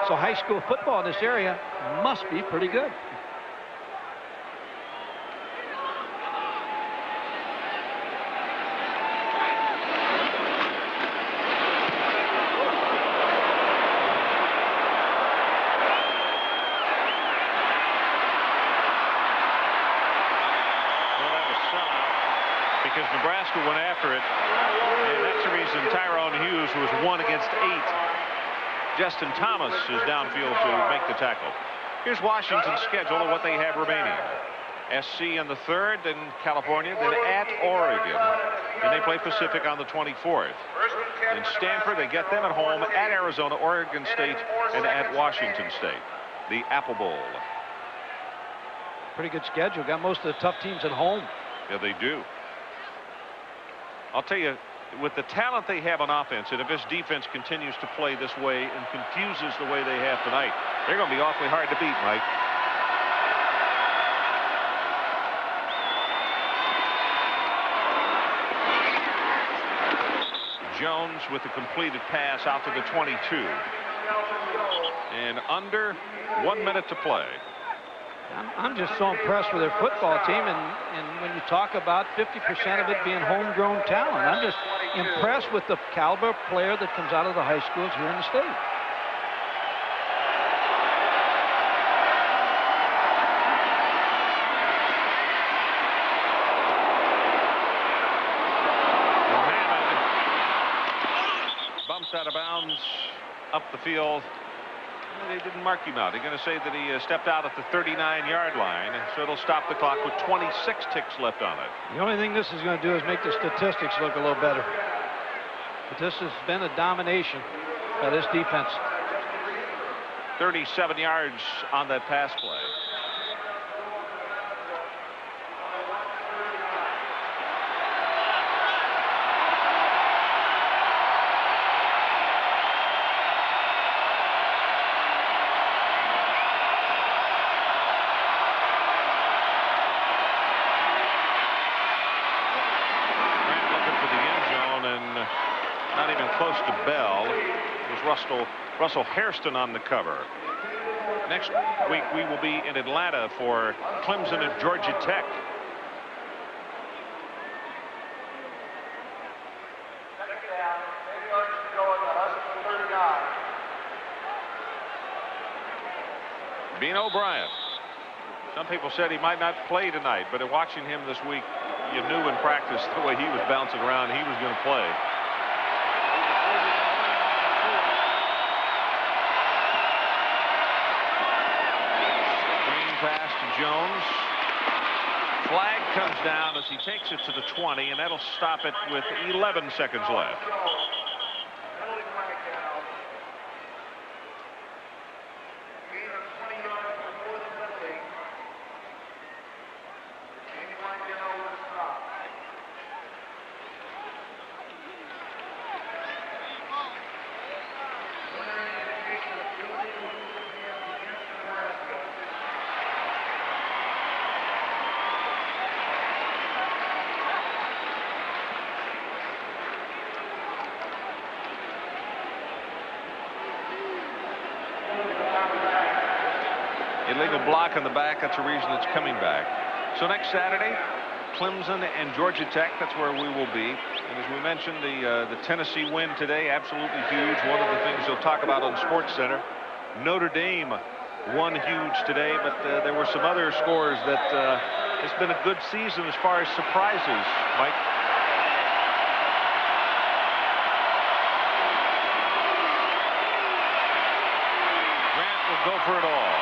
So high school football in this area must be pretty good. Because Nebraska went after it, and that's the reason Tyrone Hughes was 1 against 8. Justin Thomas is downfield to make the tackle. Here's Washington's schedule and what they have remaining. SC in the 3rd, then California, then at Oregon. And they play Pacific on the 24th. In Stanford, they get them at home, at Arizona, Oregon State, and at Washington State. The Apple Bowl. Pretty good schedule. Got most of the tough teams at home. Yeah, they do. I'll tell you, with the talent they have on offense, and if this defense continues to play this way and confuses the way they have tonight, they're going to be awfully hard to beat, Mike. Jones with the completed pass out to the 22. And under 1 minute to play. I'm just so impressed with their football team, and when you talk about 50% of it being homegrown talent, I'm just impressed with the caliber of player that comes out of the high schools here in the state. Out of bounds up the field. They didn't mark him out. They're going to say that he stepped out at the 39-yard line, so it'll stop the clock with 26 ticks left on it. The only thing this is going to do is make the statistics look a little better. But this has been a domination by this defense. 37 yards on that pass play. Close to Bell. It was Russell Hairston on the cover. Next week we will be in Atlanta for Clemson and Georgia Tech. Bean O'Brien. Some people said he might not play tonight, but watching him this week, you knew in practice the way he was bouncing around, he was going to play. Pass to Jones. Flag comes down as he takes it to the 20, and that'll stop it with 11 seconds left. Illegal block on the back. That's the reason it's coming back. So next Saturday, Clemson and Georgia Tech. That's where we will be. And as we mentioned, the Tennessee win today, absolutely huge. One of the things they'll talk about on Sports Center. Notre Dame won huge today, but there were some other scores that it's been a good season as far as surprises, Mike. Grant will go for it all.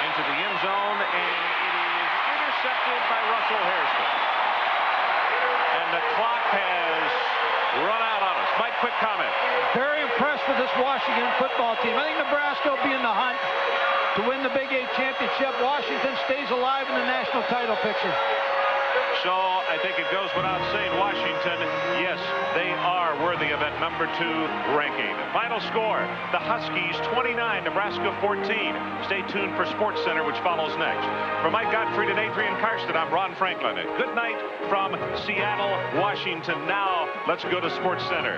Into the end zone, and it is intercepted by Russell Hairston. And the clock has run out on us. Mike, quick comment. Very impressed with this Washington football team. I think Nebraska will be in the hunt to win the Big 8 championship. Washington stays alive in the national title picture. So I think it goes without saying, Washington, yes, they are worthy of that #2 ranking. Final score, the Huskies 29, Nebraska 14. Stay tuned for Sports Center, which follows next. For Mike Gottfried and Adrian Karsten, I'm Ron Franklin. Good night from Seattle, Washington. Now let's go to Sports Center.